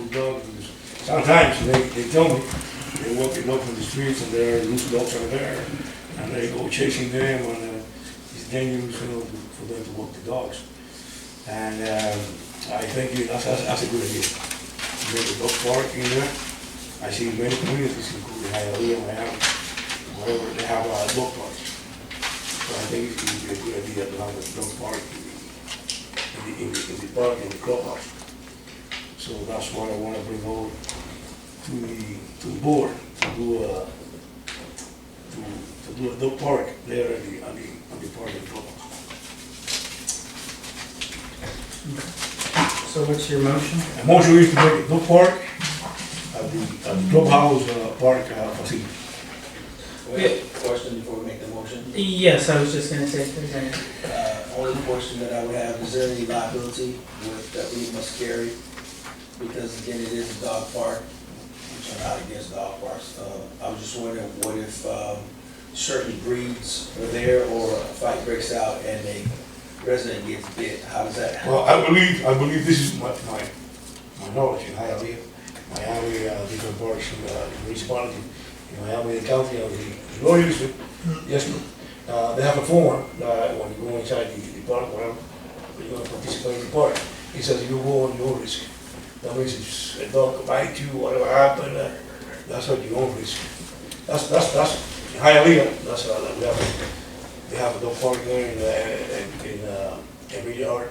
loose dogs. Because sometimes they tell me they walking up on the streets and there are loose dogs are there, and they go chasing them, and it's dangerous, for them to walk the dogs. And I think that's a good idea. Make a dog park in there. I see many communities, including Hialeah, Miami, wherever they have dog parks. So I think it would be a good idea to have a dog park in the park, in the clubhouse. So that's what I want to bring over to the board to do a dog park there on the park and clubhouse. So what's your motion? And motion is to make a dog park at the clubhouse park facility. We have a question before we make the motion. Yes, I was just gonna say if there's any. Only question that I would have, is there any liability that we must carry? Because again, it is a dog park, which I'm not against dog parks. I was just wondering, what if certain breeds are there or a fight breaks out and a resident gets bit? How does that happen? Well, I believe this is my knowledge in Hialeah, Miami, different parts in the municipality, in Miami, the county, and the lawyers, yes, they have a form that when you go inside the park, whatever, you're going to participate in the park, it says you go on your risk. That means if a dog bite you, whatever happened, that's at your own risk. That's in Hialeah, that's we have a dog park there in every yard.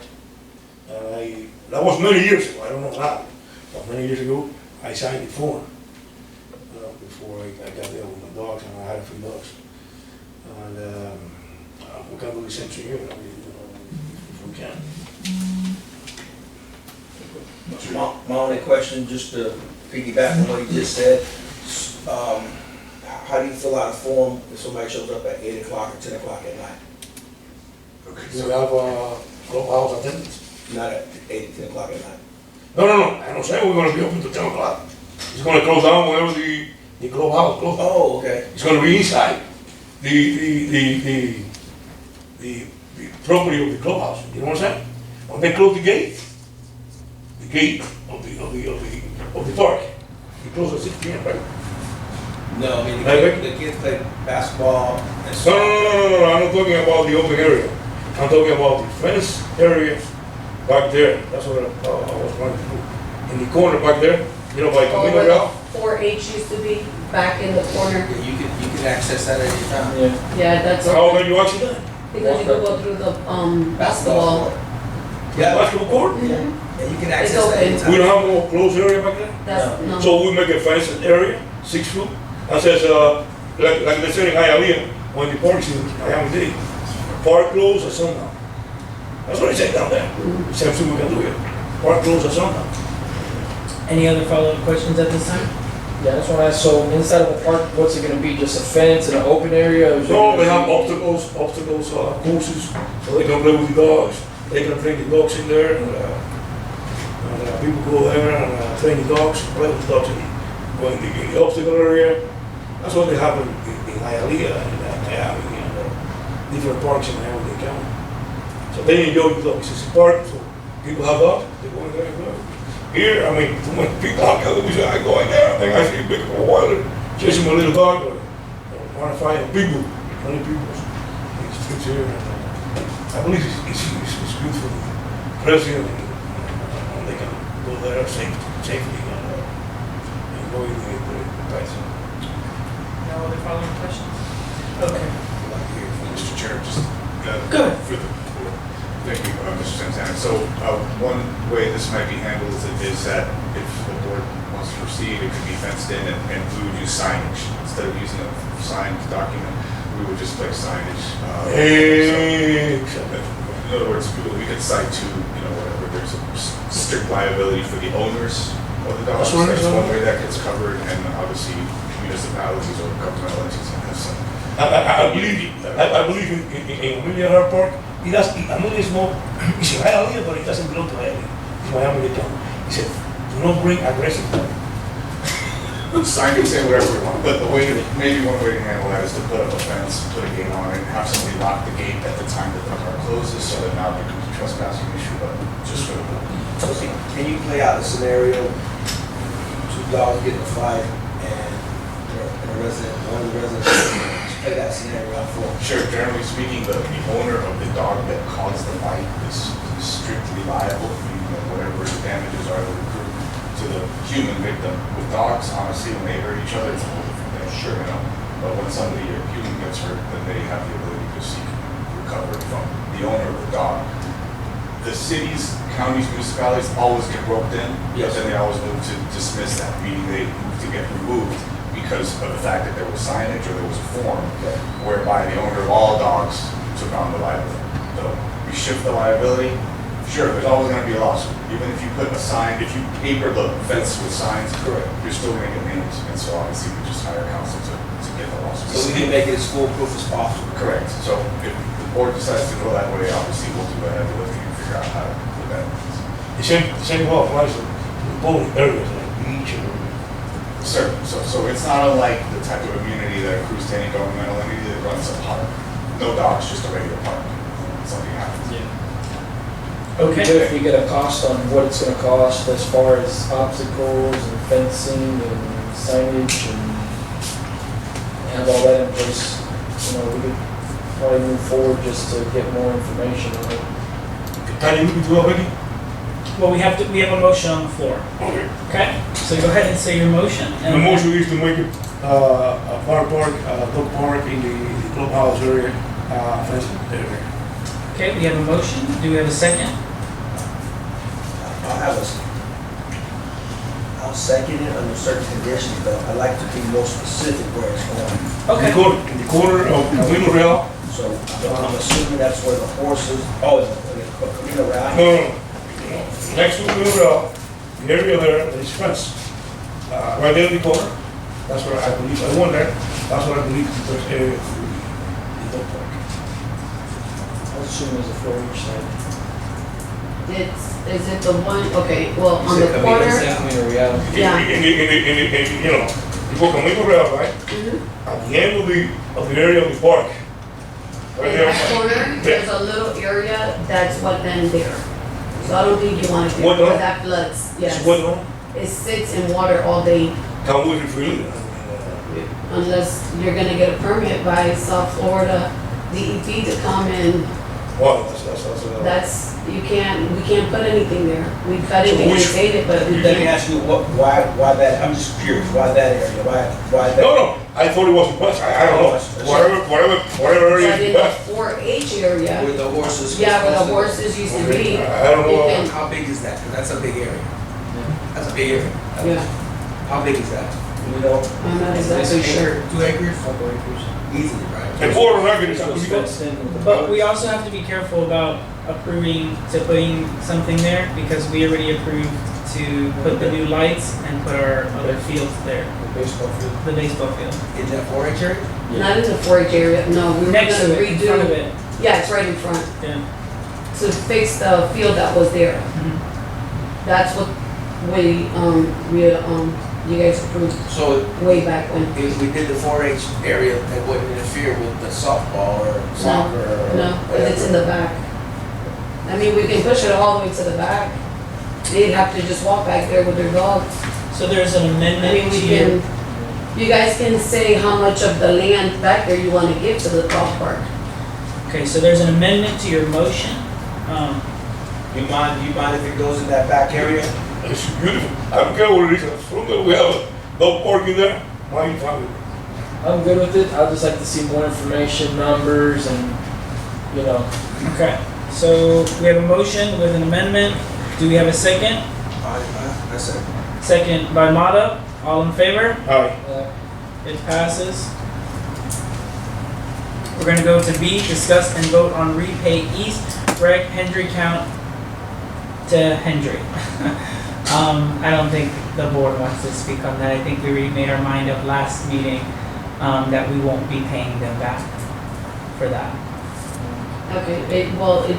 That was many years ago, I don't know now, but many years ago, I signed the form before I got there with my dogs, and I had a few dogs. And we can do the same thing here, if we can. My only question, just to piggyback on what you just said, how do you fill out a form if somebody shows up at 8 o'clock or 10 o'clock at night? Okay, We so have clubhouse attendance. Not at 8 or 10 o'clock at night? No, I don't say we're gonna be open till 10 o'clock. It's gonna close down whenever the clubhouse closes. Oh, okay. It's gonna be inside the property of the clubhouse, you know what I'm saying? When they close the gate of the park, they close at 6 p.m., right? No, I mean, Hey, the kids play basketball and No, stuff. I'm not talking about the open area. I'm talking about the fence area back there. That's what I was trying to do. In the corner back there, by Camino Where Real. the 4-H used to be, back in the corner. You can access that at any time. Yeah, that's How can you actually do that? because you can go through the basketball. Yeah, Basketball court? Mhm. and you can It's access that open. anytime. We don't have no closed area back there? That's, No. no. So we make a fenced area, 6 foot, that says, like they say in Hialeah, when the park's in Miami-Dade, park closed at sundown. That's what they say down there. Same thing we can do here. Park closed at sundown. Any other follow-up questions at this time? Yeah, that's what I asked. So inside of the park, what's it gonna be? Just a fence and an open area? Or is it No, gonna they have be- obstacles, courses, so they can play with the dogs. They can bring the dogs in there, and people go there and train the dogs, play with the dogs in the obstacle area. That's what they have in Hialeah and Miami and different parks in Miami-Dade County. So they enjoy the dogs. It's a park, so people have dogs, they go in there and go. Here, too many people out there, I go in there, I think I see a big water, chasing my little dog, or want to find people, many people. It's here, and I believe it's good for the president, and they can go there safely and enjoy the place. No other follow-up questions? Okay. Mr. Chair, just Go ahead. for the, thank you, Mr. Santana. So one way this might be handled is that if the board wants to proceed, it could be fenced in, and we would use signage instead of using a signed document. We would just place signage. Hey, In other words, we could cite to whatever. There's a strict liability for the owners of the dogs. That's what it That's is. one way that gets covered, and obviously municipalities or governmental entities have some. I believe in Amelia Harbor Park. Amelia is more, it's in Hialeah, but it doesn't belong to Hialeah. It's Miami-Dade County. He said, do not bring aggressive dogs. Sign can say whatever we want, but maybe one way to handle that is to put up a fence, put a gate on it, and have somebody lock the gate at the time that the car closes, so that now it becomes a trespassing issue, but just for the. Can you play out a scenario dogs get in a fight and a resident, one of the residents, play that scenario out for them. Sure, generally speaking, the owner of the dog that caused the bite is strictly liable, whatever the damages are that accrue to the human victim. With dogs, honestly, when they hurt each other, it's a whole different thing. Sure. But when somebody, a human gets hurt, then they have the ability to seek recovery from the owner of the dog. The cities, counties, municipalities always get roped in, but then they always move to dismiss that, meaning they move to get removed because of the fact that there was signage or there was a form whereby the owner of all dogs took on the liability. So we shift the liability, sure, there's always gonna be a lawsuit. Even if you put a sign, if you paper the fence with signs, Correct. you're still gonna get names. And so obviously we just hire counsel to get the lawsuit. So we can make it as foolproof as possible. Correct. So if the board decides to go that way, obviously we'll do the heavy lifting and figure out how to put that in place. The same law applies to public areas like beach and. Sir, so it's not unlike the type of immunity that accrues to any governmental entity that runs a park. No dogs, just a regular park. Something happens. It'd be good if we get a cost on what it's gonna cost as far as obstacles and fencing and signage and have all that in place. You know, we could probably move forward just to get more information on it. Can you do it already? Well, we have a motion on the floor, Okay. okay? So go ahead and say your motion. The motion is to make it, a dog park in the clubhouse area, fencing area. Okay, we have a motion. Do we have a second? I'll second it under certain conditions, but I'd like to be more specific where it's going. Okay. In the corner of Camino Real. So I'm assuming that's where the horses, Camino Real. No. Next to Camino Real, the area there is fenced. Right there in the corner. That's where I believe, I went there, that's what I believe is the first area for the dog park. I was assuming there's a floor each side. Is it the one, okay, well, on the corner? Camino Real. Yeah. In the, you know, you go Camino Real, right? Mhm. At the end of the area of the park. Right In there. that corner, there's a little area that's what then there. So I don't think you want to What get now? where that floods, It's yes. what, no? It sits in water all day Can we refill it? unless you're gonna get a permit by South Florida DEP to come and Wow, that's. we can't put anything there. We cut it So and which- state it, but we Let me can't. ask you, why that, I'm just curious, why that area, why that? No, I thought it was west, I don't know, whatever area But is in the west. 4-H area, Where the horses. yeah, where the horses used to be, I don't you know. can, How big is that? 'Cause that's a big area. That's a big area. yeah, How big is that? You know, I'm not exactly sure. 2 acres? Couple acres. Easily, right? The border record is, It was fenced in with the But we boats. also have to be careful about putting something there because we already approved to put the new lights and put our other fields there, The baseball field. the baseball field. In that 4-H area? Not in the 4-H area, no, we were gonna Next to it, in front of redo, it, yeah, it's right in front, yeah. to fix the field that was there. Mhm. That's what you guys approved So way back when. if we did the 4-H area, that wouldn't interfere with the softball or soccer or No, but it's in the back. I mean, we can push it all the way to the back. They'd have to just walk back there with their dogs. So there's an I mean, amendment we to your, can, you guys can say how much of the land back there you wanna give to the dog park. okay, so there's an amendment to your motion. you mind if it goes in that back area? it's beautiful, I don't care what it is, as long as we have a dog park in there, my family. I'm good with it. I'd just like to see more information, numbers, and, you know. Okay, so we have a motion with an amendment. Do we have a second? That's it. Second by Mata. All in favor? Aye. It passes. We're gonna go to B, discuss and vote on repay East Rec Hendry count to Hendry. I don't think the board wants to speak on that. I think we already made our mind up last meeting, that we won't be paying them back for that. Okay,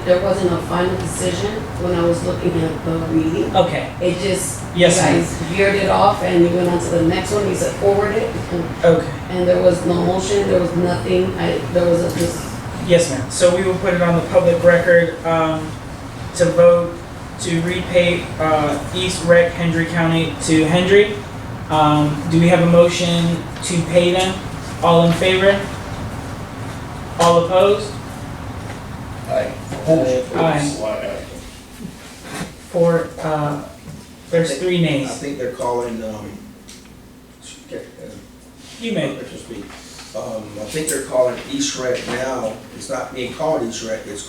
there wasn't a final decision when I was looking at the meeting. Okay, It just, you Yes, ma'am. guys veered it off and you went on to the next one, you said forward it. okay. And there was no motion, there was nothing, there was a just, Yes, ma'am. So we will put it on the public record, to vote to repay, East Rec Hendry County to Hendry. Do we have a motion to pay them? All in favor? All opposed? Aye. Aye. Four, there's three I nays. think they're calling, You may. I think they're calling East Rec now, it's not being called East Rec, it's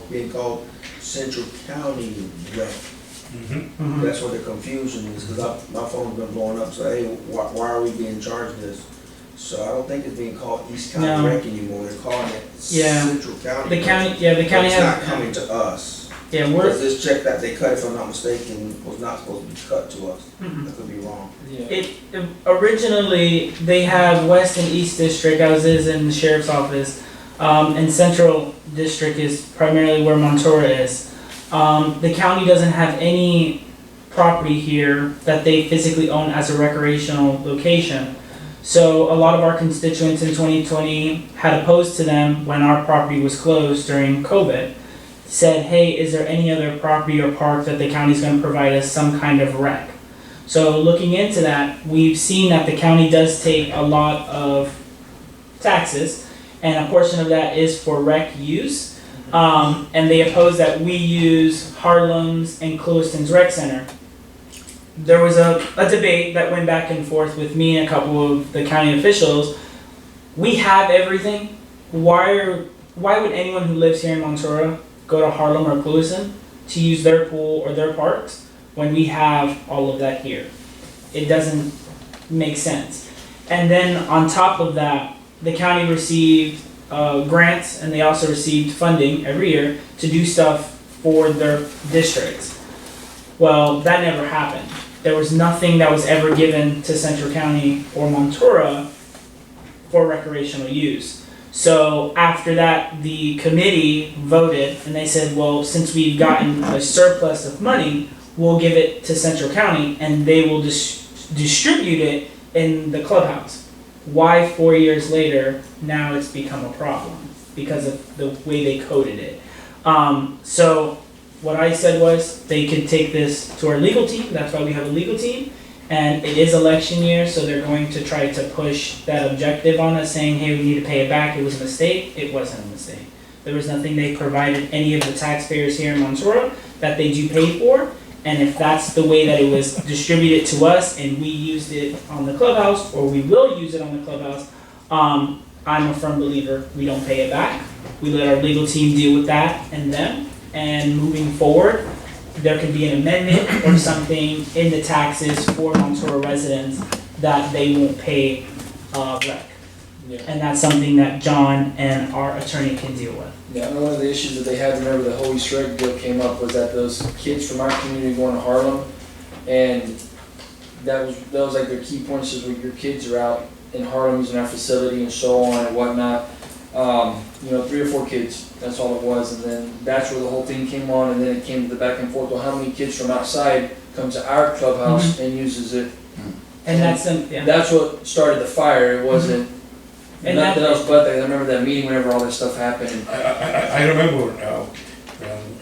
being called Central County Rec. Mm-hmm. That's what the confusion is, because my phone's been blowing up, so hey, why are we being charged this? So I don't think it's being called East County No. Rec anymore, they're calling it Yeah. Central County. The Rec. county, yeah, the But county it's not has, coming to us. yeah, Because we're, this check that they cut, if I'm not mistaken, was not supposed to be cut to us. Mhm. I could be wrong. Yeah. originally, they have West and East District, as is in the sheriff's office, and Central District is primarily where Montora is. The county doesn't have any property here that they physically own as a recreational location. So a lot of our constituents in 2020 had opposed to them when our property was closed during COVID, said, hey, is there any other property or park that the county's gonna provide us some kind of rec? So looking into that, we've seen that the county does take a lot of taxes, and a portion of that is for rec use. And they oppose that we use Harlem's and Clewiston's rec center. There was a debate that went back and forth with me and a couple of the county officials. We have everything. Why would anyone who lives here in Montora go to Harlem or Clewiston to use their pool or their parks when we have all of that here? It doesn't make sense. And then on top of that, the county received grants, and they also received funding every year to do stuff for their districts. Well, that never happened. There was nothing that was ever given to Central County or Montora for recreational use. So after that, the committee voted, and they said, well, since we've gotten a surplus of money, we'll give it to Central County, and they will distribute it in the clubhouse. Why 4 years later, now it's become a problem because of the way they coded it. So what I said was they could take this to our legal team. That's why we have a legal team. And it is election year, so they're going to try to push that objective on us, saying, hey, we need to pay it back. It was a mistake. It wasn't a mistake. There was nothing they provided any of the taxpayers here in Montora that they do pay for. And if that's the way that it was distributed to us and we used it on the clubhouse, or we will use it on the clubhouse, I'm a firm believer we don't pay it back. We let our legal team deal with that and them. And moving forward, there could be an amendment or something in the taxes for Montora residents that they won't pay rec. Yeah. And that's something that John and our attorney can deal with. Yeah, I know one of the issues that they had, remember the whole East Rec deal came up, was that those kids from our community going to Harlem, and that was like their key points, is where your kids are out in Harlem using our facility and so on and whatnot. 3 or 4 kids, that's all it was, and then that's where the whole thing came on, and then it came to the back and forth, well, how many kids from outside come to our clubhouse and uses it? And yeah. That's what started the fire, it wasn't And nothing that- else but that. I remember that meeting whenever all this stuff happened, and I remember now,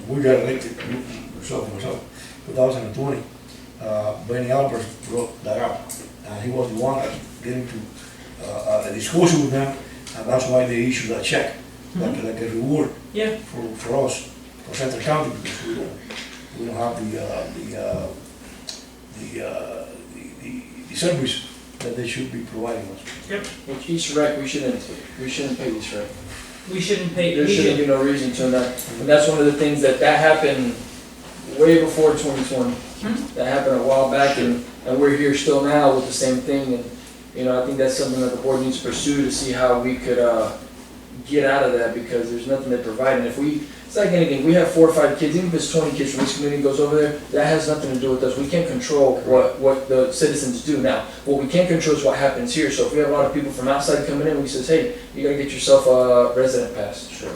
we got elected, myself, 2020, Benny Albert brought that up, and he was the one that get into a discussion with them, and that's why they issued that check, like a reward Yeah. for us, for Central County, because we don't have the service that they should be providing us. with East Rec, we shouldn't pay East Rec. We shouldn't pay. There we shouldn't be no reason to, and that's one of the things that happened way before 2020. That happened a while back, and we're here still now with the same thing, and I think that's something that the board needs to pursue to see how we could get out of that, because there's nothing they provide, and it's like anything, we have 4 or 5 kids, even if it's 20 kids from this community goes over there, that has nothing to do with us. We can't control what the citizens do. Now, what we can control is what happens here. So if we have a lot of people from outside coming in, we says, hey, you gotta get yourself a resident pass. Sure.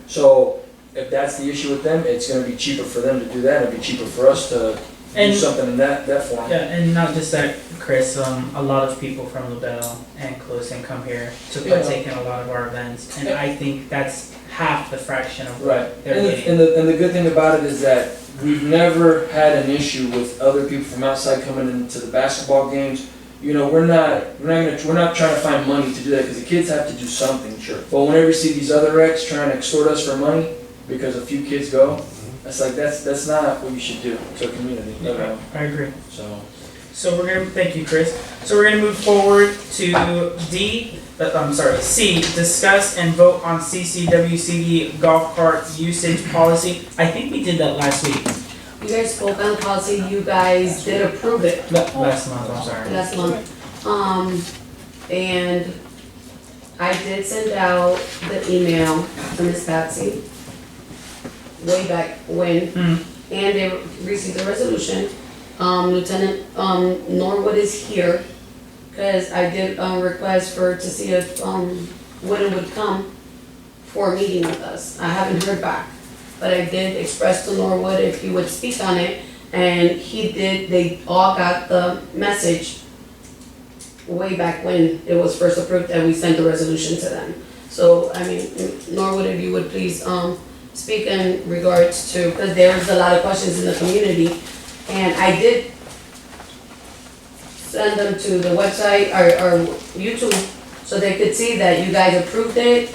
So if that's the issue with them, it's gonna be cheaper for them to do that, it'd be cheaper for us to do something in that form. Yeah, and not just that, Chris, a lot of people from LaBelle and Clewiston come here to partake in a lot of our events, and I think that's half the fraction of Right, what they're and getting. the good thing about it is that we've never had an issue with other people from outside coming into the basketball games, we're not trying to find money to do that, because the kids have to do something. Sure. But whenever you see these other wrecks trying to extort us for money, because a few kids go, that's like, that's not what you should do to a community, I agree. so. So thank you, Chris. So we're gonna move forward to C, discuss and vote on CCWCD golf cart usage policy. I think we did that last week, You guys spoke on the policy, you guys did approve it last month, I'm sorry. last month. And I did send out the email to Miss Patsy way back when, Hmm. and they received the resolution. Lieutenant, Norwood is here, cause I did, request to see if, Whitten would come for a meeting with us. I haven't heard back, but I did express to Norwood if he would speak on it, and he did, they all got the message way back when it was first approved, and we sent the resolution to them. So, I mean, Norwood, if you would please, speak in regards to, because there's a lot of questions in the community, and I did send them to the website or YouTube, so they could see that you guys approved it.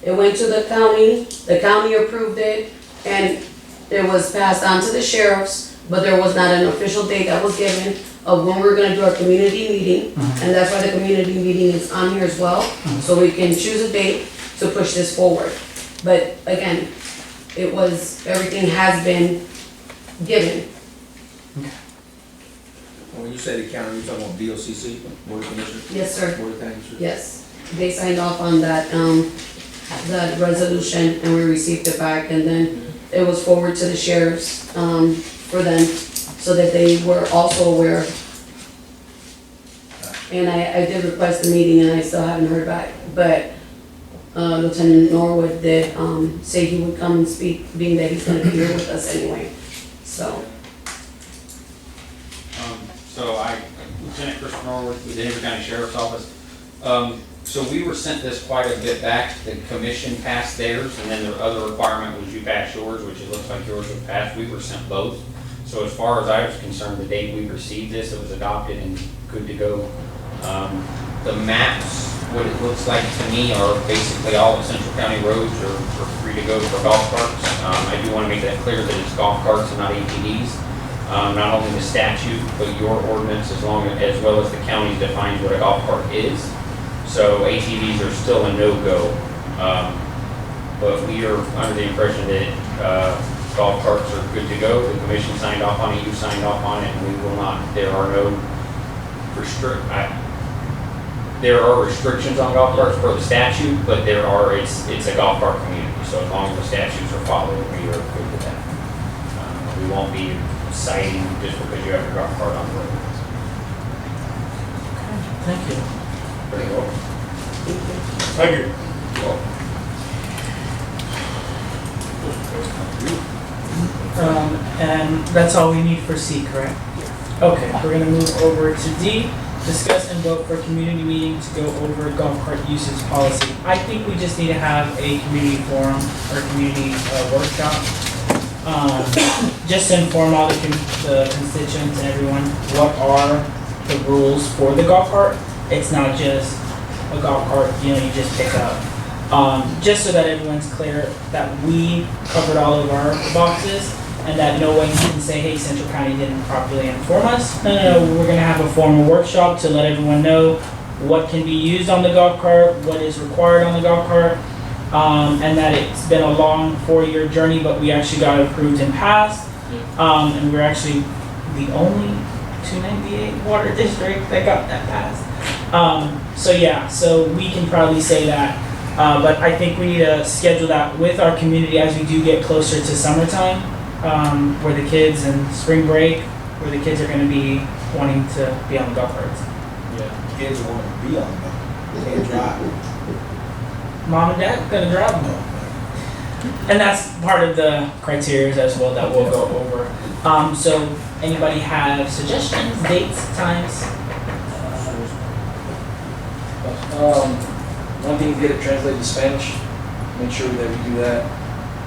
It went to the county approved it, and it was passed on to the sheriffs, but there was not an official date that was given of when we're gonna do our community meeting, and that's why the community meeting is on here as well, so we can choose a date to push this forward. But again, everything has been given. When you say the county, you're talking about BOCC, Board of Commissioners? Yes, sir. Board of Commissioners? Yes, they signed off on that, that resolution, and we received it back, and then it was forwarded to the sheriffs, for them, so that they were also aware. And I did request a meeting, and I still haven't heard back, but, Lieutenant Norwood did, say he would come and speak, being that he's gonna be here with us anyway, so. Lieutenant Christopher Norwood with the Henry County Sheriff's Office. So we were sent this quite a bit back. The commission passed theirs, and then the other requirement was you passed yours, which it looks like yours was passed. We were sent both. So as far as I was concerned, the date we received this, it was adopted and good to go. The maps, what it looks like to me, are basically all of Central County roads are free to go for golf carts. I do want to make that clear that it's golf carts and not ATVs. Not only the statute, but your ordinance as well as the county defines what a golf cart is. So ATVs are still a no-go. But we are under the impression that golf carts are good to go. The commission signed off on it, you signed off on it, and we will not, there are restrictions on golf carts for the statute, but it's a golf cart community. So as long as the statutes are followed, we are good with that. We won't be citing just because you have your golf cart on the road. Thank you. Very well. Thank you. And that's all we need for C, correct? Okay, we're gonna move over to D, discuss and vote for community meeting to go over golf cart usage policy. I think we just need to have a community forum or community workshop. Just to inform all the constituents and everyone, what are the rules for the golf cart? It's not just a golf cart, you just pick up. Just so that everyone's clear that we covered all of our boxes and that no one can say, hey, Central County didn't properly inform us. No, we're gonna have a formal workshop to let everyone know what can be used on the golf cart, what is required on the golf cart, and that it's been a long 4-year journey, but we actually got approved and passed. And we're actually the only 298 water district that got that passed. So we can probably say that. But I think we need to schedule that with our community as we do get closer to summertime, where the kids and spring break, where the kids are going to be wanting to be on the golf carts. Yeah. Kids want to be on them, they can't drive. Mom and dad going to drive them. And that's part of the criteria as well that we'll go over. So anybody have suggestions, dates, times? One thing is get it translated to Spanish. Make sure that we do that,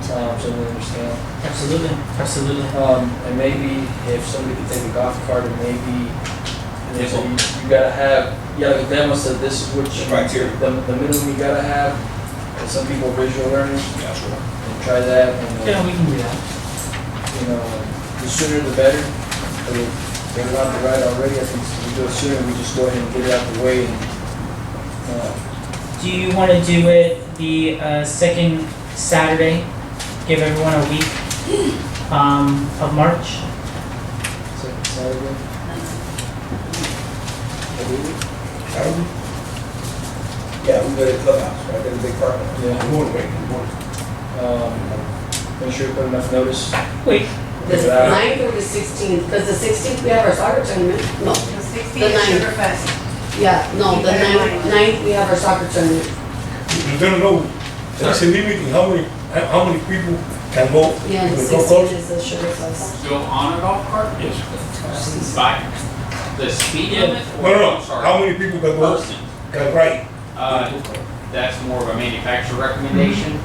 so we understand. Absolutely. And maybe if somebody could take a golf cart and maybe Yes, So sir. you gotta have, you gotta demo, so this is what you. Criteria. The minimum you gotta have, and some people are visual learners, and try that, and, Yeah, we can do that. you know, the sooner the better. If they're not the right already, I think we do it sooner, we just go ahead and get it out the way and, Do you want to do it the second Saturday? Give everyone a week of March. second Saturday. Yeah, we go to the clubhouse, right, there's a big parking lot. Yeah. Good morning, Wayne, good morning. Make sure you put enough notice. Wait, The Yeah. 9th or the 16th, because the 16th we have our soccer tournament. No, The The 16th is ninth. Sugar Fest. yeah, no, the Keep that in 9th, mind. 9th we have our soccer tournament. You don't know, there's a limit in how many people can go Yeah, to the the golf course? 16th is the Sugar Fest. Go on a golf cart? Yes. By the speed limit? No, no, I'm sorry. how many people can go, Person. can ride? That's more of a manufacturer recommendation.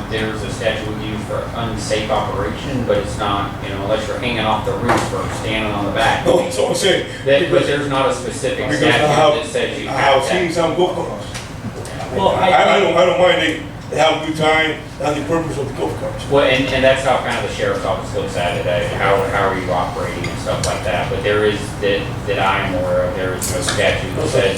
There's a statute we use for unsafe operation, but it's not, unless you're hanging off the roof or standing on the back. No, so I'm saying, But there's not a specific because statute I that says you have, I have have seen that. some golf carts. Well, I don't mind, they have a good time, that's the purpose of the golf carts. Well, and that's how kind of the sheriff's office looks at it, how are you operating and stuff like that. But there is, that I'm aware of, there is no statute that says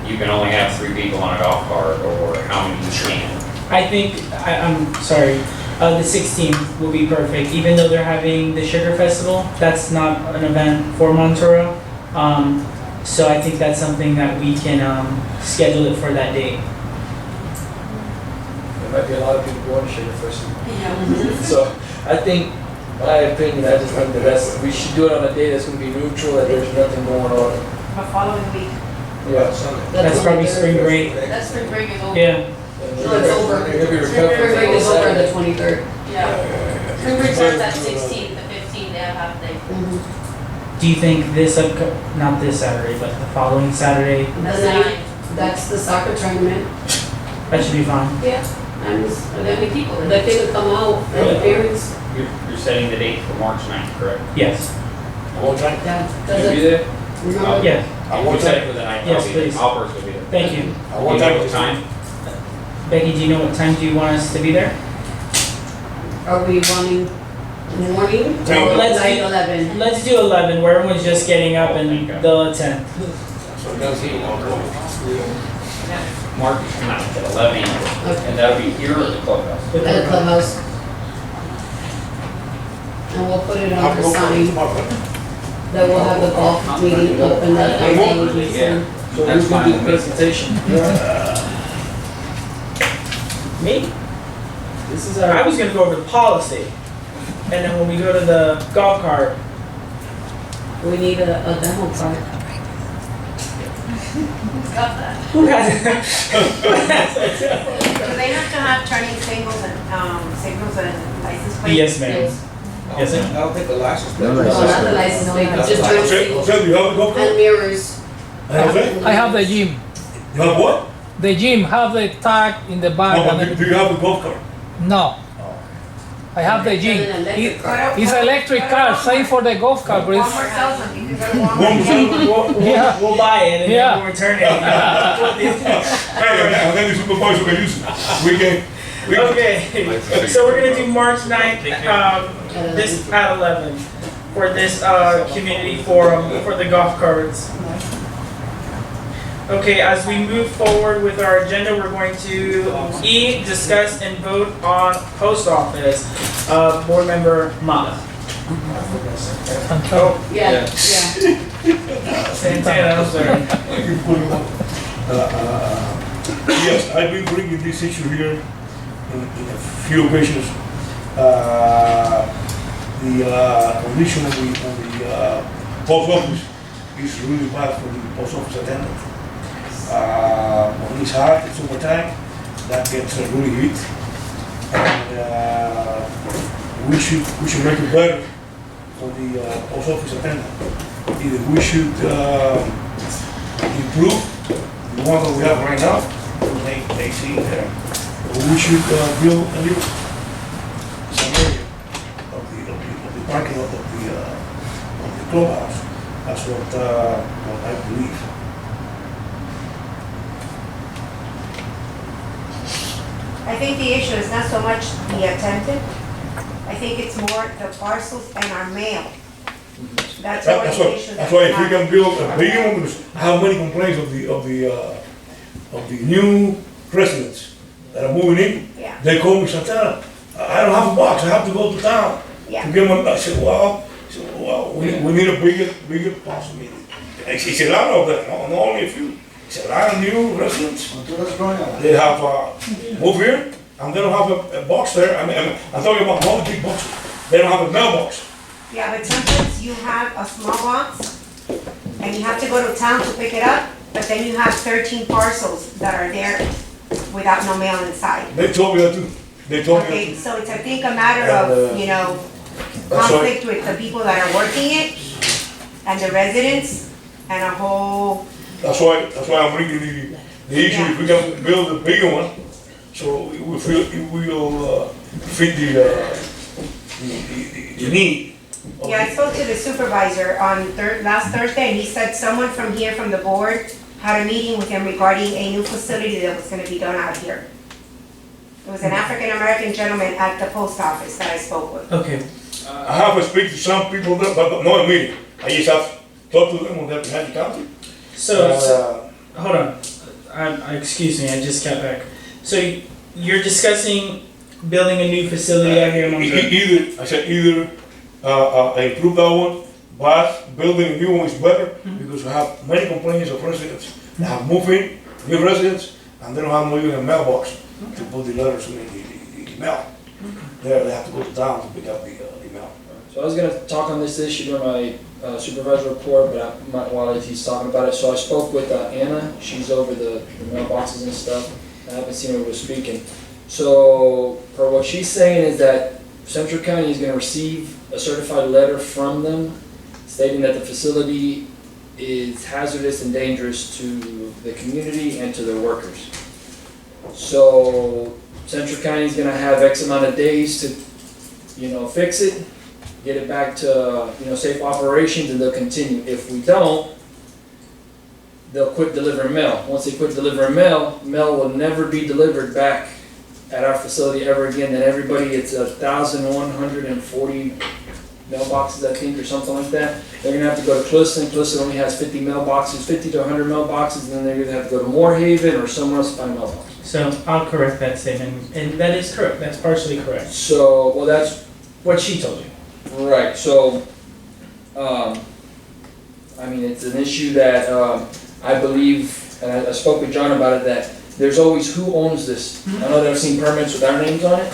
you can only have 3 people on a golf cart or how many you can. I think, I'm sorry, the 16th will be perfect, even though they're having the Sugar Festival, that's not an event for Montoro. So I think that's something that we can, schedule it for that date. There might be a lot of people going to Sugar Festival. Yeah. So I think, my opinion, I just think that we should do it on a day that's gonna be neutral, that there's nothing going on. The following week. Yeah. That's probably spring break. That's spring break is over. Yeah, No, it's over. Maybe Spring break is over the 23rd. Yeah. Spring break starts at 16th, the 15th, they have half day. Mhm. do you think this not this Saturday, but the following Saturday, That's The the 9th, 9th. that's the soccer tournament. that should be fine? Yeah, and How many people? the kid will come out, and the parents, You're setting the date for March 9th, correct? Yes, One time? yeah, You does be it, there? remember? yes, One You set time? it for the 9th, Yes, I'll be there. please. I'll personally be there. thank you. Do One you know time? what time? Becky, do you know what time do you want us to be there? Are we running morning No, or let's like do- 11? Let's do 11, where everyone's just getting up and Okay. they'll attend. March 9th at 11 a.m. Okay. And that'll be here at the clubhouse. With At the the- clubhouse. And we'll put it on the sign that we'll have the golf meeting open that everything will be soon. So That's who's gonna do fine the with me. presentation? Me? This is I our, was gonna go over the policy, and then when we go to the golf cart, We need a demo card. Who's got that? who has it? Do they have to have turning signals and license plates? Yes, ma'am. Yes, sir. I don't think the license plate. No, not the license plate, but just turn Jose, signals Jose, do you have a golf and cart? mirrors. Jose, I have the gym. you have what? The gym have the tag in the back. No, and but do you have a golf cart? no. I have the gym. And an electric It- car. It's electric car, same for the golf cart, but it's, Walmart sells them, you can go to Walmart. Yeah. We'll buy it and Yeah. then we'll return it. Hey, and then the supervisor can use it. We can. Okay, so we're gonna do March 9th, this at 11, for this, community forum for the golf carts. Okay, as we move forward with our agenda, we're going to discuss and vote on post office. Board member Mata. Oh, Yeah, yeah. Santana, I'm sorry. Yes, I've been bringing this issue here in a few occasions. The condition of the post office is really bad for the post office attendant. When it's hard, it's overtime, that gets really hit. And we should make it better for the post office attendant. Either we should improve the one that we have right now, they see it there. Or we should build a new some area of the parking lot of the clubhouse. That's what I believe. I think the issue is not so much the attendant. I think it's more the parcels and our mail. That's more That's the why, issue. that's why if we can build a bigger one, because I have many complaints of the new residents that are moving in. Yeah, They call me, Santana, I don't have a box, I have to go to town to yeah. get my, I said, well, we need a bigger parcel. It's a lot of them, not only a few. It's a lot of new residents. They have, moved here, and they don't have a box there. I'm talking about all the big boxes. They don't have a mailbox. Yeah, but sometimes you have a small box and you have to go to town to pick it up, but then you have 13 parcels that are there without no mail inside. They told me that too. They told me that Okay, too. so it's, I think, a matter of, you know, That's why- conflict with the people that are working it and the residents and a whole, That's why I'm bringing the issue, if we can build a bigger one, so it will fit the need. of yeah, I the- spoke to the supervisor on last Thursday, and he said someone from here, from the board, had a meeting with him regarding a new facility that was gonna be done out here. It was an African-American gentleman at the post office that I spoke with. Okay, I have to speak to some people there, but not a meeting. I just have to talk to them when they're behind the counter. so, hold on. Excuse me, I just got back. So you're discussing building a new facility out here in Montserrat? I said either improve that one, but building a new one is better, because we have many complaints of residents that have moved in, new residents, and they don't have even a mailbox to put the letters in the mail. They have to go to town to pick up the mail. So I was gonna talk on this issue during my supervisor report, but while he's talking about it, so I spoke with Anna, she's over the mailboxes and stuff. I haven't seen her speaking. So, for what she's saying is that Central County is gonna receive a certified letter from them stating that the facility is hazardous and dangerous to the community and to their workers. So, Central County is gonna have X amount of days to, fix it, get it back to, safe operations, and they'll continue. If we don't, they'll quit delivering mail. Once they quit delivering mail, mail will never be delivered back at our facility ever again. Then everybody, it's 1,140 mailboxes, I think, or something like that. They're gonna have to go to Clisson. Clisson only has 50 mailboxes, 50 to 100 mailboxes, and then they're gonna have to go to Moorhaven or somewhere else to find a mailbox. So I'll correct that statement, and that is correct, that's partially correct. So, well, that's What she told you. right. So, it's an issue that I believe, and I spoke with John about it, that there's always who owns this. I know that I've seen permits with our names on it,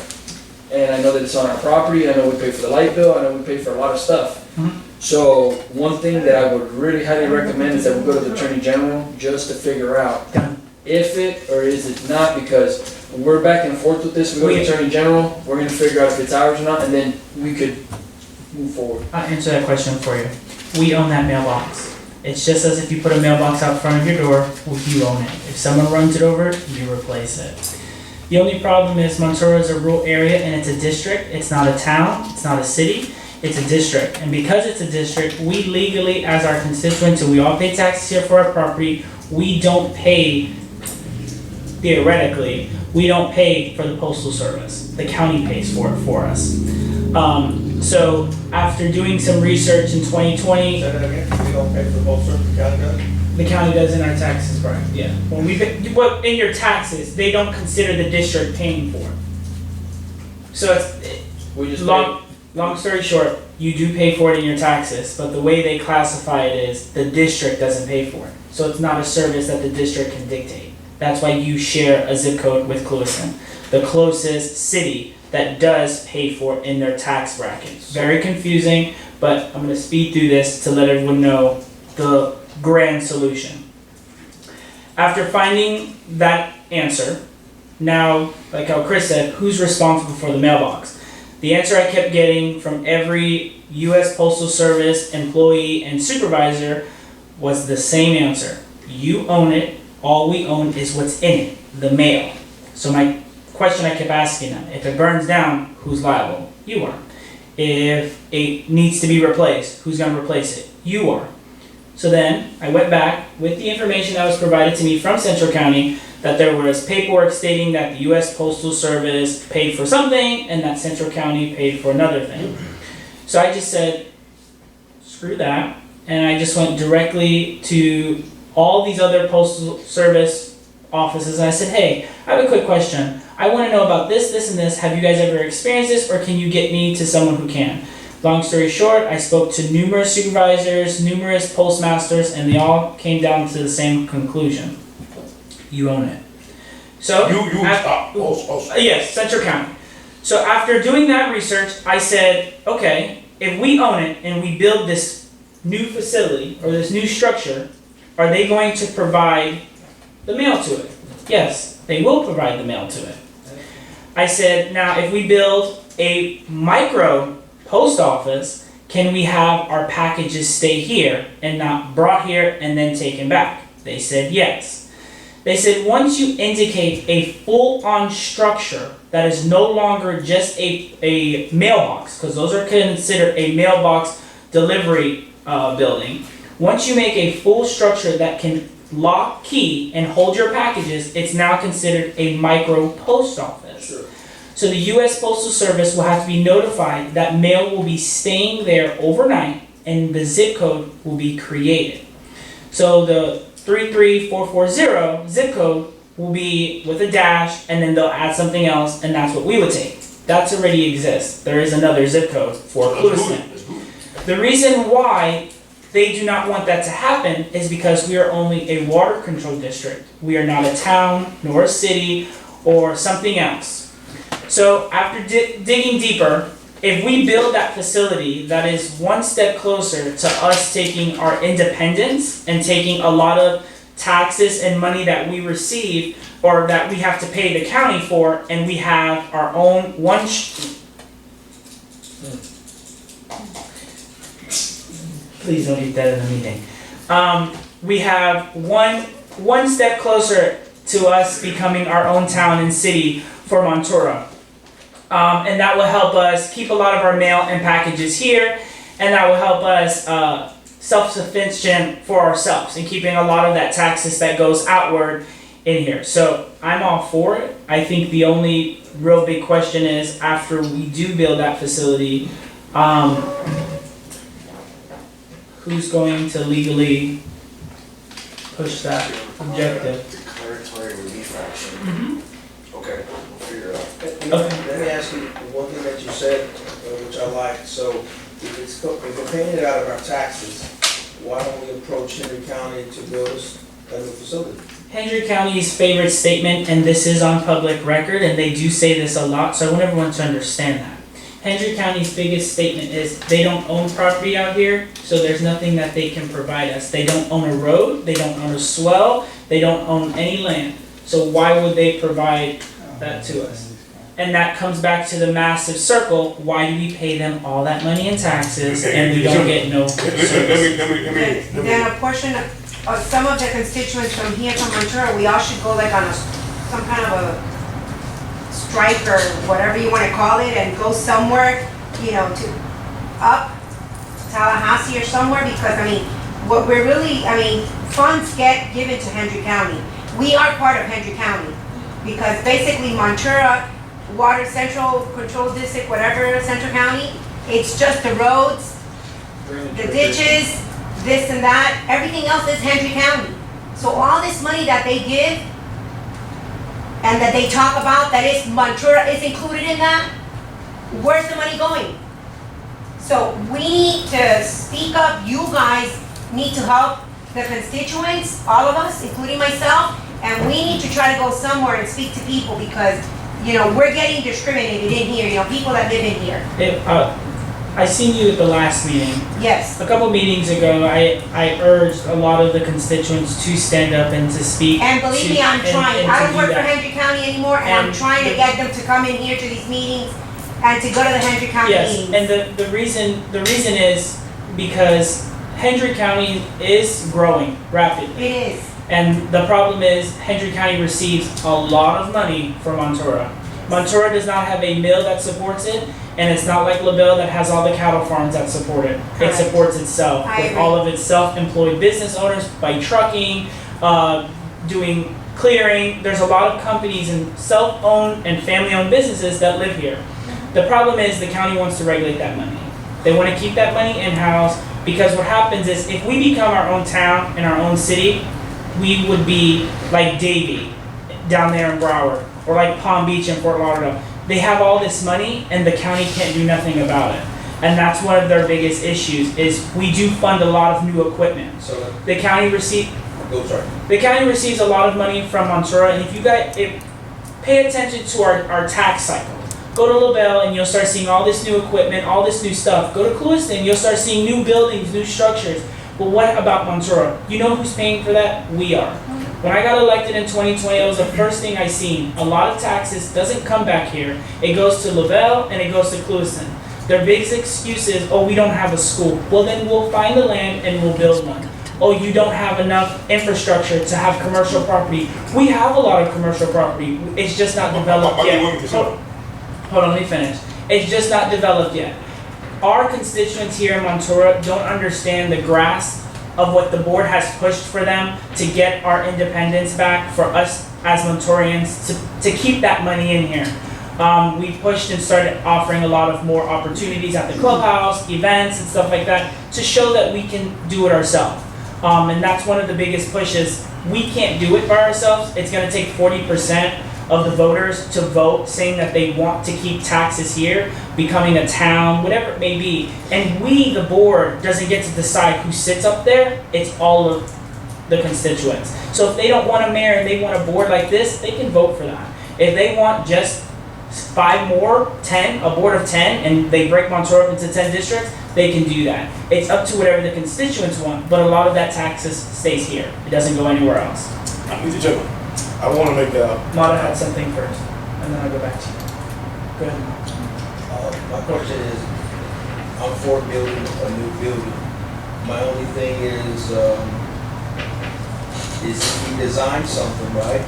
and I know that it's on our property. I know we pay for the light bill. I know we pay for a lot of stuff. So one thing that I would really highly recommend is that we go to the Attorney General just to figure out if it or is it not, because we're back and forth with this. We go to the Attorney General, we're gonna figure out if it's ours or not, and then we could move forward. I'll answer that question for you. We own that mailbox. It's just as if you put a mailbox out front of your door, well, you own it. If someone runs it over, you replace it. The only problem is Montserrat is a rural area and it's a district. It's not a town, it's not a city, it's a district. And because it's a district, we legally, as our constituents, and we all pay taxes here for our property, we don't pay, theoretically, we don't pay for the postal service. The county pays for it for us. So after doing some research in 2020, Say that again, we don't pay for both service, the county does? the county does in our taxes, right? Yeah. When we pay, well, in your taxes, they don't consider the district paying for it. So it's We just long story short, you do pay for it in your taxes, but the way they classify it is the district doesn't pay for it. So it's not a service that the district can dictate. That's why you share a zip code with Clewiston, the closest city that does pay for it in their tax bracket. Very confusing, but I'm gonna speed through this to let everyone know the grand solution. After finding that answer, now, like how Chris said, who's responsible for the mailbox? The answer I kept getting from every U.S. Postal Service employee and supervisor was the same answer. You own it, all we own is what's in it, the mail. So my question I kept asking them, if it burns down, who's liable? You are. If it needs to be replaced, who's gonna replace it? You are. So then I went back with the information that was provided to me from Central County, that there was paperwork stating that the US Postal Service paid for something and that Central County paid for another thing. So I just said, screw that, and I just went directly to all these other Postal Service offices and I said, hey, I have a quick question. I want to know about this, this, and this. Have you guys ever experienced this, or can you get me to someone who can? Long story short, I spoke to numerous supervisors, numerous postmasters, and they all came down to the same conclusion. You own it. So, yes, Central County. So after doing that research, I said, okay, if we own it and we build this new facility or this new structure, are they going to provide the mail to it? Yes, they will provide the mail to it. I said, now if we build a micro post office, can we have our packages stay here and not brought here and then taken back? They said yes. They said once you indicate a full-on structure that is no longer just a mailbox, because those are considered a mailbox delivery building. Once you make a full structure that can lock, key, and hold your packages, it's now considered a micro post office. Sure. So the U.S. Postal Service will have to be notified that mail will be staying there overnight and the zip code will be created. So the 33440 zip code will be with a dash and then they'll add something else and that's what we would take. That's already exists. There is another zip code for Clueston. The reason why they do not want that to happen is because we are only a water control district. We are not a town, nor a city, or something else. So after digging deeper, if we build that facility that is one step closer to us taking our independence and taking a lot of taxes and money that we receive or that we have to pay the county for, and we have our own please don't eat that in the meeting. We have one step closer to us becoming our own town and city for Montura. And that will help us keep a lot of our mail and packages here, and that will help us self-sufficient for ourselves and keeping a lot of that taxes that goes outward in here. So I'm all for it. I think the only real big question is after we do build that facility, who's going to legally push that objective? Declaratory relief action. Mm-hmm. Okay, we'll figure it out. Let me ask you, one thing that you said, which I like, so if we're paying it out of our taxes, why don't we approach Henry County to build us a new facility? Hendry County's favorite statement, and this is on public record, and they do say this a lot, so I want everyone to understand that. Hendry County's biggest statement is they don't own property out here, so there's nothing that they can provide us. They don't own a road, they don't own a swell, they don't own any land. So why would they provide that to us? And that comes back to the massive circle. Why do we pay them all that money in taxes and we don't get no service? Then a portion of some of the constituents from here from Ventura, we all should go like on some kind of a strike or whatever you want to call it, and go somewhere, to up Tallahassee or somewhere, because what we're really, funds get given to Hendry County. We are part of Hendry County because basically Montura, Water Central Control District, whatever, Central County, it's just the roads, the ditches, this and that, everything else is Hendry County. So all this money that they give and that they talk about, that is Montura is included in that, where's the money going? So we need to speak up. You guys need to help the constituents, all of us, including myself, and we need to try to go somewhere and speak to people because, we're getting discriminated in here, people that live in here. I seen you at the last meeting. Yes. A couple meetings ago, I urged a lot of the constituents to stand up and to speak. And believe me, I'm trying. and I to don't do work for that. Hendry County anymore, and I'm trying to get them to come in here to these meetings and to go to the Hendry County Yes, meetings. and the reason is because Hendry County is growing rapidly. It is. And the problem is Hendry County receives a lot of money from Montura. Montura does not have a mill that supports it, And it's not like LaBelle that has all the cattle farms that support it. It Correct. supports itself I with agree. all of its self-employed business owners by trucking, doing clearing. There's a lot of companies and self-owned and family-owned businesses that live here. The problem is the county wants to regulate that money. They want to keep that money in-house because what happens is if we become our own town and our own city, we would be like Davie down there in Broward or like Palm Beach in Fort Lauderdale. They have all this money and the county can't do nothing about it. And that's one of their biggest issues is we do fund a lot of new equipment. So, The county receive, sorry. the county receives a lot of money from Montura, and if you guys, pay attention to our tax cycle. Go to LaBelle and you'll start seeing all this new equipment, all this new stuff. Go to Clewiston, you'll start seeing new buildings, new structures. But what about Montura? You know who's paying for that? We are. When I got elected in 2020, it was the first thing I seen. A lot of taxes doesn't come back here. It goes to LaBelle and it goes to Clewiston. Their biggest excuse is, oh, we don't have a school. Well, then we'll find the land and we'll build one. Oh, you don't have enough infrastructure to have commercial property. We have a lot of commercial property. It's just not developed yet. Hold on, let me finish. It's just not developed yet. Our constituents here in Montura don't understand the grasp of what the board has pushed for them to get our independence back for us as Monturians to keep that money in here. We pushed and started offering a lot of more opportunities at the clubhouse, events and stuff like that to show that we can do it ourselves. And that's one of the biggest pushes. We can't do it by ourselves. It's gonna take 40% of the voters to vote saying that they want to keep taxes here, becoming a town, whatever it may be. And we, the board, doesn't get to decide who sits up there. It's all of the constituents. So if they don't want a mayor and they want a board like this, they can vote for that. If they want just 5 more, 10, a board of 10, and they break Montura up into 10 districts, they can do that. It's up to whatever the constituents want, but a lot of that taxes stays here. It doesn't go anywhere else. Mr. Chairman, I want to make Mata had something first, and then I'll go back to you. Go ahead. My question is, I'm for building a new building. My only thing is if we design something right,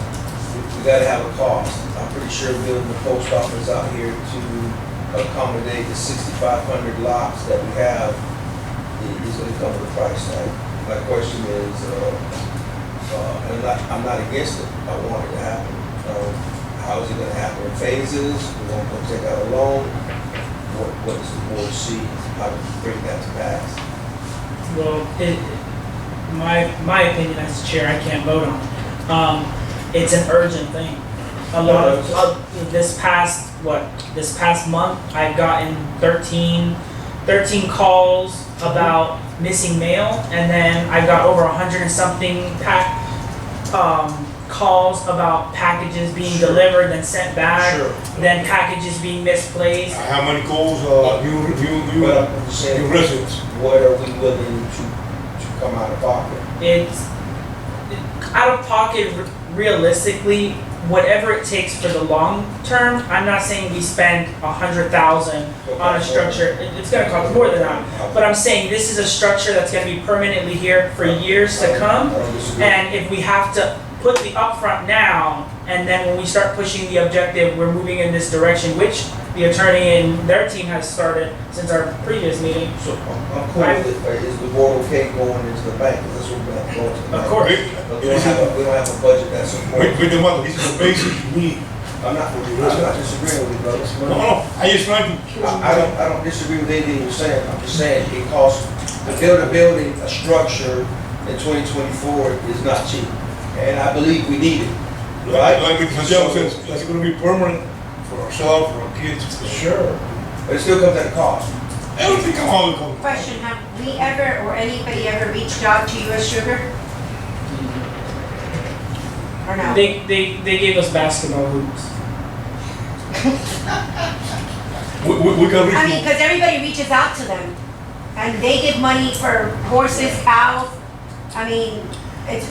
we gotta have a cost. I'm pretty sure building the post office out here to accommodate the 6,500 lots that we have is gonna come with a price tag. My question is, and I'm not against it, I want it to happen. How is it gonna happen in phases? We won't go take out a loan. What does the board see, how to bring that to pass? Well, my opinion as chair, I can't vote on. It's an urgent thing. A lot of this past month, I've gotten 13 calls about missing mail, and then I've got over 100 and something calls about packages being delivered and sent back, Sure. then packages being misplaced. how many calls, you residents? What are we willing to come out of pocket? It's out of pocket realistically, whatever it takes for the long term. I'm not saying we spend 100,000 on a structure. It's gonna cost more than that. But I'm saying this is a structure that's gonna be permanently here for years to come. I don't disagree. And if we have to put the upfront now, and then when we start pushing the objective, we're moving in this direction, which the attorney and their team has started since our previous meeting. So I'm cool with it, but is the board okay going into the bank? Because that's what we're going to go to. Of course. But we don't have a budget that's supported. Wait a minute, this is the basic need. I'm not disagreeing with you, brother. No, I just trying to. I don't disagree with anything you're saying. I'm just saying it costs, to build a building, a structure in 2024 is not cheap. And I believe we need it, right? Like Mr. Santiago says, that's gonna be permanent for ourselves, for our kids. Sure. But it still comes at a cost. Everything come on, come. Question, have we ever, or anybody ever reached out to US Sugar? Or no? They gave us basketball hoops. We can reach. I mean, because everybody reaches out to them, and they give money for horses, cows. I mean,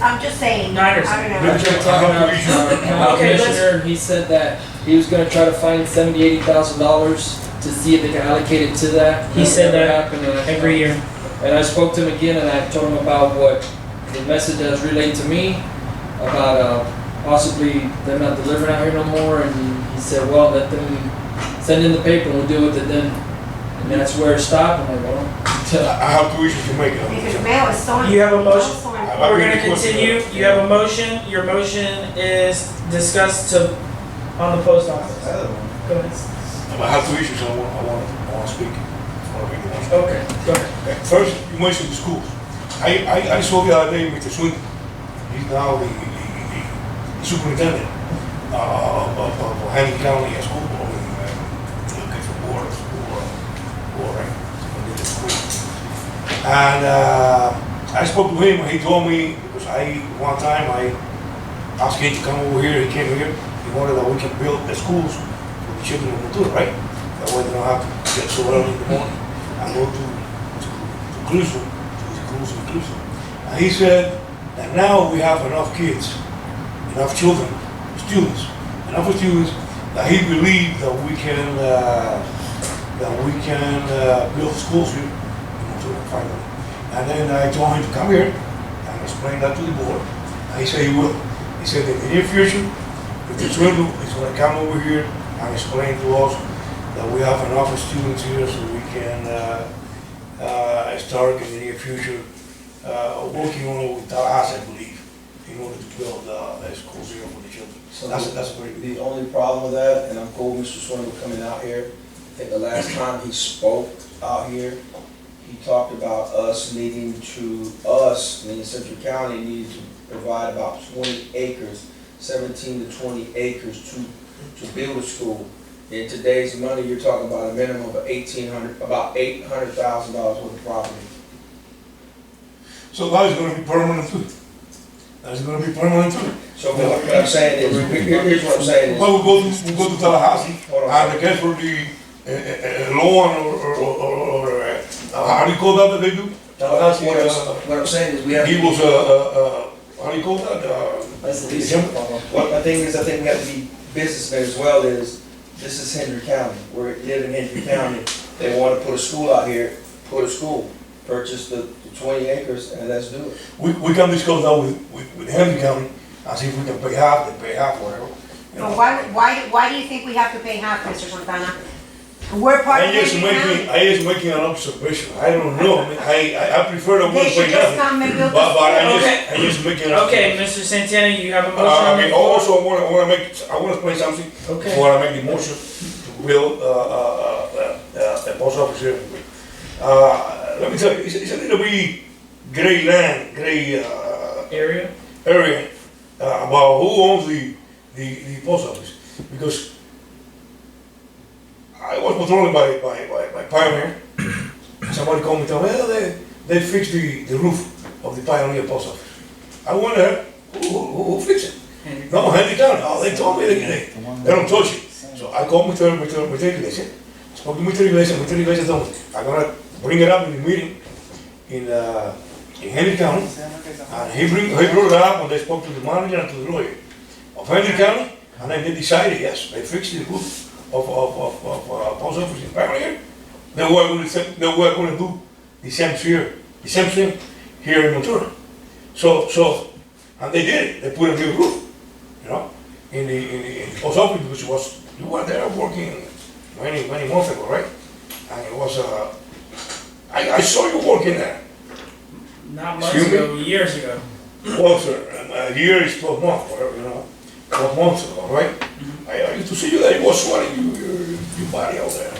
I'm just saying, No, I understand. I don't Let know. me check. I have to reach out. County Okay, let's- commissioner, he said that he was gonna try to find $70,000-$80,000 to see if they can allocate it to that. He said never that happened, and every year. And I spoke to him again, and I told him about what the message that was relayed to me about possibly them not delivering out here no more. And he said, well, let them send in the paper and we'll deal with it then. And that's where it stopped, I'm like, well, I have two issues to make. Because mail is so. You have a motion? so We're gonna continue, you have a motion, your motion is discussed on the post office. Go ahead. I have two issues I want to speak. I want to make the motion. Okay, go ahead. First, you mentioned the schools. I saw the other day Mr. Swinton. He's now the superintendent of Henry County School Board. Looking for board, right? And I spoke to him, and he told me, because one time I asked him to come over here, he came here, he wanted that we can build the schools for the children of Ventura, right? That way they don't have to get so early in the morning and go to Cluso, and he said that now we have enough kids, enough children, students, that he believes that we can build schools here in Ventura finally. And then I told him to come here and explain that to the board. And he said he will. He said in the near future, Mr. Swindle is going to come over here and explain to us that we have enough students here so we can start in the near future working on it with us, I believe, in order to build schools here for the children. So That's very good. the only problem with that, and I'm cool with Mr. Swindle coming out here, I think the last time he spoke out here, he talked about us needing Central County needed to provide about 20 acres, 17 to 20 acres to build a school. In today's money, you're talking about a minimum of about $800,000 worth of property. So that is going to be permanent too. So what I'm saying is, here's what I'm saying is. Well, we'll go to Tallahassee, Hold on. and I guess for the loan or how do you call that they do? Tallahassee, What I'm saying is we have. he was, how do you call that? that's the least. What my thing is, I think we have to be businessmen as well, is this is Hendry County. We're living in Hendry County. They want to put a school out here, purchase the 20 acres, and let's do it. We can discuss that with Henry County, and see if we can pay half, whatever. You know. But why do you think we have to pay half, Mr. Santana? We're part of Henry County. I just making an observation. I don't know. I mean, I prefer to They should pay just nothing. come and build But the I just making an Okay, observation. Mr. Santana, you have a motion on the Okay, floor. also, I want to explain something Okay. before I make the motion to build a post office here. Let me tell you, it's a little bit gray Area? area about who owns the post office. Because I was patrolling by Pioneer. Somebody called me and told me, well, they fixed the roof of the Pioneer post office. I wonder who fixed it? No, Henry County. Oh, they told me they don't touch it. So I called Mr. Iglesias. Spoke to Mr. Iglesias. Mr. Iglesias told me, I'm going to bring it up in the meeting in Henry County. And he brought it up and they spoke to the manager and to the lawyer of Henry County. And then they decided, yes, they fixed the roof of post office in Pioneer. They were going to do the same thing here in Ventura. So, and they did it. They put a new roof, you know, in the post office, you were there working many months ago, right? And it was, I saw you working there. Not months Excuse me? ago, years ago. Well, sir, a year is 12 months, whatever, you know, 12 months ago, right? I used to see you there, you was sweating, your body out there.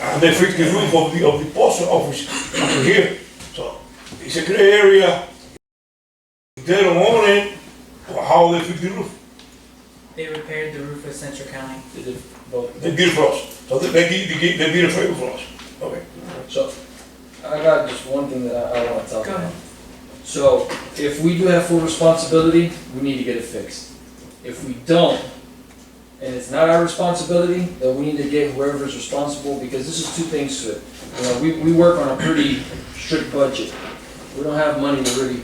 And they fixed the roof of the post office over here. So it's a gray area. They don't own it, how they fix the roof? They repaired the roof of Central County. They did both. They did it for us. So they did a favor for us. Okay. So, I got just one thing that I wanna talk Go about. ahead. So, if we do have full responsibility, we need to get it fixed. If we don't, and it's not our responsibility, then we need to get whoever's responsible, because this is two things to it. You know, we work on a pretty strict budget. We don't have money to really,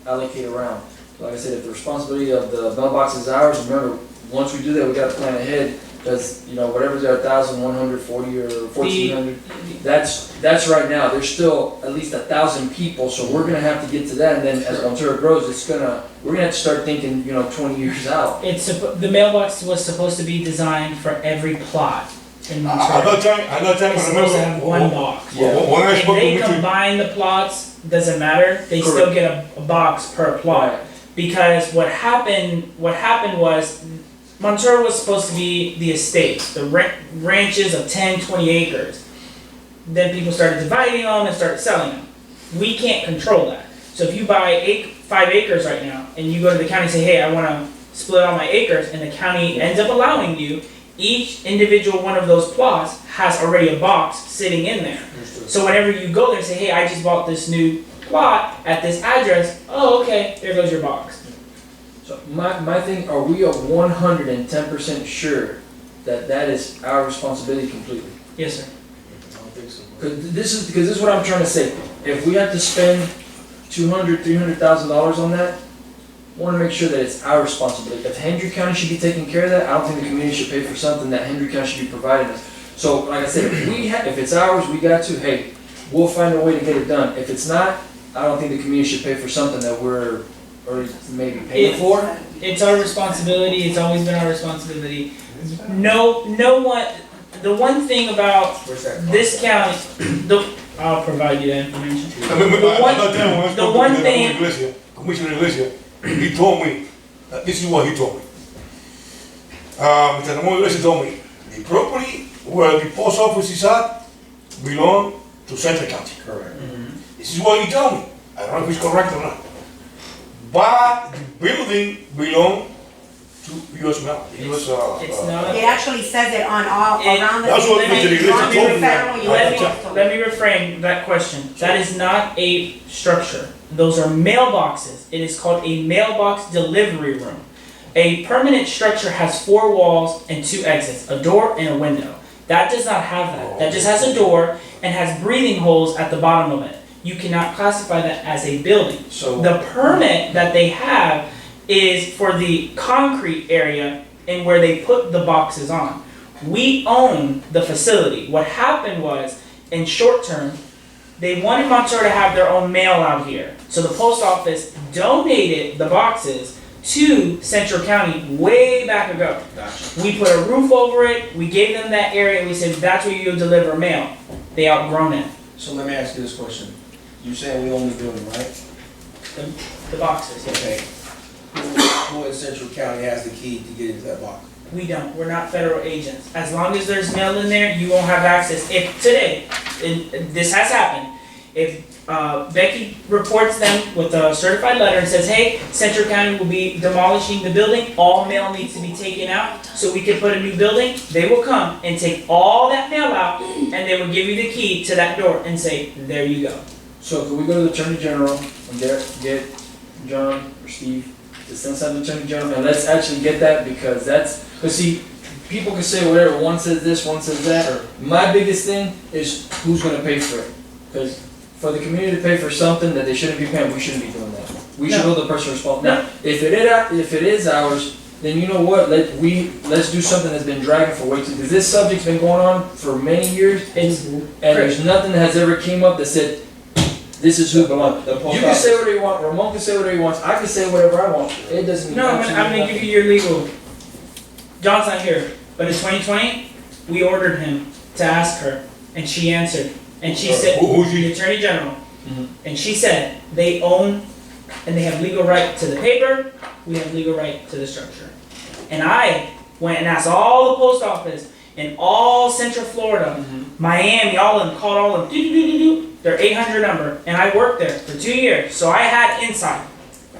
allocate around. Like I said, if the responsibility of the mailbox is ours, remember, once we do that, we gotta plan ahead Cause, you know, whatever's there, 1,140 or 1,400, that's right now, there's still at least 1,000 people, so we're gonna have to get to that, and then as Ontario grows, we're gonna have to start thinking, you know, 20 years out. The mailbox was supposed to be designed for every plot in At Montreal. that time, It's supposed to have one box. Yeah. when I If spoke they with you, combine the plots, doesn't matter, they still Correct. get a box per plot. Right. Because what happened was, Montero was supposed to be the estates, the ranches of 10, 20 acres. Then people started dividing them and started selling them. We can't control that. So if you buy 5 acres right now, and you go to the county and say, hey, I wanna split all my acres, and the county ends up allowing you, each individual one of those plots has already a box sitting in there. So whenever you go there and say, hey, I just bought this new plot at this address, oh, okay, there goes your box. So my thing, are we 110% sure that is our responsibility completely? Yes, sir. I don't think so. Because this is what I'm trying to say. If we have to spend $200,000, $300,000 on that, I want to make sure that it's our responsibility. If Hendry County should be taking care of that, I don't think the community should pay for something that Hendry County should be providing us. So, like I said, if it's ours, we got to. Hey, we'll find a way to get it done. If it's not, I don't think the community should pay for something that we're already maybe paying for. It's our responsibility, it's always been our responsibility. No one, the one thing about Where's that? this county, I'll provide you that information. at that time, when I the spoke one with thing- Commissioner Iglesia, he told me, this is what he told me. Mr. Ramon Iglesia told me, the property where the post office is at belong to Central County. Correct. This is what he told me. I don't know if it's correct or not. But the building belong to US Mail. It's not. It actually says it on all, It- around the. That's what Let me- Mr. Iglesia on told the me. federal, you Let have me, let me reframe that question. That is not a structure. Those are mailboxes. It is called a mailbox delivery room. A permanent structure has 4 walls and 2 exits, a door and a window. That does not have that. That just has a door and has breathing holes at the bottom of it. You cannot classify that as a building. So, The permit that they have is for the concrete area and where they put the boxes on. We own the facility. What happened was, in short term, they wanted Montero to have their own mail out here. So the post office donated the boxes to Central County way back ago. gotcha. We put a roof over it, we gave them that area, and we said, that's where you'll deliver mail. They outgrown it, So let me ask you this question. You saying we own the building, right? the boxes. Okay. Who in Central County has the key to get into that box? We don't, we're not federal agents. As long as there's mail in there, you won't have access. If today, and this has happened, if Becky reports them with a certified letter and says, hey, Central County will be demolishing the building, all mail needs to be taken out so we can put a new building, they will come and take all that mail out and they will give you the key to that door and say, there you go. So can we go to the Attorney General and get John or Steve to send something to the Attorney General, and let's actually get that, because see, people can say whatever, one says this, one says that. My biggest thing is who's gonna pay for it, because for the community to pay for something that they shouldn't be paying, we shouldn't be doing that. We should No. hold the person responsible. Now, if it is ours, then you know what, let's do something that's been dragging for way too, because this subject's been going on for many years, It's, and there's nothing that has ever came up that said, this is who belongs. The post You can say office- whatever you want, Ramon can say whatever he wants, I can say whatever I want. It doesn't mean no, I'm absolutely gonna give you your legal. John's not here, but in 2020, we ordered him to ask her, and she answered. And she said, Who's he? the Attorney General, Mhm. and she said, they own and they have legal right to the paper, we have legal right to the structure. And I went and asked all the post office in all Central Florida, Miami, all of them, called all of them, their 800 number, and I worked there for 2 years, so I had insight.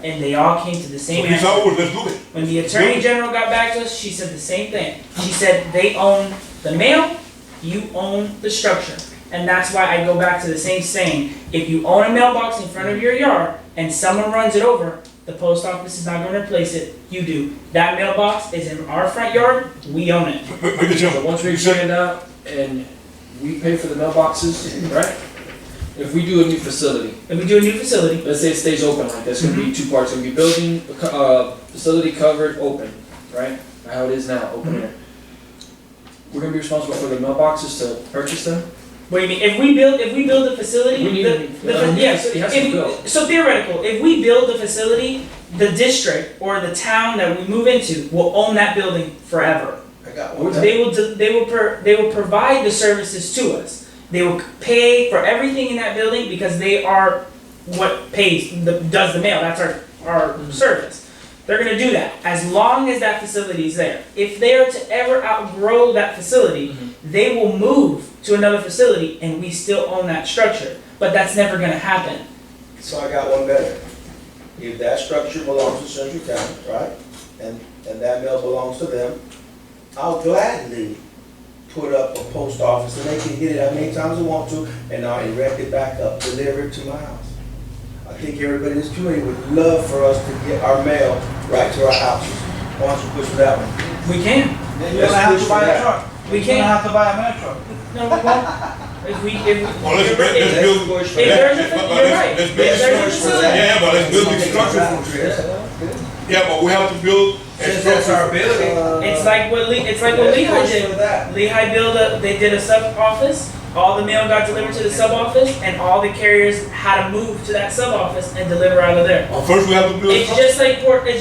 And they all came to the So same this answer. hours, let's do it. When the Attorney General got back to us, she said the same thing. She said, they own the mail, you own the structure. And that's why I go back to the same saying, if you own a mailbox in front of your yard and someone runs it over, the post office is not gonna replace it, you do. That mailbox is in our front yard, we own it. Mr. So Chairman, once we you figure said, it out and we pay for the mailboxes, right? If we do a new facility, If we do a new facility, let's say it stays open, like that's gonna be 2 parts, it's gonna be building, facility covered, open, right? How it is now, open air. we're gonna be responsible for the mailboxes to purchase them? What do you mean? If we build a facility, We need the, a- the, a yeah, facility has to be built. so theoretical, if we build the facility, the district or the town that we move into will own that building forever. I got one. They will provide the services to us. They will pay for everything in that building because they are what does the mail. That's our service. They're gonna do that as long as that facility is there. If they are to ever outgrow that facility, they will move to another facility and we still own that structure. But that's never gonna happen. So I got one better. If that structure belongs to Central County, right, and that mail belongs to them, I'll gladly put up a post office and they can get it how many times they want to, and I'll erect it back up, deliver it to my house. I think everybody in this community would love for us to get our mail right to our houses. Why don't you push for that one? We can. Then you're gonna have to buy a truck. We You're gonna can. have to buy a mail truck. No, we won't. Well, let's build, if there's a, you're right. Let's If build there's a the structure. facility. Yeah, but let's build the structure for it. Yeah, but we have to build a Since that's our structure. ability. It's like what Lehigh did. Lehigh they did a sub office, all the mail got delivered to the sub office, and all the carriers had to move to that sub office and deliver out of there. Well, first we have to build a It's structure.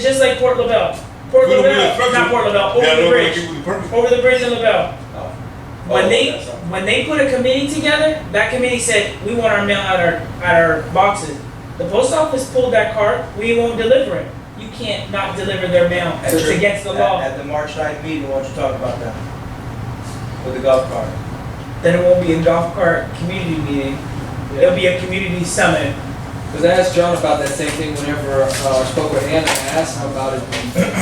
just like Port LaBelle. Port We don't build a LaBelle, structure. not Port LaBelle, They are over the not gonna bridge. give you the permit. Over the bridge in LaBelle. When Oh, they, that's all. when they put a committee together, that committee said, we want our mail at our boxes. The post office pulled that card, we won't deliver it. You can't not deliver their mail, so it's against the law. At the March 9th meeting, why don't you talk about that? With the golf cart. Then it won't be a golf cart community meeting, it'll be a community summit. Because I asked John about that same thing whenever I spoke with Anna, I asked him about it.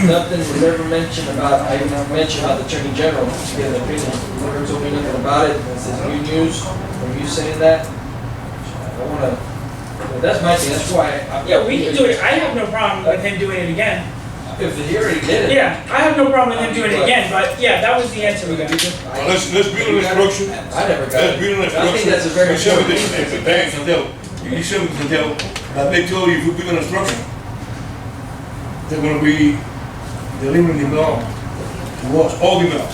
Nothing was ever mentioned about, I even mentioned about the Attorney General, to get an opinion. He never told me nothing about it, and it says new news, from you saying that. I wanna, well, that's my thing, that's why Yeah, we can do it, I have no problem with him doing it again. If he already did it. Yeah, I have no problem with him doing it again, but yeah, that was the answer we got. Well, let's build an instruction. I never got Let's it. build an I instruction. think that's a very You show me important the bank to tell. You show me to tell that they tell you if you build an instruction, they're gonna be delivering the mail to us, all the mail.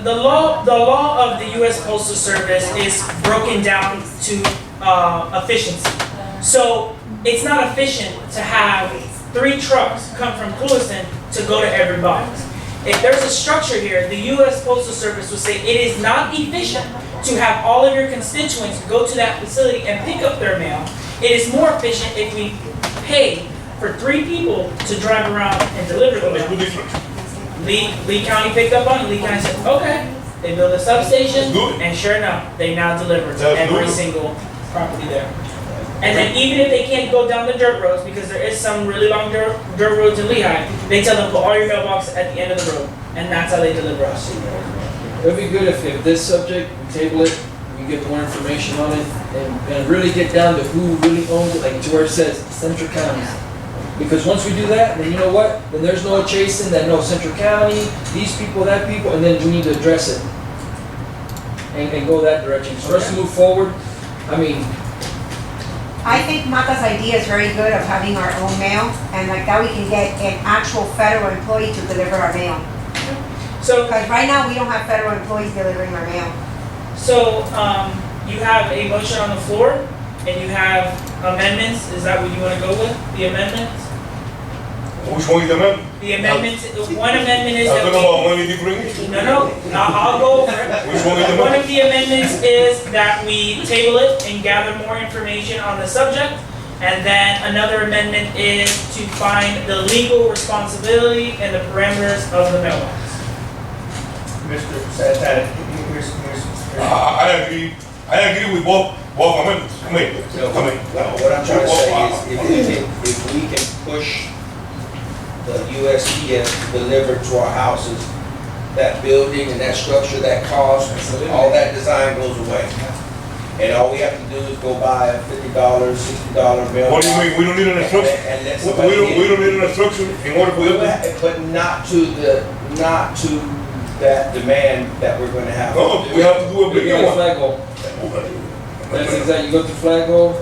The law of the U.S. Postal Service is broken down to efficiency. So it's not efficient to have 3 trucks come from Clewiston to go to every box. If there's a structure here, the U.S. Postal Service will say it is not efficient to have all of your constituents go to that facility and pick up their mail. It is more efficient if we pay for 3 people to drive around and deliver the Let's mail. build the instruction. Lee County picked up on it. Lee County said, okay. They built a substation, Let's do it. and sure enough, they now deliver to Let's do every it. single property there. And then even if they can't go down the dirt roads, because there is some really long dirt roads in Lehigh, they tell them put all your mailboxes at the end of the road, and that's how they deliver us. It'd be good if this subject, we table it, we get more information on it, and really get down to who really owns it, like to where it says Central County. Because once we do that, then you know what? Then there's no chasing that, no, Central County, these people, that people, and then we need to address it. And go that direction. So let's move forward. I mean, I think Mata's idea is very good of having our own mail, and like that we can get an actual federal employee to deliver our mail. So, Because right now, we don't have federal employees delivering our mail. so, you have a motion on the floor, and you have amendments. Is that what you want to go with? The amendments? Which one is the amendment? The amendments, one amendment is I'm that talking we. about money different. No, I'll go over it. Which one is the One amendment? of the amendments is that we table it and gather more information on the subject. And then another amendment is to find the legal responsibility and the parameters of the mailbox. Mr. Santana, here's. I agree with both amendments. Come in. What I'm trying to say is, if we can push the USPS to deliver to our houses, that building and that structure, that cost, all that design goes away. And all we have to do is go buy a $50, $60 mailbox. What do you mean? We don't need an instruction? And let We somebody don't, get we it. don't need an instruction in order for them. But not to that demand that we're gonna have. No, we have to do a you bigger go to one. Flagpole. That's exactly, you go to Flagpole.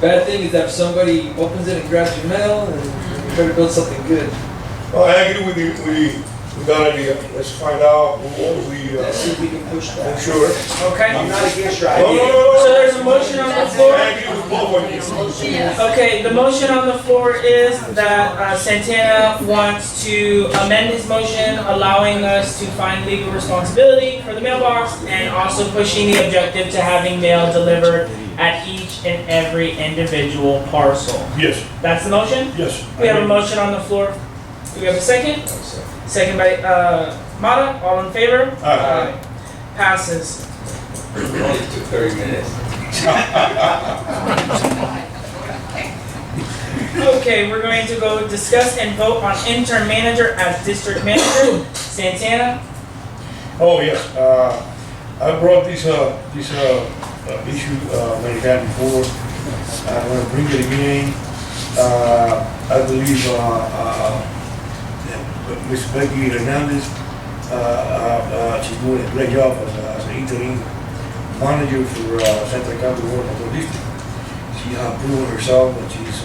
Bad thing is that if somebody opens it and grabs your mail, and you better build something good. I agree with Good idea. Let's find out what we, Let's see if we can push that. sure. Okay. I'm not against your No, no, idea. no, So no. there's a motion on the floor. Thank you, both of you. Okay, the motion on the floor is that Santana wants to amend his motion, allowing us to find legal responsibility for the mailbox and also pushing the objective to having mail delivered at each and every individual parcel. Yes, That's the motion? yes. We have a motion on the floor. Do we have a second? Second by Mata, all in favor? Aye. Passes. Only took 30 minutes. Okay, we're going to go discuss and vote on intern manager as district manager. Santana? Oh, yes, I brought this issue, many times before. I'm gonna bring it again. I believe, Ms. Becky Hernandez, she's doing a great job as an interim manager for, Central County Board Control District. She has proven herself that she's,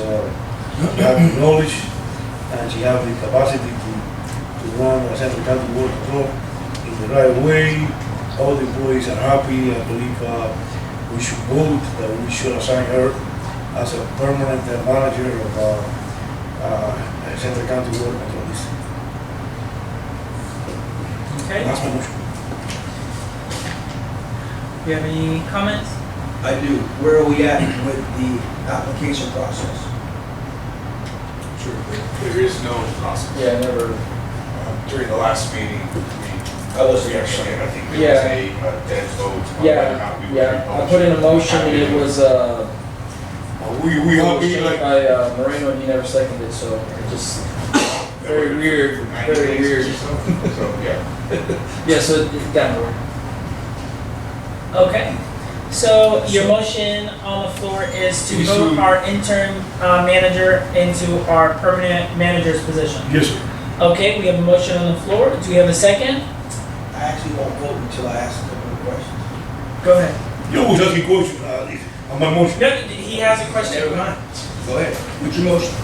have the knowledge and she has the capacity to run the Central County Board Control in the right way. All the employees are happy. I believe we should vote that we should assign her as a permanent manager of Central County Board Control District. Okay, That's my motion. do you have any comments? I do. Where are we at with the application process? Sure, there is no process. Yeah, never, During the last meeting, I was we there. actually, I think there Yeah. was a dead vote on whether or yeah, not we would yeah, I republish put in a it. motion and it was, We happy motion like. by, Moreno and he never seconded, so it just, very weird, For 90 very days weird. or so. So, yeah. Yeah, so it got nowhere. Okay, so your motion on the floor is to Is vote to- our intern manager into our permanent manager's position. Yes, sir. Okay, we have a motion on the floor. Do we have a second? I actually won't vote until I ask a couple of questions. Go ahead. You was asking questions on my motion. No, he has a question. Never mind. Go ahead. What's your motion?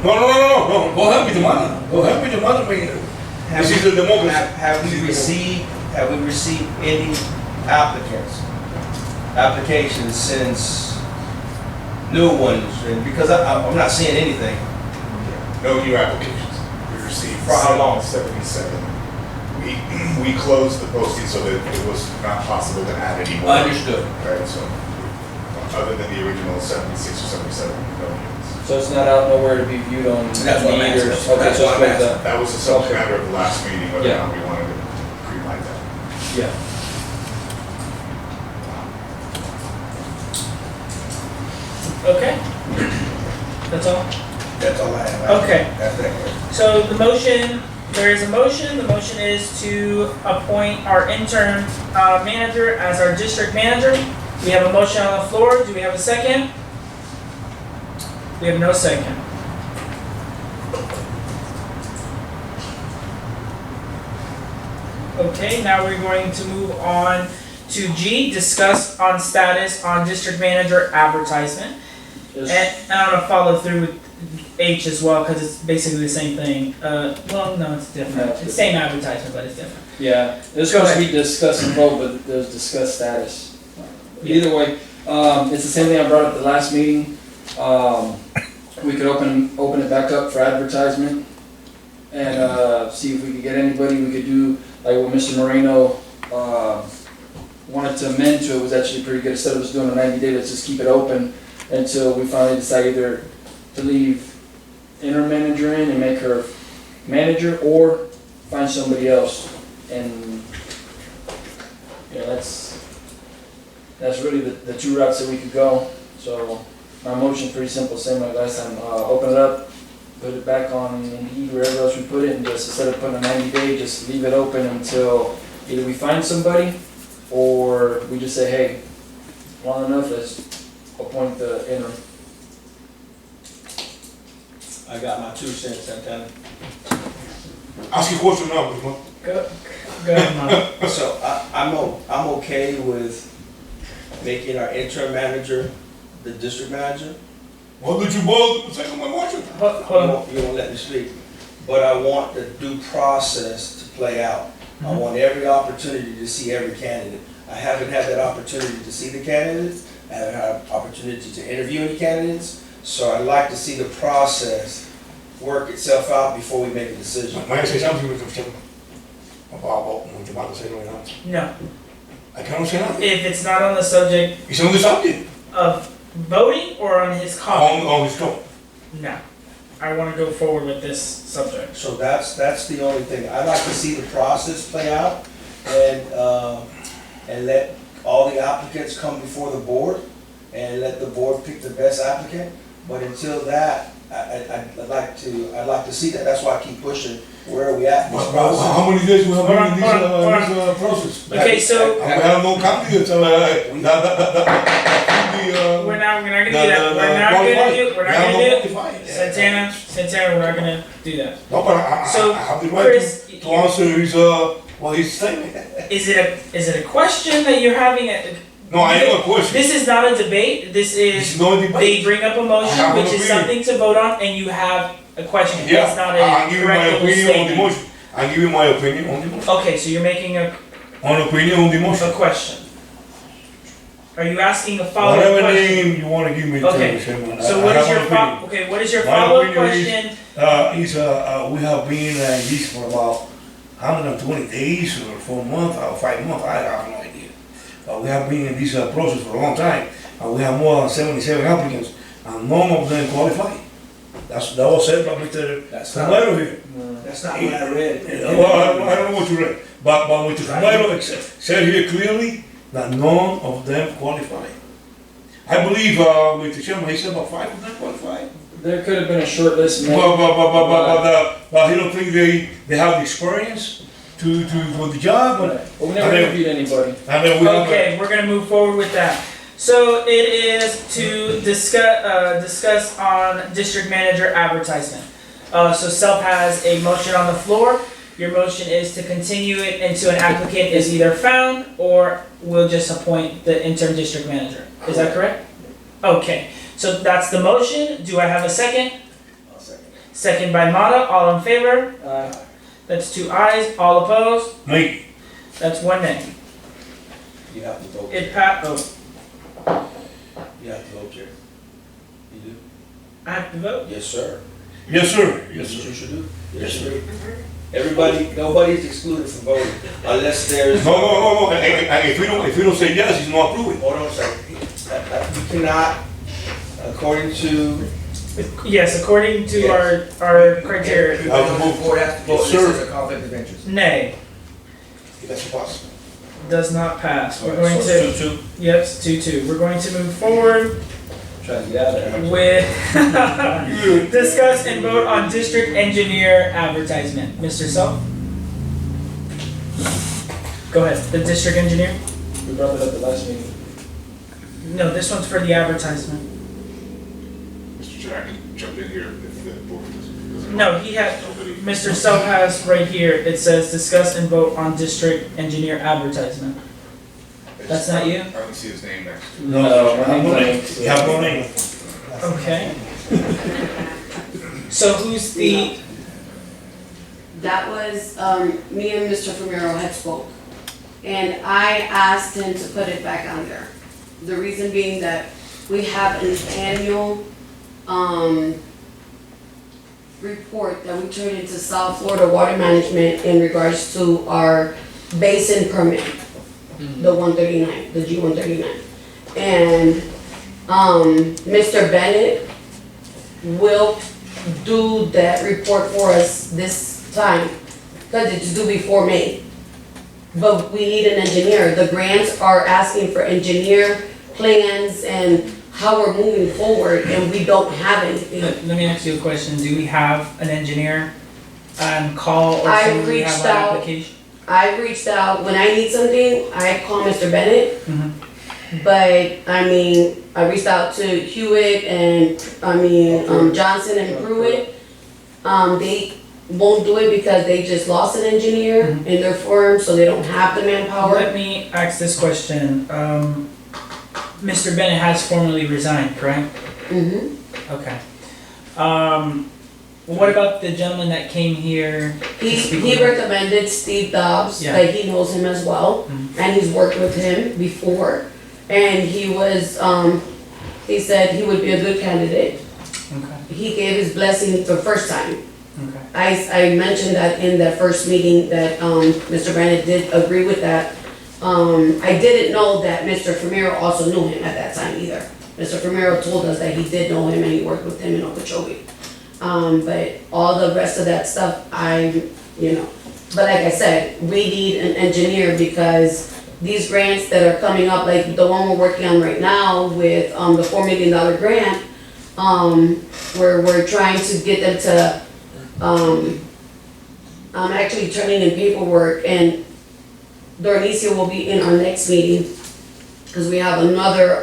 No. Go ahead with the matter. Go ahead with the matter, man. This is the democracy. Have we received any applications since new ones? And because I'm not seeing anything. No new applications. We received. For how long? 77. We closed the posting so that it was not possible to add any more. Understood. Right, so, other than the original 76 or 77, no units. So it's not out nowhere to be viewed on That's what I'm asking. meters. Okay, That's so what it's I'm with asking. That was the subject Okay. matter of the last meeting, whether or Yeah. not we wanted to greenlight that. Yeah. Okay. That's all? That's all I have. Okay. That's that. So the motion, there is a motion. The motion is to appoint our intern manager as our district manager. We have a motion on the floor. Do we have a second? We have no second. Okay, now we're going to move on to G, discuss on status on district manager advertisement. Just- And I'm gonna follow through with H as well, because it's basically the same thing. Well, no, it's different. No, it's It's same advertisement, but it's different. Yeah, it was Go supposed to ahead. be discuss and vote, but there's discuss status. Either way, it's the same thing I brought up the last meeting. We could open it back up for advertisement and, see if we could get anybody. We could do, like what Mr. Moreno, wanted to amend to it was actually pretty good. Instead of us doing a 90-day, let's just keep it open until we finally decide either to leave interim manager in and make her manager or find somebody else. And, yeah, that's really the two routes that we could go. So my motion's pretty simple, same like last time. Open it up, put it back on Indeed, wherever else we put it, and just instead of putting a 90-day, just leave it open until either we find somebody or we just say, hey, long enough, let's appoint the interim. I got my 2 cents, Santana. Ask your question now, man. Go ahead, Mom. So I'm okay with making our interim manager the district manager. What did you vote? Second my motion. Hold You on. won't let me speak. but I want the due process to play out. I want every opportunity to see every candidate. I haven't had that opportunity to see the candidates. I haven't had an opportunity to interview any candidates. So I'd like to see the process work itself out before we make a decision. May I say something, Mr. Chairman? About what you want to say right now? No, I cannot say nothing. if it's not on the subject It's on the subject, of voting or on his comment, on his comment. no. I wanna go forward with this subject. So that's the only thing. I'd like to see the process play out and let all the applicants come before the board and let the board pick the best applicant. But until that, I'd like to see that. That's why I keep pushing. Where are we at in this process? How many days we have been in Hold on. this process? Okay, so, We have no candidates, we're not gonna do that, Santana, we're not gonna do that. No, but I So, have the right Chris, to answer his, what he's saying. is it a question that you're having? No, I have a question. This is not a debate, this It's is, no they debate. bring up a I motion, have an which is opinion. something to vote on, and you have a question, Yeah, it's not I'm a giving my correctable opinion on the statement. motion. I'm giving my opinion on the motion. Okay, so you're making a Opinion on the motion. question. Are you asking a follow-up Whatever question? name you wanna give me, Okay, Mr. Chairman. So I what is have your an opinion. okay, what is your My follow-up opinion is- question? We have been in this for about 120 days or 4 months or 5 months, I have no idea. We have been in this process for a long time, and we have more than 77 applicants, and none of them qualify. That was said by Mr. That's not, Romero here. that's not what I read. Well, I don't know what you read, but Mr. Romero said here clearly that none of them qualify. I believe, Mr. Chairman, he said about 5 of them qualify. There could have been a short list made. But he don't think they have the experience to do the job, But we never I mean- interviewed anybody. and then we have. Okay, we're gonna move forward with that. So it is to discuss on district manager advertisement. So Self has a motion on the floor. Your motion is to continue it until an applicant is either found or we'll just appoint the interim district manager. Is that correct? Okay, so that's the motion. Do I have a second? I'll second. Second by Mata, all in favor? That's 2 ayes, all opposed? Me, That's 1 nay. You have to vote. It passed, You have to vote, Chair. You do? I have to vote? Yes, sir. yes, sir, yes, Yes, sir. you should do. Yes, sir. Everybody, nobody's excluded from voting unless there's. No, and if we don't say yes, he's not approving. Hold on a second. You cannot, according to. Yes, according to Yes. our criteria. You have to vote. Board has to vote, Yes, this sir. is a conflict of interest. Nay, That's possible. does not pass. We're going to, Two. yes, 2-2. We're going to move forward Trying to get out of there. with discuss and vote on district engineer advertisement. Mr. Self? Go ahead, the district engineer? We brought it up the last meeting. No, this one's for the advertisement. Mr. Chair, I can jump in here if the board doesn't. No, he had, Nobody. Mr. Self has right here, it says discuss and vote on district engineer advertisement. That's not you? I don't see his name next to it. No, I have no name. You have no name. Okay. So who's the, That was, me and Mr. Romero had spoke. And I asked him to put it back on there. The reason being that we have an annual, report that we turn into South Florida Water Management in regards to our basin permit, the 139, the G139. And, Mr. Bennett will do that report for us this time, because it's due before May. But we need an engineer. The grants are asking for engineer plans and how we're moving forward, and we don't have anything. let me ask you a question. Do we have an engineer on call or I something we have reached on out. application? I reached out, when I need something, I call Mr. Bennett. Mhm. But, I mean, I reached out to Hewitt and, Johnson and Pruitt. They won't do it because they just lost an engineer in their firm, so they don't have the manpower. Let me ask this question. Mr. Bennett has formally resigned, correct? Mhm. Okay. What about the gentleman that came here? to speak He with- recommended Steve Dobbs, Yeah. like he knows him as well, Mhm. and he's worked with him before. And he was, he said he would be a good candidate. Okay, He gave his blessing the first time. okay. I mentioned that in that first meeting that, Mr. Brandon did agree with that. I didn't know that Mr. Famiro also knew him at that time either. Mr. Famiro told us that he did know him and he worked with him in Okeechobee. But all the rest of that stuff, but like I said, we need an engineer because these grants that are coming up, like the one we're working on right now with, the $4 million grant, we're trying to get them to, I'm actually turning in paperwork and Dornicia will be in our next meeting, because we have another,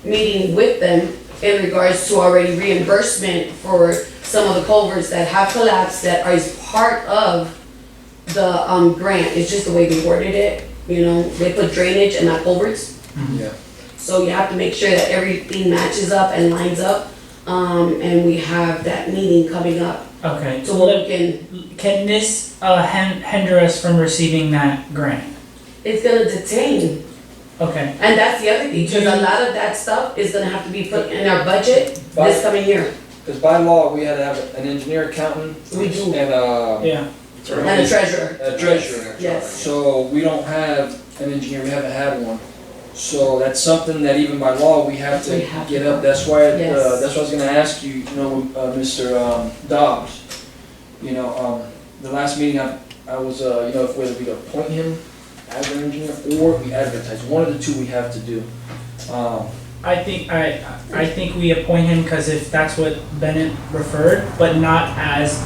meeting with them in regards to already reimbursement for some of the culverts that have collapsed that is part of the, grant. It's just the way they worded it, they put drainage and not culverts. Yeah. So you have to make sure that everything matches up and lines up, and we have that meeting coming up. Okay, So we can this, hinder us from receiving that grant? it's gonna detain. Okay, And that's the other thing, because a lot of that stuff is gonna have to be put in our budget this coming year. Because by law, we had to have an engineer, accountant, We do. and yeah, And a treasurer. a treasurer. Yes. So we don't have an engineer, we haven't had one. So that's something that even by law, we have to We have get to. up. That's why, Yes. that's what I was gonna ask you, Mr. Dobbs. The last meeting, I was, if whether we appoint him as an engineer or we advertise, one of the two we have to do. I think we appoint him, because if that's what Bennett referred, but not as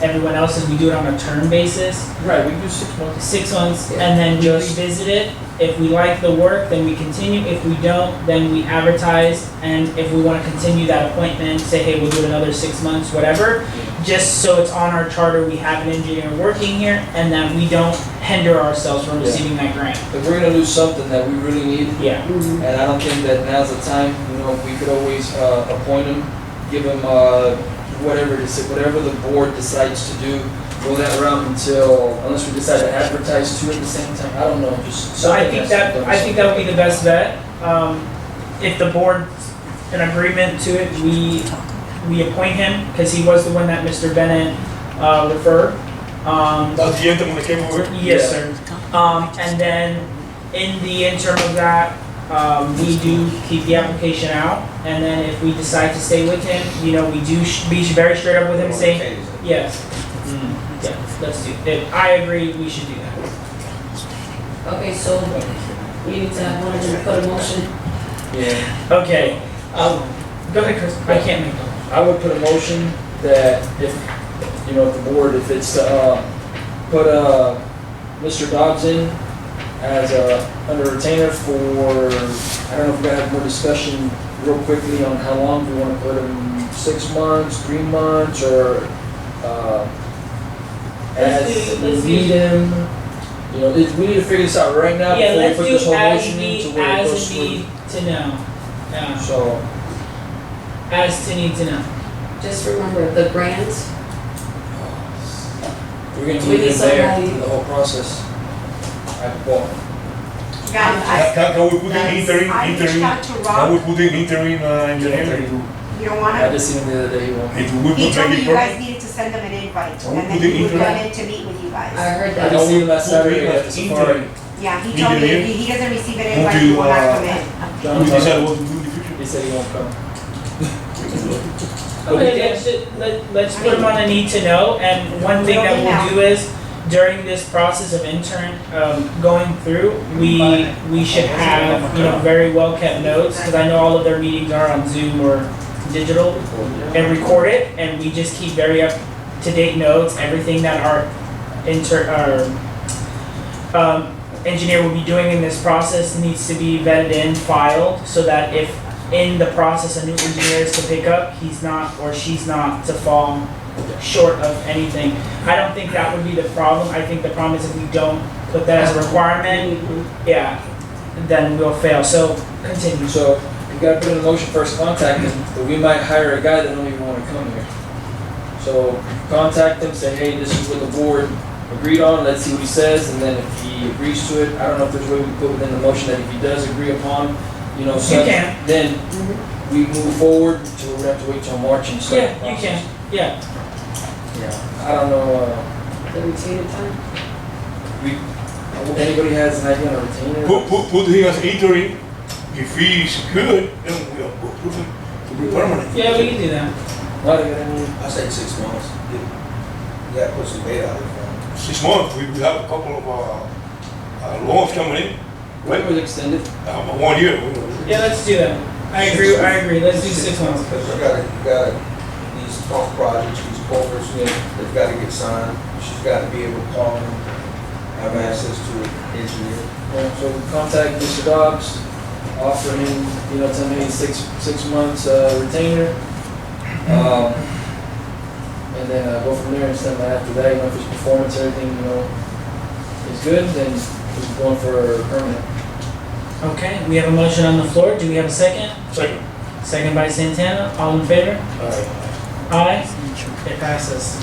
everyone else's, we do it on a term basis. Right, we do 6 months. 6 months, and then we Just- revisit it. If we like the work, then we continue. If we don't, then we advertise. And if we want to continue that appointment, say, hey, we'll do it another 6 months, whatever. Just so it's on our charter, we have an engineer working here, and that we don't hinder ourselves from Yeah. receiving that grant. If we're gonna lose something that we really need, Yeah. Mhm. and I don't think that now's the time, we could always, appoint him, give him, whatever it is, whatever the board decides to do, go that route unless we decide to advertise two at the same time, I don't know, just. So I something think has to be done. that would be the best bet. If the board's in agreement to it, we appoint him, because he was the one that Mr. Bennett, referred. That's the gentleman that came over. Yes, sir. And then in the interim of that, we do keep the application out, and then if we decide to stay with him, we do be very straight up with him, saying, yes. Yeah, let's do it. I agree, we should do that. Okay, so we need to have one of them put a motion. Yeah, Okay, go ahead, Chris. I can't make them. I would put a motion that if the board, if it's to, put, Mr. Dobbs in as under retainer for, I don't know if we're gonna have more discussion real quickly on how long we wanna put him, 6 months, 3 months, or, as we need him. We need to figure this out right now Yeah, before we let's put do this whole as motion in to need, where it goes as through. need to know. Yeah, So, as to need to know. Just remember, the grant, we're gonna We need need him there somebody- through the whole process. Well, Guys, Can we put in interim, I reached interim, out to can we Rob, put in interim engineer? you don't I wanna, just seen him the other day, he won't. It would he not told make me it you perfect. guys needed to send him an invite, Oh, and then put the he would interim. come in to meet with you I guys. heard I that. know we last Saturday Interim. at the safari. Yeah, he told me Engineer. if he doesn't receive an Who invite, do he you, will not come in. John We decide Carter, what to do in the future. he said he won't come. Okay, let's put them on a need to know, and one thing that we'll do is, during this process of intern, going through, we should have, very well kept notes, because I know all of their meetings are on Zoom or digital, and record it, and we just keep very up to date notes, everything that our engineer will be doing in this process needs to be vetted in, filed, so that if in the process a new engineer is to pick up, he's not or she's not to fall short of anything. I don't think that would be the problem. I think the problem is if we don't put that as a requirement, yeah, then we'll fail. So continue. So, we gotta put in a motion first contact him, but we might hire a guy that don't even wanna come here. So contact him, say, hey, this is what the board agreed on, let's see what he says, and then if he agrees to it, I don't know if there's a way we can put within the motion that if he does agree upon, you know, such, can. then we move forward to, we have to wait till March and start the Yeah, you process. can, yeah. Yeah, I don't know, The retainer time? anybody has an idea on a retainer? Put him as interim. If he's good, then we approve him to be permanent. Yeah, we can do that. Not a good idea. I say 6 months. You gotta put some data out there for them. 6 months, we have a couple of loans coming in, When was extended? 1 year. Yeah, let's do that. I agree, let's do 6 months. Because you gotta, these pump projects, these culverts, they've gotta get signed. She's gotta be able to call them, have access to an engineer. Yeah, so we contact Mr. Dobbs, offer him, you know, tell me 6 months retainer. And then go from there and send that after that, you know, if his performance, everything, you know, is good, then he's going for permanent. Okay, we have a motion on the floor. Do we have a second? Second. Second by Santana. All in favor? Alright. Aye. It passes.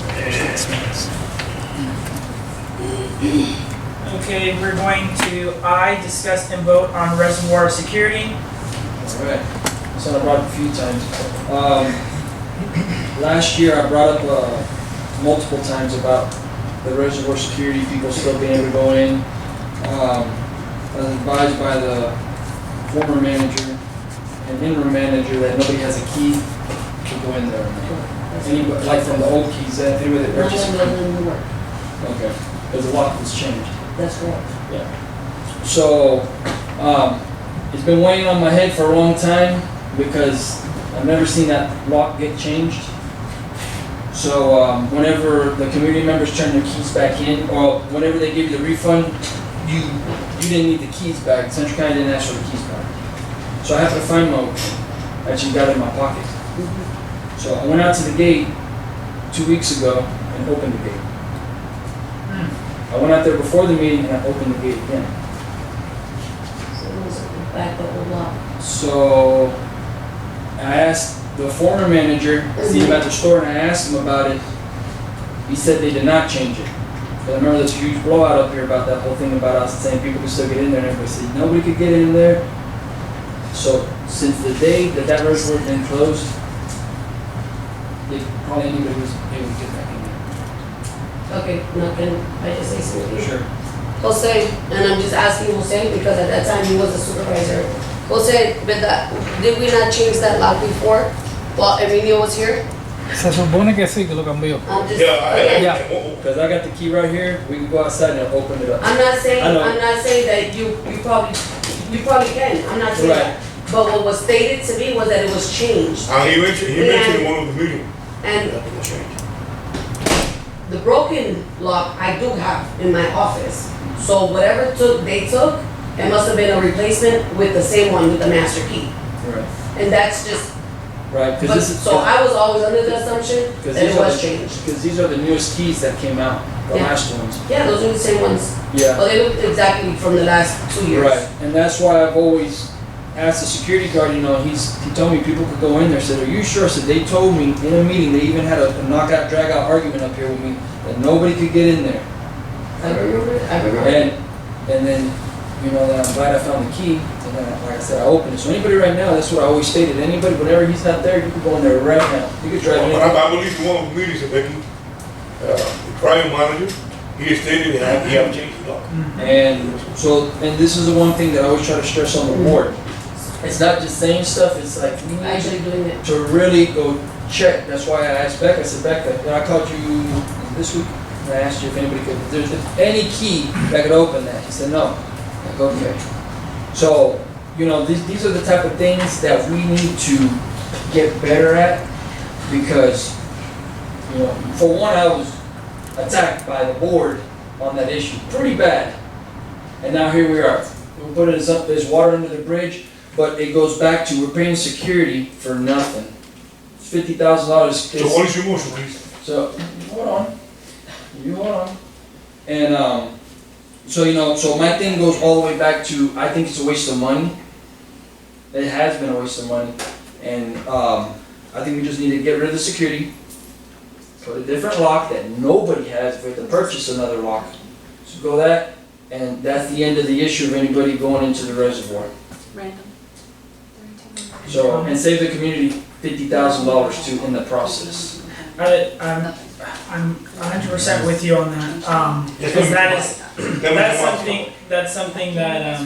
Okay, we're going to discuss and vote on reservoir security. Alright, so I brought up a few times. Last year I brought up multiple times about the reservoir security, people still being able to go in. I was advised by the former manager and interim manager that nobody has a key to go in there. Anybody, like from the old keys, that anybody that No purchased one a doesn't work. key. Okay, because the lock was changed. That's correct. So, it's been weighing on my head for a long time because I've never seen that lock get changed. So, whenever the community members turn their keys back in, or whenever they give you the refund, you didn't need the keys back. Central County didn't ask for the keys back. So I happened to find them, actually got it in my pocket. So I went out to the gate 2 weeks ago and opened the gate. I went out there before the meeting and I opened the gate again. So it was back the whole lot. So I asked the former manager, see him at the store, and I asked him about it. He said they did not change it. But I remember this huge blowout up here about that whole thing about us saying people could still get in there, and everybody said nobody could get in there. So since the day that that reservoir had been closed, probably anybody was able to get back in there. Okay, now can I just say something? Sure. Jose, and I'm just asking Jose because at that time he was the supervisor. Jose, but did we not change that lock before while Emilio was here? Se supone que sí, que lo cambió. I'm just, Yeah, okay. Because I got the key right here, we can go outside and open it up. I'm not saying, I know. I'm not saying that you probably can, I'm not saying Right. that. But what was stated to me was that it was changed. And he mentioned in one of the meetings. And that it was changed. the broken lock I do have in my office. So whatever they took, it must have been a replacement with the same one with the master key. Right. And that's just, Right, but, because this is. so I was always under the assumption Because that it these are was the- changed. Because these are the newest keys that came out, the Yeah. last ones. Yeah, those are the same ones. Yeah. Well, they look exactly from the last 2 years. Right, and that's why I've always asked the security guard, you know, he told me people could go in there. I said, are you sure? I said, they told me in a meeting, they even had a knockout, drag out argument up here with me, that nobody could get in there. I remember it, I remember it. And then, you know, then I'm glad I found the key, and then, like I said, I opened it. So anybody right now, that's what I always stated, anybody, whenever he's not there, you can go in there right now. You can drive in. But I believe in one of the meetings, Becky, the prior manager, he stated that he had changed the lock. And so, and this is the one thing that I always try to stress on the board. It's not just saying stuff, it's like, we need Actually doing it. to really go check. That's why I asked Becca, I said, Becca, you know, I called you this week, and I asked you if anybody could, if there's any key that could open that. She said, no. I'm like, okay. So, you know, these are the type of things that we need to get better at, because, you know, for one, I was attacked by the board on that issue, pretty bad. And now here we are. We put it up, there's water under the bridge, but it goes back to we're paying security for nothing. It's $50,000. So what is your motion, please? So, hold on. You hold on. And, so, you know, so my thing goes all the way back to, I think it's a waste of money. It has been a waste of money. And, I think we just need to get rid of the security. put a different lock that nobody has, if we have to purchase another lock. So go that, and that's the end of the issue of anybody going into the reservoir. Random. So, and save the community $50,000 too in the process. I'm 100% with you on that, because that's something that,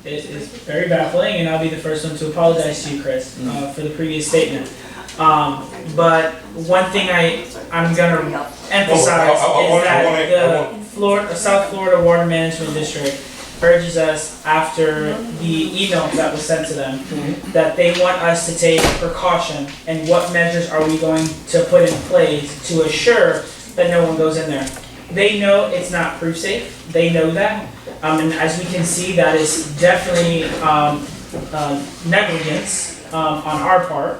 is very baffling, and I'll be the first one to apologize to you, Chris, for the previous statement. But one thing I'm gonna emphasize is that the South Florida Water Management District urges us, after the email that was sent to them, that they want us to take precaution, and what measures are we going to put in place to assure that no one goes in there. They know it's not proof safe, they know that, and as we can see, that is definitely negligence on our part.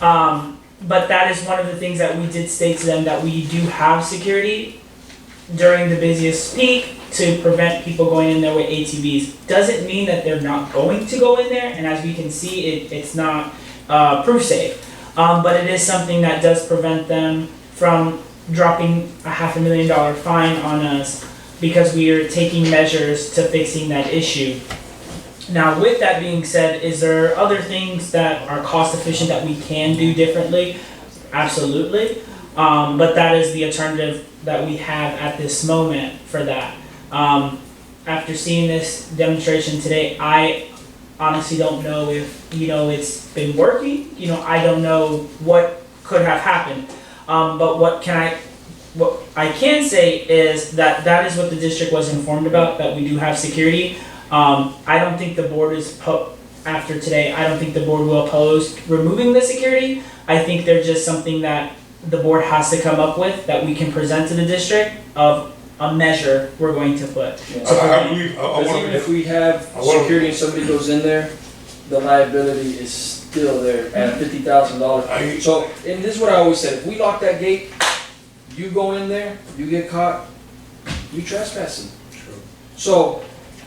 But that is one of the things that we did state to them, that we do have security during the busiest peak to prevent people going in there with ATVs. Doesn't mean that they're not going to go in there, and as we can see, it's not proof safe. But it is something that does prevent them from dropping a $500,000 fine on us, because we are taking measures to fixing that issue. Now, with that being said, is there other things that are cost efficient that we can do differently? Absolutely. But that is the alternative that we have at this moment for that. After seeing this demonstration today, I honestly don't know if, it's been working. I don't know what could have happened. But what I can say is that is what the district was informed about, that we do have security. I don't think the board after today, I don't think the board will oppose removing the security. I think they're just something that the board has to come up with, that we can present to the district of a measure we're going to put. I believe, Because even if we have security and somebody goes in there, the liability is still there at $50,000. So, and this is what I always said, if we lock that gate, you go in there, you get caught, you trespassing. So,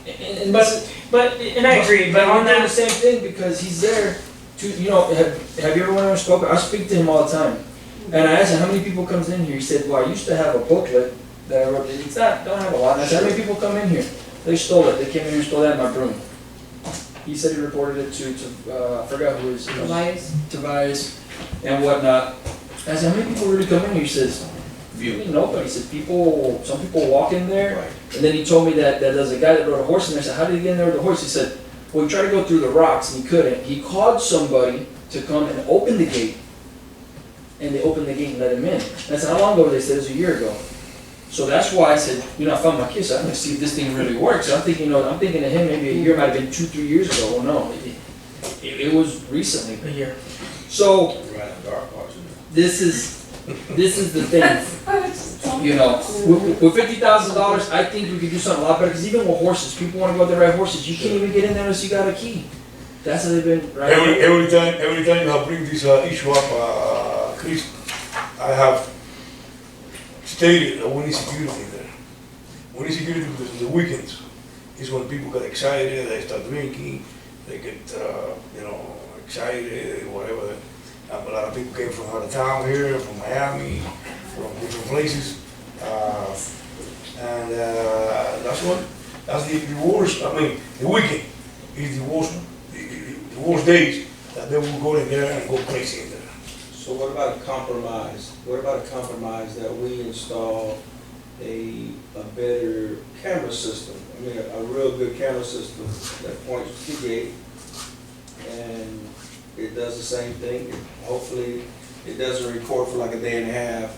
and I agree, but on doing the that, same thing, because he's there to, have you ever went and spoken? I speak to him all the time. And I asked him, how many people comes in here? He said, well, I used to have a booklet that I wrote, don't have a lot. And I said, how many people come in here? They stole it, they came in here and stole that in my broom. He said he reported it to I forgot who it is. Tobias and whatnot. I said, how many people really come in here? He says, nobody. He said, some people walk in there. Right. And then he told me that there's a guy that rode a horse in there. I said, how did he get in there with the horse? He said, well, he tried to go through the rocks and he couldn't. He called somebody to come and open the gate. And they opened the gate and let him in. And I said, how long ago? They said, it was a year ago. So that's why I said, I found my kid, so I'm going to see if this thing really works. So I'm thinking of him, maybe a year, might have been 2-3 years ago. Well, no, it was recently. a year. So, this is the thing. With $50,000, I think we could do something a lot better, because even with horses, people want to go out there and ride horses. You can't even get in there unless you got a key. That's how they've been riding. Every time you have bring this issue up, Chris, I have stated that we need security there. We need security because on the weekends is when people get excited, they start drinking, they get, excited, whatever. A lot of people came from out of town here, from Miami, from different places. And that's the worst, the weekend is the worst days that they will go in there and go crazy in there. So what about a compromise? What about a compromise that we install a better camera system? A real good camera system that points to the gate, and it does the same thing. Hopefully, it doesn't record for like a day and a half,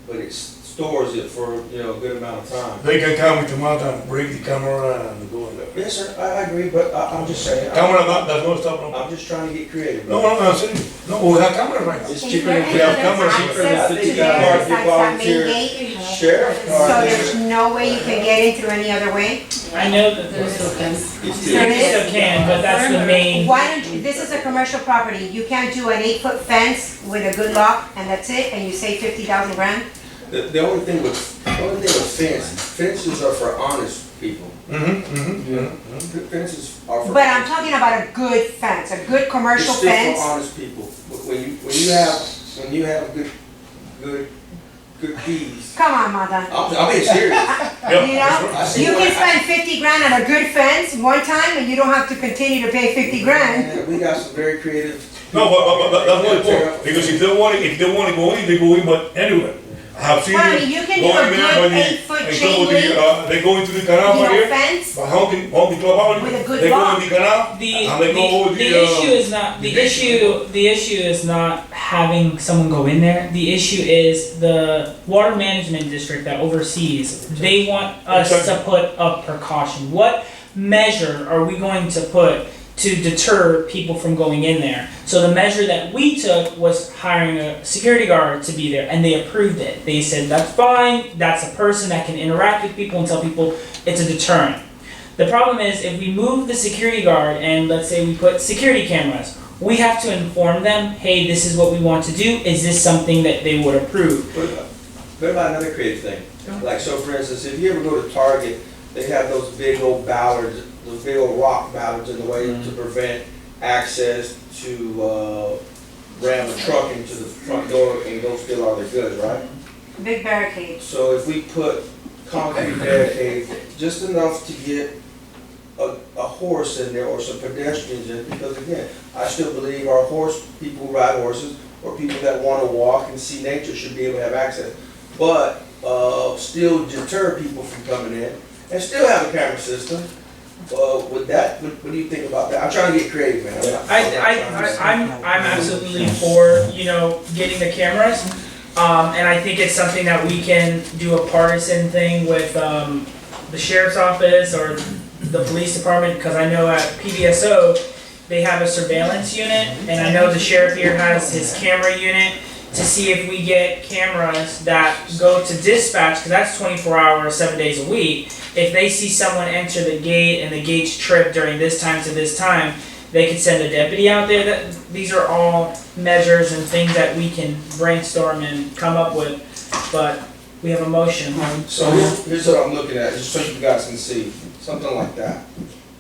but it stores it for a good amount of time. They can come with the mountain and break the camera and go in there. Yes, sir, I agree, but I'm just saying. Camera does not stop. No. I'm just trying to get creative. No, I'm saying, no, we have cameras right now. It's Is cheaper there than any we have other cameras. access to $50,000 there besides that main volunteer gate? sheriff. So there's no way you can get in through any other way? I know that There's no fence. you still can, but that's the main. Why don't you, this is a commercial property, you can't do an 8-foot fence with a good lock and that's it, and you save 50,000 grand? The only thing with fences are for honest people. Fences are for. But I'm talking about a good fence, a good commercial It's still fence. for honest people. When you have good good keys. Come on, mother. I'm being serious. Yeah, You that's know, right. I see you what can I- spend 50 grand on a good fence one time and you don't have to continue to pay 50 grand. Yeah, we got some very creative. No, but that's my point, because if they want to go in, they go in, but anyway, I have seen Honey, them you can do going a there, good but 8-foot and chain some of link, they go into the canal you right know, here, fence. but hunting club out, With a good they go lock. in the canal, The, and they go over the issue is not, the issue is not having someone go in there. The issue is the water management district that oversees, they want us to put a precaution. What measure are we going to put to deter people from going in there? So the measure that we took was hiring a security guard to be there, and they approved it. They said, that's fine, that's a person that can interact with people and tell people it's a deterrent. The problem is, if we move the security guard and let's say we put security cameras, we have to inform them, hey, this is what we want to do, is this something that they would approve? What about another creative thing? Like, so for instance, if you ever go to Target, they have those big old ballards, those big old rock ballards in the way to prevent access to ram a truck into the front door and go steal all their goods, right? Big barricades. So if we put concrete barricades, just enough to get a horse in there or some pedestrians in, because again, I still believe our people who ride horses, or people that want to walk and see nature should be able to have access. But still deter people from coming in, and still have a camera system. With that, what do you think about that? I'm trying to get creative, man. I'm absolutely for, getting the cameras. And I think it's something that we can do a partisan thing with, the sheriff's office or the police department, because I know at PDSO, they have a surveillance unit, and I know the sheriff here has his camera unit, to see if we get cameras that go to dispatch, because that's 24 hours, 7 days a week. If they see someone enter the gate and the gate's tripped during this time to this time, they could send a deputy out there. These are all measures and things that we can brainstorm and come up with, but we have a motion. So here's what I'm looking at, just so you guys can see, something like that.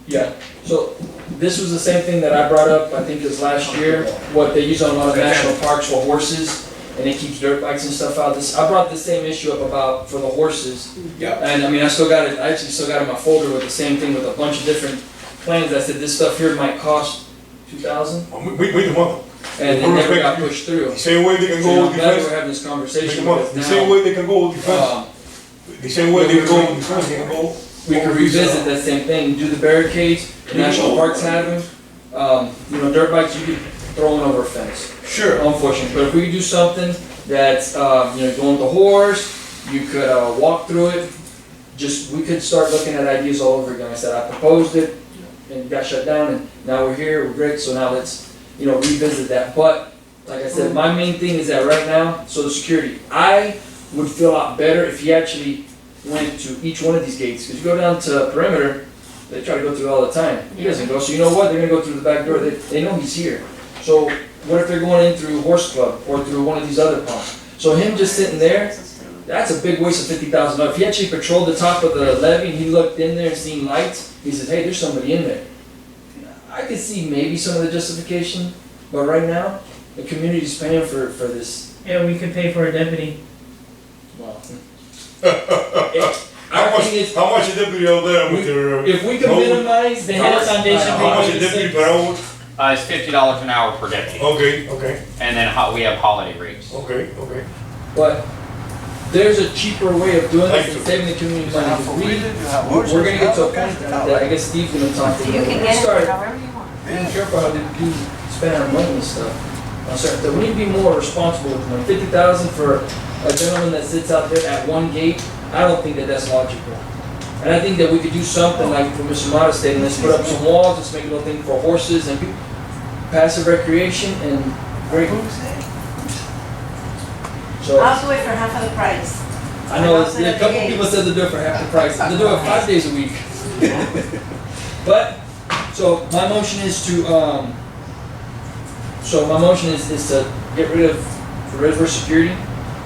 Yeah, so this was the same thing that I brought up, I think it was last year, what they use on a lot of national parks for horses, and it keeps dirt bikes and stuff out. I brought the same issue up about for the horses. Yep. And I mean, I actually still got it in my folder with the same thing with a bunch of different plans. I said, this stuff here might cost $2,000, We the month. and it never got pushed through. The same way they can So go I'm with glad we're defense, having this conversation the because same now, way they can go with defense, the same way they can go with defense, they can go. we can revisit that same thing, do the barricades, national parks have them. Dirt bikes, you could throw them over a fence. Sure. Unfortunately, but if we could do something that's, going with the horse, you could, walk through it, we could start looking at ideas all over again. I said, I proposed it, and it got shut down, and now we're here, we're great, so now let's, revisit that. But, like I said, my main thing is that right now, so the security, I would feel a lot better if he actually went to each one of these gates, because you go down to perimeter, they try to go through all the time. He doesn't go, so you know what, they're gonna go through the back door, they know he's here. So, what if they're going in through Horse Club, or through one of these other ponds? So him just sitting there, that's a big waste of $50,000. If he actually patrolled the top of the levee, and he looked in there and seen lights, he says, hey, there's somebody in there. I could see maybe some of the justification, but right now, the community's paying for this. Yeah, we could pay for a deputy. Well, How much a deputy out there with their, if we could minimize The Hill Foundation how much a pays deputy per hour? It's $50 an hour per deputy, Okay, and then we have holiday rates. okay. But there's a cheaper way of doing Thank this you. and saving the community money. Because we're gonna get to a point that I guess Steve's gonna talk to You you. can We get it start however you want. being careful how we do spend our money and stuff. So we need to be more responsible with money. 50,000 for a gentleman that sits out there at one gate, I don't think that that's logical. And I think that we could do something like what Mr. Mata stated, let's put up some walls, let's make a little thing for horses and passive recreation and great. So, I'll do it for half of the price. I know a couple people said to do it for half the price. They do it 5 days a week. But, so my motion is to, to get rid of reservoir security,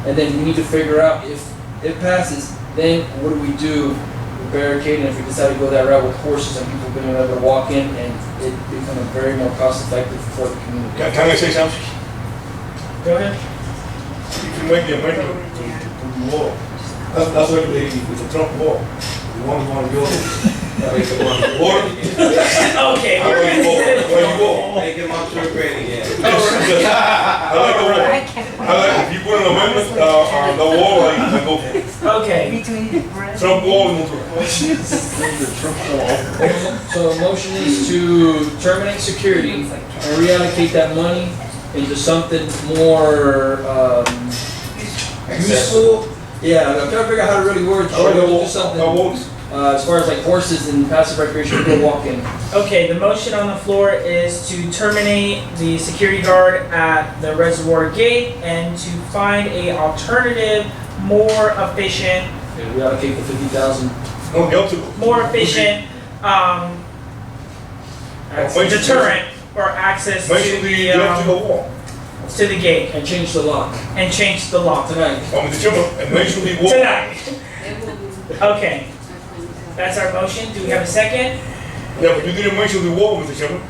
and then we need to figure out if it passes, then what do we do with barricading if we decide to go that route with horses and people being able to walk in and it become a very more cost effective for the community. Can I say something? Go ahead. If you make the amendment to wall. That's what they, with the Trump wall. You want to build it. Make the one water. Okay, I we're like the wall. gonna. Where you go? Make him up to a grade again. I like the wall. I like, if you put an amendment, the wall, I go for it. Okay, Trump wall and Monterey. So the motion is to terminate security and reallocate that money into something more, useful. Yeah, I'm trying to figure out how to really word it. I like the Do wall. something, I won't. as far as like horses and passive recreation, people walking. okay, the motion on the floor is to terminate the security guard at the reservoir gate and to find a alternative, more efficient, And reallocate the 50,000. No, the optical. more efficient, deterrent or access to Mention the optical wall. to the gate And change the lock and change the lock tonight. Mr. Chairman, and mention the wall. tonight. Okay, that's our motion. Do we have a second? Yeah, but you didn't mention the wall, Mr. Chairman.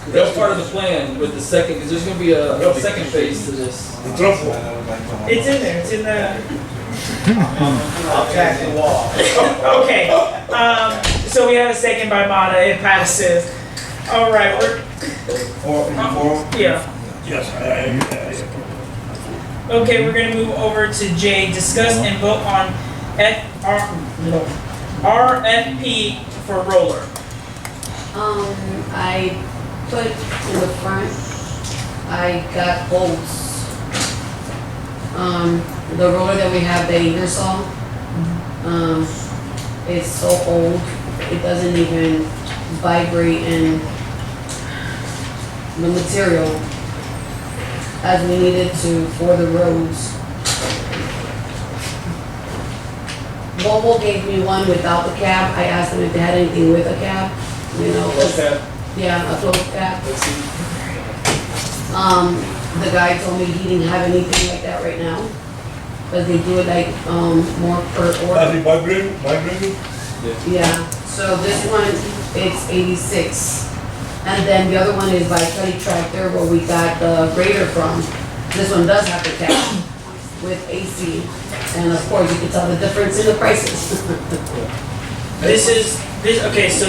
That's part of the plan with the second, because there's gonna be a second phase to this. The Trump wall. It's in there. It's in the. I'll tack the wall. Okay. So we have a second by Mata. It passes. All right. Yeah. Yes, Okay, we're gonna move over to J. Discuss and vote on RFP for roller. I put in the front, I got bolts. The roller that we have, the Ingersoll, it's so old, it doesn't even vibrate, and the material as we needed to for the roads. Volvo gave me one without the cab. I asked them if they had anything with a cab, you know. 'cause- Okay, Yeah, a closed cab. let's see. The guy told me he didn't have anything like that right now. Cause they do it like, more per That's order. the vibrating? Yeah, so this one, it's 86. And then the other one is by Kelly Tractor, where we got the grader from. This one does have the cab with AC. And of course, you can tell the difference in the prices. Okay, so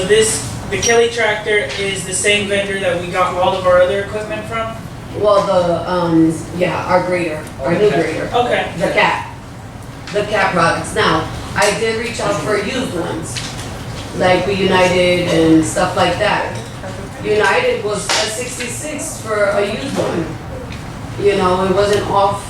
the Kelly tractor is the same vendor that we got all of our other equipment from? Well, our grader, our new grader. Okay. The cat products. Now, I did reach out for used ones, like with United and stuff like that. United was a 66 for a used one. You know, it wasn't off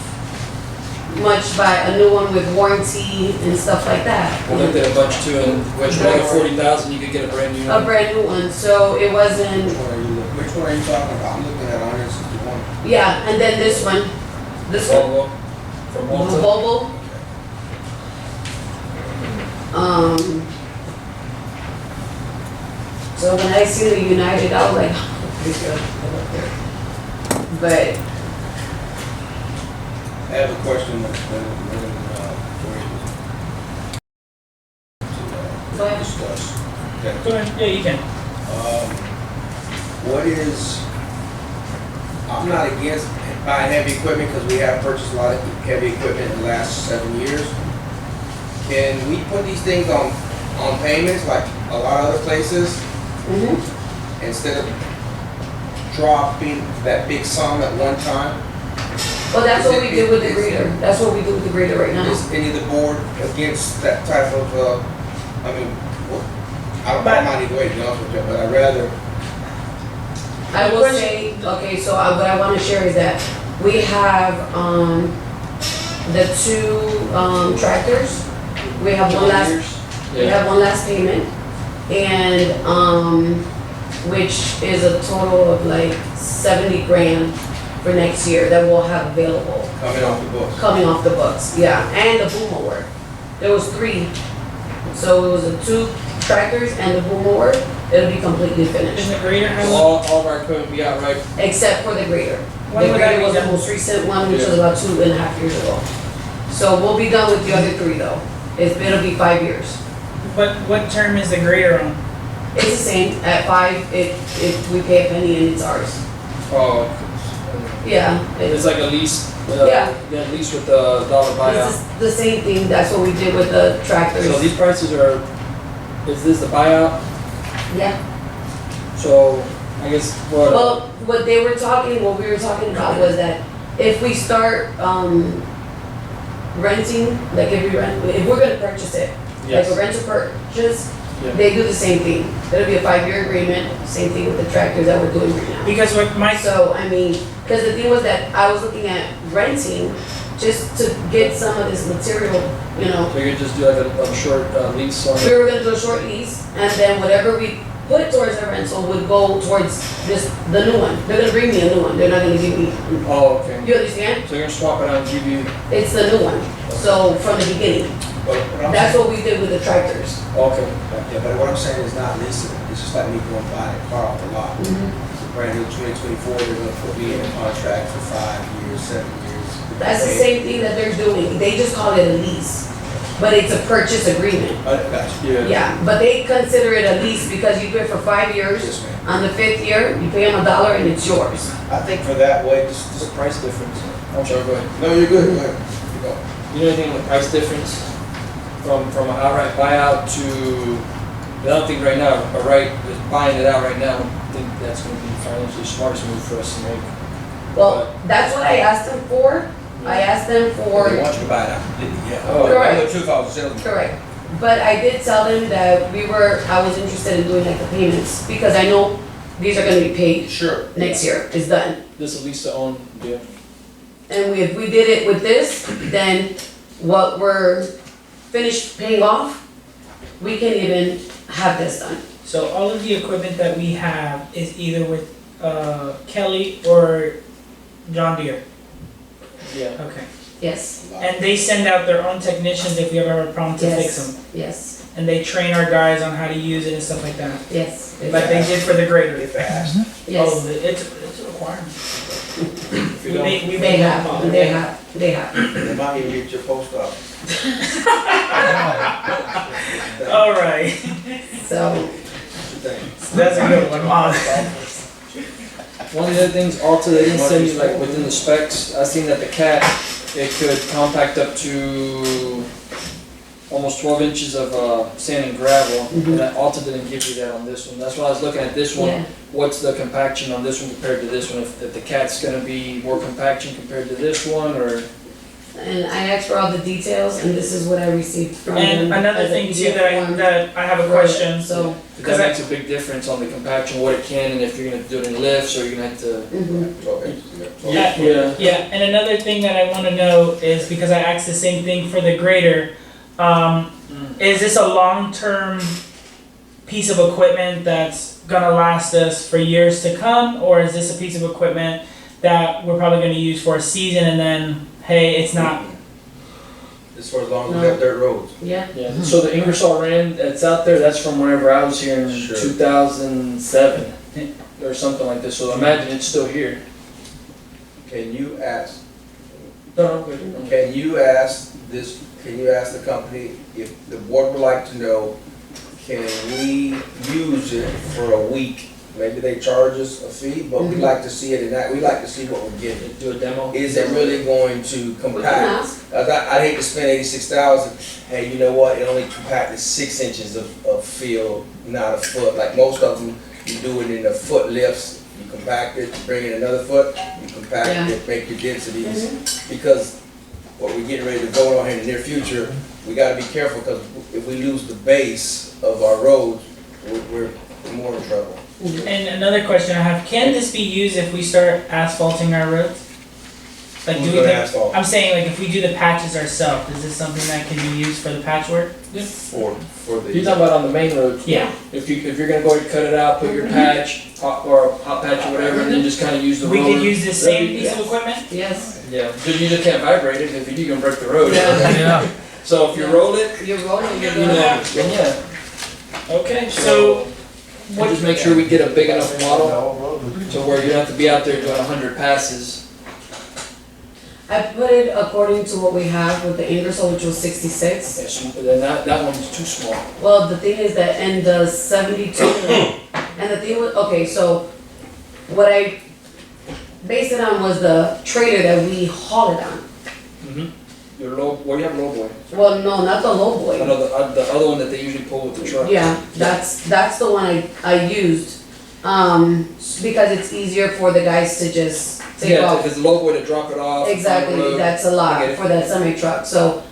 much by a new one with warranty and stuff like that. We looked at a bunch too, and which one at 40,000, you could get a brand new A one. brand new one, so it wasn't, Which one are you talking about? I'm looking at 161. yeah, and then this one, Volvo from Malta. Volvo. So when I see the United, I was like, this girl, go up there. But I have a question for you. Go ahead. Discuss. Okay. Go ahead. Yeah, you can. What is, I'm not against buying heavy equipment because we have purchased a lot of heavy equipment in the last 7 years. Can we put these things on payments like a lot of other places instead of dropping that big sum at one time? Well, that's what we did with the grader. That's what we do with the grader right now. Is any of the board against that type of, I mean, I don't mind either way, to be honest with you, but I'd rather, I will say, okay, so what I want to share is that we have the two tractors. We have one last payment, and which is a total of like 70 grand for next year that we'll have available. coming off the books. Coming off the books, yeah, and the boom mower. There was 3, so it was the 2 tractors and the boom mower. It'll be completely finished, Is the grader have All of our equipment be outright. except for the grader. When The would that grader be was the done? most recent one, which was about 2.5 years ago. So we'll be done with the other 3 though. It'll be 5 years. What term is the grader on? It's the same, at 5, if we pay a penny and it's ours. Oh, Yeah. It's like a lease, Yeah. yeah, lease with the dollar This buyout. is the same thing, that's what we did with the tractors. So these prices are, is this the buyout? Yeah. So, I guess, what, Well, what we were talking about was that if we start, renting, like if we're gonna purchase it, like yes, a rental purchase, yeah. they do the same thing. It'll be a 5-year agreement, same thing with the tractors that we're doing right now. Because with my, So, I mean, because the thing was that I was looking at renting just to get some of this material, you know. So you could just do like a short lease on We it? were gonna do a short lease, and then whatever we put towards the rental would go towards this, the new one. They're gonna bring me a new one, they're not gonna give me, Oh, okay. you understand? So you're gonna swap it out and give you, It's the new one, so from the beginning. But what I'm That's saying, what we did with the tractors. okay. yeah, but what I'm saying is not leasing, it's just like me going buying a car off the lot. It's a brand new 2024, they're gonna put me in a contract for 5 years, 7 years. That's the same thing that they're doing, they just call it a lease, but it's a purchase agreement. Gotcha. Yeah, but they consider it a lease because you do it for 5 years. Yes, ma'am. On the 5th year, you pay them $1 and it's yours. I think for that way, just, What's the price difference? I'm sorry, go ahead. no, you're good, go ahead. You go. You know anything on the price difference from an outright buyout to, I don't think right now, just buying it out right now, I don't think that's gonna be financially the smartest move for us to make. Well, that's what I asked them for. I asked them for. They want you to buy it out, didn't you? Yeah. Oh, Correct. The truth, I was selling. Correct. But I did tell them that I was interested in doing like the payments, because I know these are gonna be paid Sure. next year, it's done. This is lease to own deal. And if we did it with this, then what we're finished paying off, we can even have this done. so all of the equipment that we have is either with, Kelly or John Deere. Yeah. Okay. Yes, And they send out their own technicians if we ever have a problem to fix yes, them. yes, And they train our guys on how to use it and stuff like that. yes. Like they did for the grader. If asked. Yes, Oh, it's a requirement. If you We don't, made, we they made that have, model. they have, they have. They might even get your post office. All right. So, What you think? That's a good one, Mom. one of the other things, Alta, they didn't send you like within the specs, I seen that the cat, it could compact up to almost 12 inches of sand and gravel, and that Alta didn't give you that on this one. That's why I was looking at this one. yeah, What's the compaction on this one compared to this one? If the cat's gonna be more compaction compared to this one, or? and I asked for all the details, and this is what I received from them. And another as a thing too PDF form that I have a for it. question. So, That makes a big difference on the compaction, what it can, and if you're gonna do it in lifts, or you're gonna have to. mhm. 12 inches, yeah. Yeah. Yeah, and another thing that I wanna know is, because I asked the same thing for the grader, is this a long-term piece of equipment that's gonna last us for years to come? Or is this a piece of equipment that we're probably gonna use for a season and then, hey, it's not, As far as long as we have dirt roads. Yeah, Yeah, so the Ingersoll Rand that's out there, that's from whenever I was here in Sure. 2007, or something like this, so imagine it's still here. Can you ask, No, good. can you ask the company if the board would like to know, can we use it for a week? Maybe they charge us a fee, but we'd like to see it, and we like to see what we're getting. Do a demo? Is it really going to we can compact? ask. I'd hate to spend 86,000, hey, you know what, it only compacted 6 inches of field, not a foot. Like most of them, you do it in a foot lifts, you compact it, bring in another foot, you compact Yeah. it, make your densities. Because what we're getting ready to vote on here in the near future, we gotta be careful, because if we lose the base of our roads, we're more in trouble. and another question I have, can this be used if we start asphalting our roads? Like, do Who's we gonna think, asphalt? I'm saying, like, if we do the patches ourselves, is this something that can be used for the patchwork? For the. You're talking about on the main road? Yeah. If you're gonna go ahead and cut it out, put your patch, or a hot patch or whatever, and then just kinda use the road. We could use the same That'd be- piece of equipment? Yes. Yeah, you just can't vibrate it, if you do, you can break the road. Yeah. Yeah. So if you roll it, You're rolling, you're you going. know, then yeah. Okay, so, So, what, just make sure we get a big enough model to where you don't have to be out there doing 100 passes. I put it according to what we have with the Ingersoll, which was 66. Yes, then that one's too small. Well, the thing is that, and the 72, and the thing was, okay, so what I based it on was the trailer that we haul it on. Your low, well, you have low boy. Well, no, not the low boy. I know the other one that they usually pull with the truck. Yeah, that's the one I used, because it's easier for the guys to just take Yeah, off. because the low boy to drop it off. on the Exactly, road. that's a I lot get it. for that semi truck, so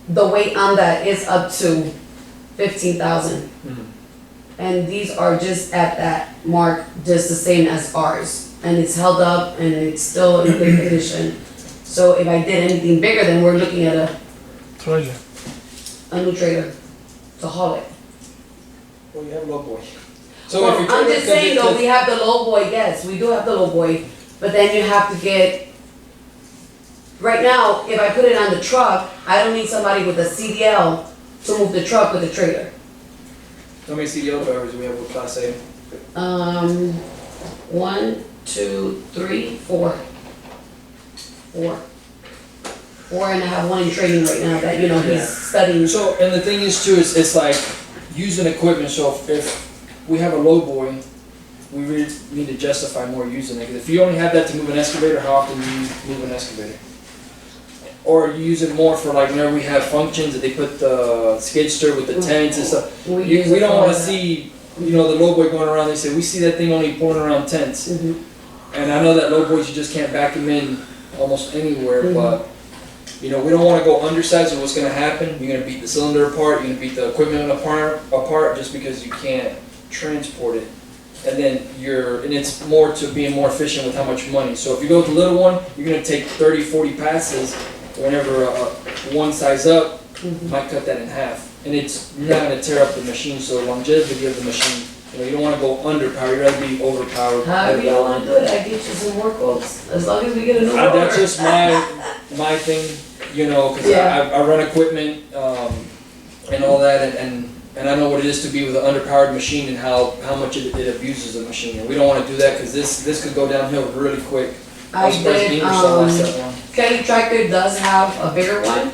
the weight on that is up to 15,000. Mhm. And these are just at that mark, just the same as ours, and it's held up and it's still in good condition. So if I did anything bigger, then we're looking at Treasure. a new trailer to haul it. Well, you have low boy. So Well, if you're I'm just saying though, we have the low boy, yes, we do have the low boy, but then you have to get, right now, if I put it on the truck, I don't need somebody with a CDL to move the truck with the trailer. How many CDL drivers do we have with Class A? 1, 2, 3, 4. 4. 4, and I have one in training right now that, Yeah. he's studying. So, and the thing is too, is it's like using equipment, so if we have a low boy, we really need to justify more using it. 'Cause if you only have that to move an excavator, how often do you move an excavator? Or you use it more for like whenever we have functions that they put the skid steer with the tents and stuff. use We it don't for wanna that. see, the low boy going around, they say, we see that thing only pulling around tents. Mhm. And I know that low boys, you just can't back them in almost anywhere, Mhm. but, we don't wanna go undersized, so what's gonna happen? You're gonna beat the cylinder apart, you're gonna beat the equipment apart just because you can't transport it. And then and it's more to being more efficient with how much money. So if you go with the little one, you're gonna take 30, 40 passes, whenever one size up, might cut that in half. And it's not gonna tear up the machine, so longevity of the machine, you don't wanna go underpowered, you'd rather be overpowered. However you wanna do it, I get you some more quotes, as long as we get a new motor. That's just my thing, cause Yeah. I run equipment, and all that, and I know what it is to be with an underpowered machine and how much it abuses the machine. And we don't wanna do that, cause this could go downhill really quick. I surprised did, Ingersoll lost that one. Kelly Tractor does have a bigger one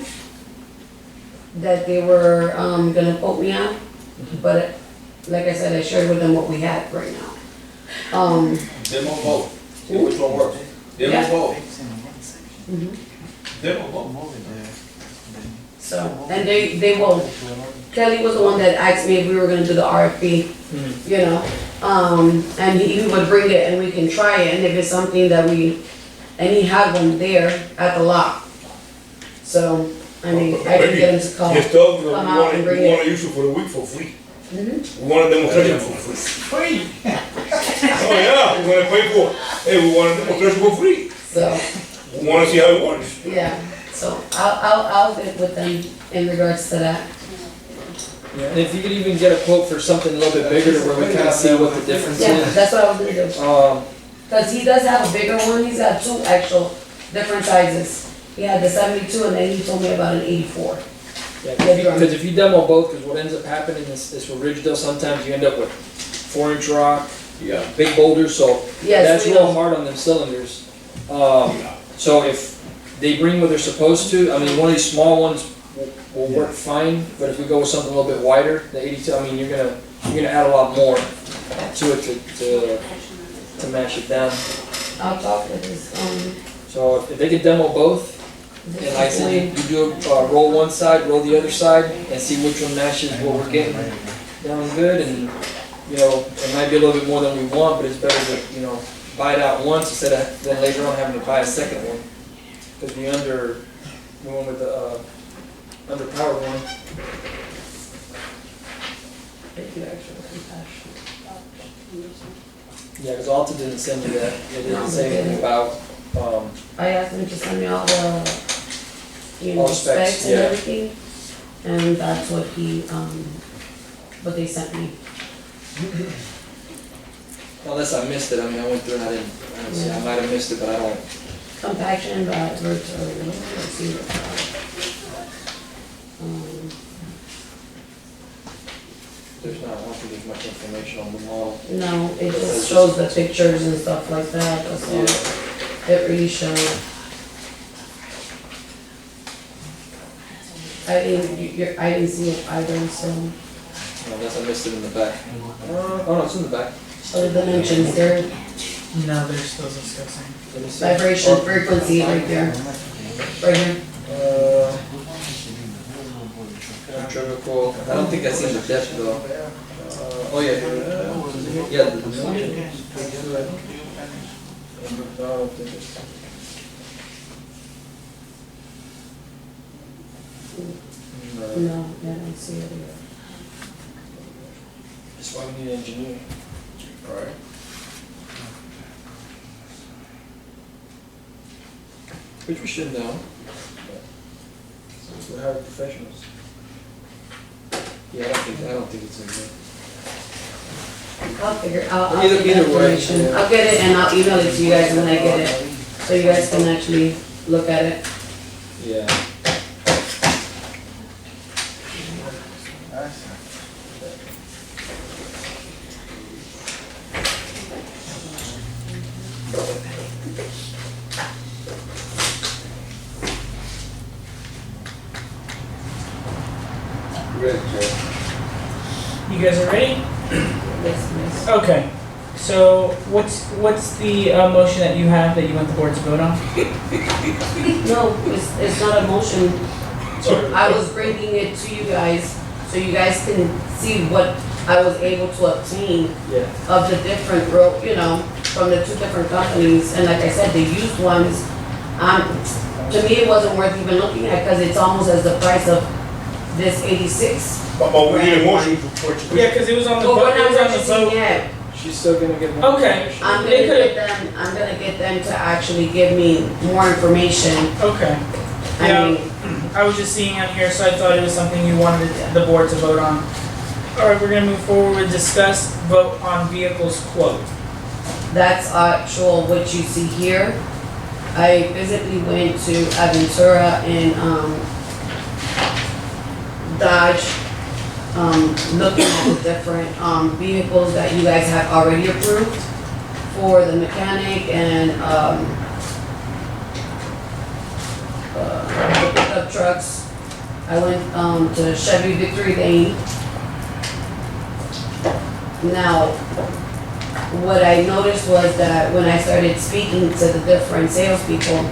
that they were, gonna quote me on, but like I said, I shared with them what we had right now. Demo both. See which one works. Demo Yeah. both. Mhm. Demo both. So, and they will, Kelly was the one that asked me if we were gonna do the RFP, and he would bring it and we can try it, and if it's something that and he had one there at the lot. So, I mean, I can get him to call. Just tell them that Come we out want and it, bring we it. want to use it for the week for free. Mhm. We want a demonstration for free. Oh, yeah, we're gonna pay for it. Hey, we want a demonstration for free. So, We wanna see how it works. yeah, so I'll get with them in regards to that. Yeah, and if you could even get a quote for something a little bit bigger to where we kinda see what the difference Yeah, is. that's what I was gonna do. Cause he does have a bigger one, he's got 2 actual different sizes. He had the 72 and then he told me about an 84. Yeah, because if you demo both, because what ends up happening is with Ridgedale, sometimes you end up with 4-inch rock, Yeah. big boulders, so Yes, that's we real know. hard on them cylinders. So if they bring what they're supposed to, I mean, one of these small ones will work fine, but if we go with something a little bit wider, the 82, I mean, you're gonna add a lot more to it to mash it down. I'll talk with his, So if they could demo both, and like I said, you do roll one side, roll the other side, and see which one matches what we're getting down good, and, it might be a little bit more than we want, but it's better to, buy it out once instead of then later on having to buy a second one. Because the one with the, underpowered one, yeah, because Alta didn't send you that, it No, didn't they say anything didn't. about, I asked him to send me all the, All the specs, specs and yeah. everything. And that's what what they sent me. unless I missed it, I mean, I went through and I didn't see, I might have missed it, but I don't. Compaction, but let's see what, There's not, I don't think there's much information on the model. no, it just shows the pictures and stuff like that, that's all. It really shows. I didn't see it either, so, Unless I missed it in the back. Oh, no, it's in the back. other dimensions there. No, they're still discussing. Let me see. Vibration frequency right there. Right here. Centrifugal, I don't think I seen the depth though. Oh yeah, yeah, the dimension. I don't think it's. No, I don't see it here. That's why we need an engineer. Alright. Which we should know. Since we hire professionals. Yeah, I don't think it's in there. I'll figure, I'll Either- get the either way, information. yeah. I'll get it and I'll email it to you guys when I get it, so you guys can actually look at it. Yeah. Ready, Jay? You guys are ready? Yes, miss. Okay. So what's the motion that you have that you want the board to vote on? No, it's not a motion. I was bringing it to you guys, so you guys can see what I was able to obtain Yeah. of the different from the two different companies. And like I said, the used ones, to me, it wasn't worth even looking at, because it's almost as the price of this 86. But we need a motion to purchase. Yeah, because it was on the But we're vote. It not was on the purchasing vote. yet. She's still gonna get more Okay. information. I'm They gonna get them to actually give me more information. Okay. I Yeah. mean, I was just seeing on here, so I thought it was something you wanted the board to vote on. All right, we're gonna move forward with discuss, vote on vehicles quote. that's actual what you see here. I physically went to Aventura and Dodge, looking at the different vehicles that you guys have already approved for the mechanic and the pickup trucks. I went to Chevy Victory Lane. Now, what I noticed was that when I started speaking to the different salespeople,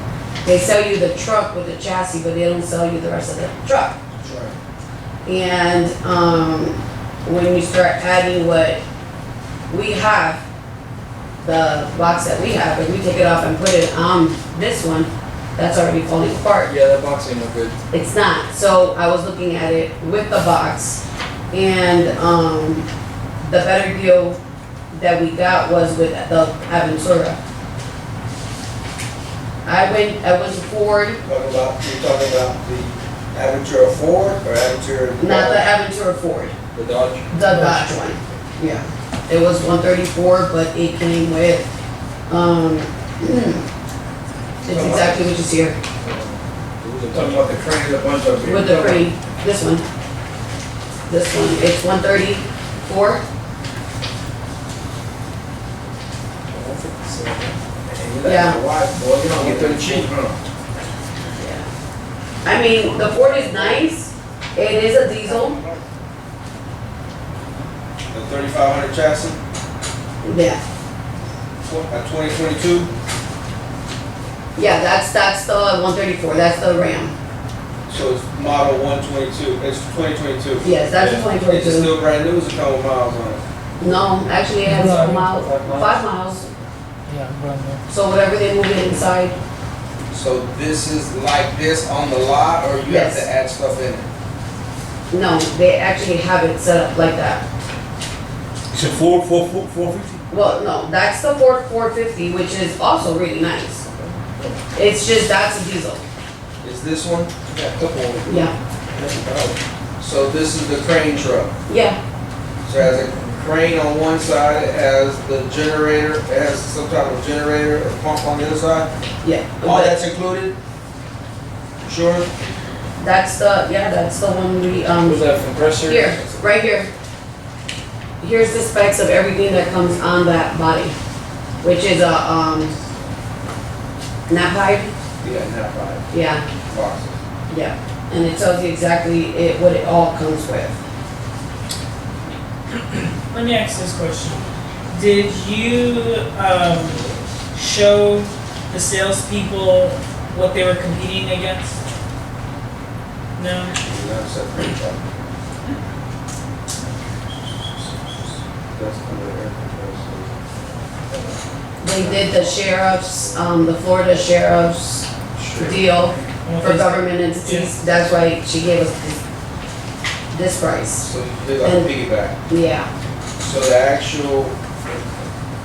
they sell you the truck with the chassis, but they don't sell you the rest of the truck. That's right. And when you start adding what we have, the box that we have, if we take it off and put it on this one, that's already falling apart. Yeah, that box ain't no good. It's not. So I was looking at it with the box, and the better deal that we got was with the Aventura. I went to Ford, You're talking about the Aventura Ford or Aventura? not the Aventura Ford, The Dodge. the Dodge one. Yeah, it was 134, but it came with it's exactly what you see here Talking about the crane, a bunch of. with the crane. This one, it's 134. Yeah. Why, boy, you don't get them cheap, huh? I mean, the Ford is nice. It is a diesel. The 3500 chassis, Yeah. at 2022, Yeah, that's the 134. That's the Ram. so it's model 122, it's 2022. Yes, that's a It's 2022. still brand new, it's a couple miles on it. No, actually it has a mile, 5 miles. Yeah, brand new. So whatever they move it inside. So this is like this on the lot, or you have Yes. to add stuff in it? No, they actually have it set up like that. It's a 450? Well, no, that's the Ford 450, which is also really nice. It's just that's a diesel. Is this one? Yeah, a couple. Yeah. So this is the crane truck. Yeah. So it has a crane on one side, it has the generator, it has some type of generator or pump on the other side. Yeah. All But that's included? Sure? that's the one we Was that compressor? here, right here. Here's the specs of everything that comes on that body, which is a Knapheide. Yeah, not right. Yeah, Boxes. yeah, and it tells you exactly what it all comes with. Let me ask this question. Did you show the salespeople what they were competing against? No? Not separate truck. That's under air control. They did the sheriff's, the Florida sheriff's deal for government entities, that's why she gave us this price. So you did like a piggyback. Yeah, So the actual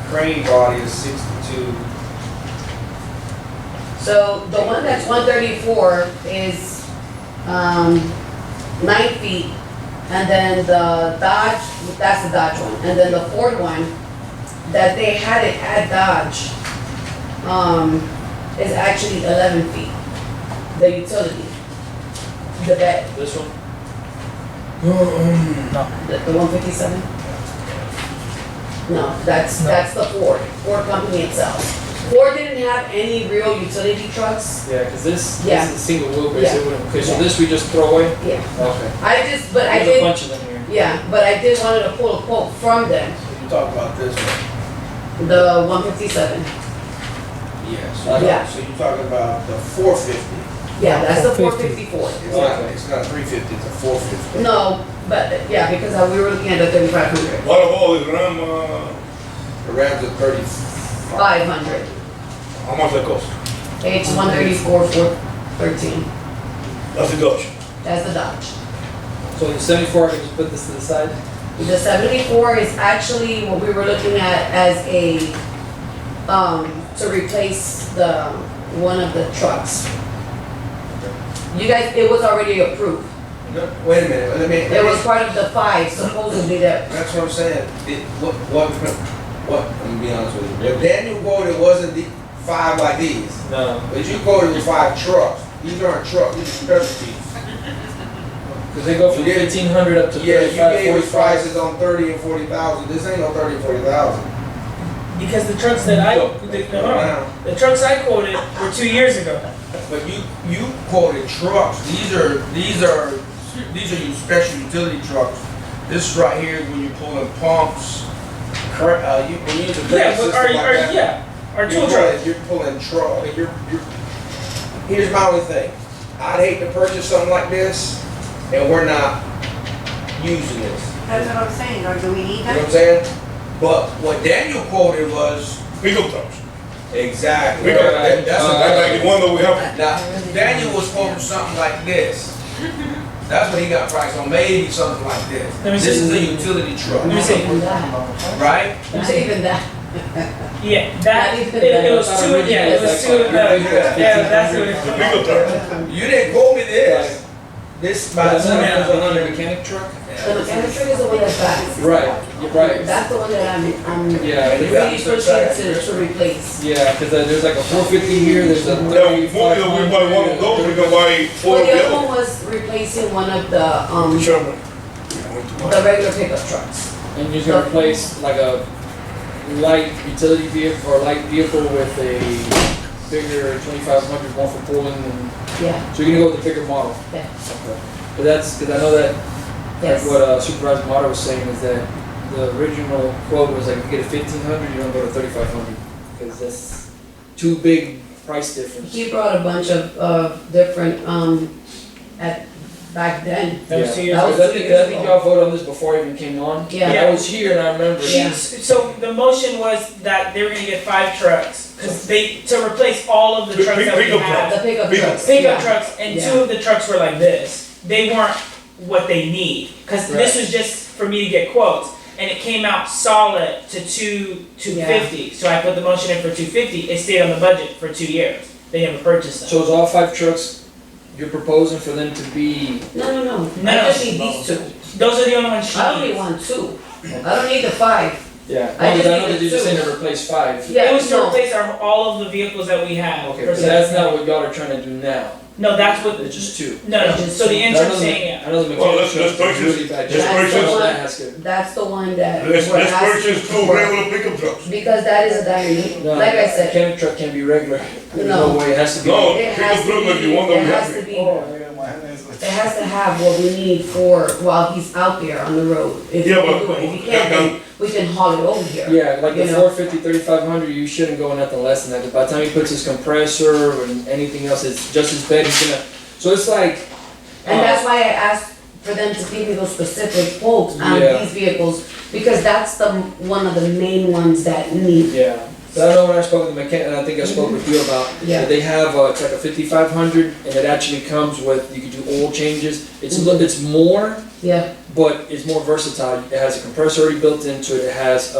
crane body is 62. so the one that's 134 is, 9 feet, and then the Dodge, that's the Dodge one, and then the Ford one, that they had it at Dodge, is actually 11 feet. The utility, the bed, This one? the 157? No, that's the Ford company itself. Ford didn't have any real utility trucks. Yeah, cause this Yeah. is a single wheelbase, Yeah. it wouldn't, okay, so this we just throw away? Yeah, Okay. There's a There's a bunch of them here. yeah, but I did wanted to pull a quote from them, So you talk about this one. the 157. Yeah. So you're talking about the 450. Yeah, that's the 450. 454. It's not 350, it's a 450. No, but, yeah, because we were looking at the 3500, What of all is Ram, The Rams are 30. 500. how much that cost? It's 134, 413. That's the Dodge. That's the Dodge. So the 74, I can just put this to the side? The 74 is actually what we were looking at as a, to replace one of the trucks. You guys, it was already approved. No, wait a minute, let me. It was part of the 5 supposedly that, That's what I'm saying. Let me be honest with you. If Daniel quoted wasn't the 5 like these, No, but you quoted was 5 trucks. These aren't trucks, these are specialties. cause they go from You did- 1500 up to Yeah, you 35, gave us 45. prices on 30 and 40,000. This ain't no 30 and 40,000. Because the trucks that the trucks I quoted were 2 years ago. But you quoted trucks. These are your special utility trucks. This right here is when you're pulling pumps. When you use a Yeah, system but our like that, our tool trucks. You're pulling truck. I mean, here's my only thing. I'd hate to purchase something like this, and we're not using this. That's what I'm saying, or do we need You know what them? I'm saying? But what Daniel quoted was Pickup trucks. exactly. We got- That's Like the one that we have. now, Daniel was quoting something like this. That's what he got priced on, maybe something like this. Let me This see. is a utility truck, Let me see. not even that, right? not even that. Yeah, that Not even it was that. two. Yeah, it was two. Yeah, that's what The it pickup truck. You didn't quote me this. This by But another itself. another mechanic truck? The mechanic truck is the one that's back. Right, you're right. That's the one that I'm Yeah, really pushing to replace. Yeah, cause there's like a 450 here, there's a Yeah, we buy one of those, we can buy 4 Well, of the the other other. one was replacing one of the, Sherman. the regular pickup trucks. and you're gonna replace like a light utility vehicle or light vehicle with a bigger 2500 one for pulling and, Yeah, so you're gonna go with the bigger model? yeah, Okay. But that's, cause I know that, yes. like what Supervisor Mata was saying is that the original quote was like if you get a 1500, you're gonna go to 3500. Cause that's too big price difference. He brought a bunch of different, back then. That was 2 years That ago. was- I think y'all voted on this before I even came on. Yeah. I was here and I remember. Yeah. So the motion was that they were gonna get 5 trucks because to replace all of the trucks that we Pickup have. The pickup Pickup. trucks. Pickup yeah. trucks, and Yeah. 2 of the trucks were like this. They weren't what they need because this Right. was just for me to get quotes, and it came out solid to 250. So I put the motion in for 250. It stayed on the budget for 2 years. They never purchased them. So is all 5 trucks you're proposing for them to be? No. No. I just need these 2. Those are the only ones she I only needs. want 2. I don't need the 5. Yeah. I just I know need that the you're just two. saying to replace 5. Yeah, It was to no. replace all of the vehicles that we have. Okay, for but that's seven. not what y'all are trying to do now. No, that's what. It's just 2. No. It's just So the two. interim saying yeah. I know the Well, mechanic let's trucks are purchase- really bad. let's Just purchase- that's good. That's the one that Let's we're purchase asking 2 for. regular pickup trucks. Because that is a dire need. No, Like I said, mechanic truck can't be regular. There's No. no way, it has to be. No. it Pickup has to truck be, like the one that it we has have to be, Oh, yeah, my hand is. it has to have what we need for while he's out there on the road. If Yeah, he can but do it. If he can't, then we can haul it over here. Yeah, like the You know. 450, 3500, you shouldn't go nothing less than that. 'Cause by the time he puts his compressor and anything else, it's just as bad. He's gonna. So it's like. And that's why I asked for them to give me those specific quotes on Yeah. these vehicles, because that's one of the main ones that need. Yeah. But I know when I spoke with the mechanic, and I think I spoke with you about, Yeah. that they have, it's like a 5500, and it actually comes with, you can do oil changes. It's a little, it's more, Yeah, but it's more versatile. It has a compressor already built into it. It has,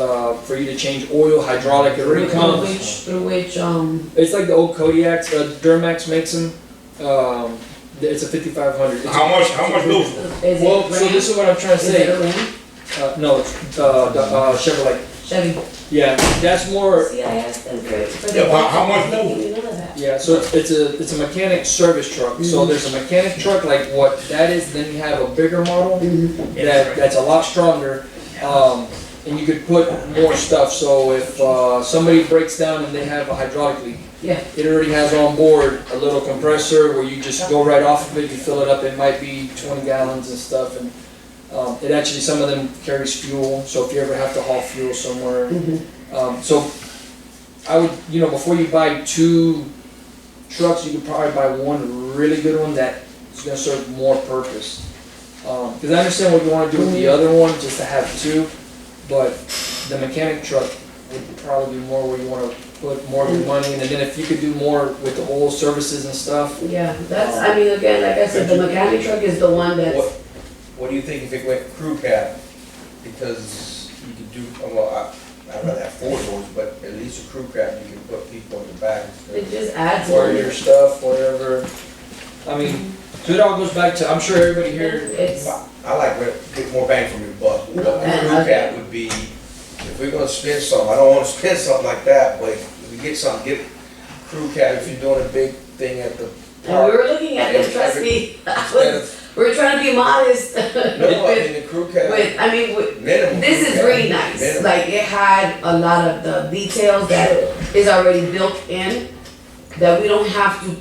for you to change oil, hydraulic, it already comes. through which, It's like the old Kodiaks, Duramax makes them. It's a 5500. It's How much do? is it Well, so Ram? this is what I'm trying to Is say. it a Ram? No, it's Chevrolet. Chevy. Yeah, that's more. See, I asked them for the. Yeah, but how much They more? give me none of that. Yeah, so it's a mechanic service truck. So there's a mechanic truck like what that is. Then you have a bigger model that's a lot stronger, and you could put more stuff. So if somebody breaks down and they have a hydraulic leak, Yeah, it already has on board a little compressor where you just go right off of it. You fill it up. It might be 20 gallons and stuff, and it actually, some of them carries fuel, so if you ever have to haul fuel somewhere. So I would, before you buy 2 trucks, you could probably buy one really good one that is gonna serve more purpose. Cause I understand what you wanna do with the other one, just to have 2, but the mechanic truck would probably be more where you wanna put more of your money in, and then if you could do more with the oil services and stuff. yeah, that's, I mean, again, like I said, the mechanic truck is the one that's, What do you think if it went crew cab? Because you could do, well, I'd rather have 4 doors, but at least a crew cab, you can put people in the back. it just adds Or one. your stuff, whatever. I mean, so it all goes back to, I'm sure everybody here, It's, I like to get more bang for your buck. No, But a and crew I- cab would be, if we're gonna spend something, I don't wanna spend something like that, but if we get something, get crew cab if you're doing a big thing at the and we park. were looking at it, trust me, Instead of, we were trying to be modest. no, I mean, the crew cab, I mean, minimum. this crew is cab, really nice, minimum. like, it had a lot of the details that is already built in, that we don't have to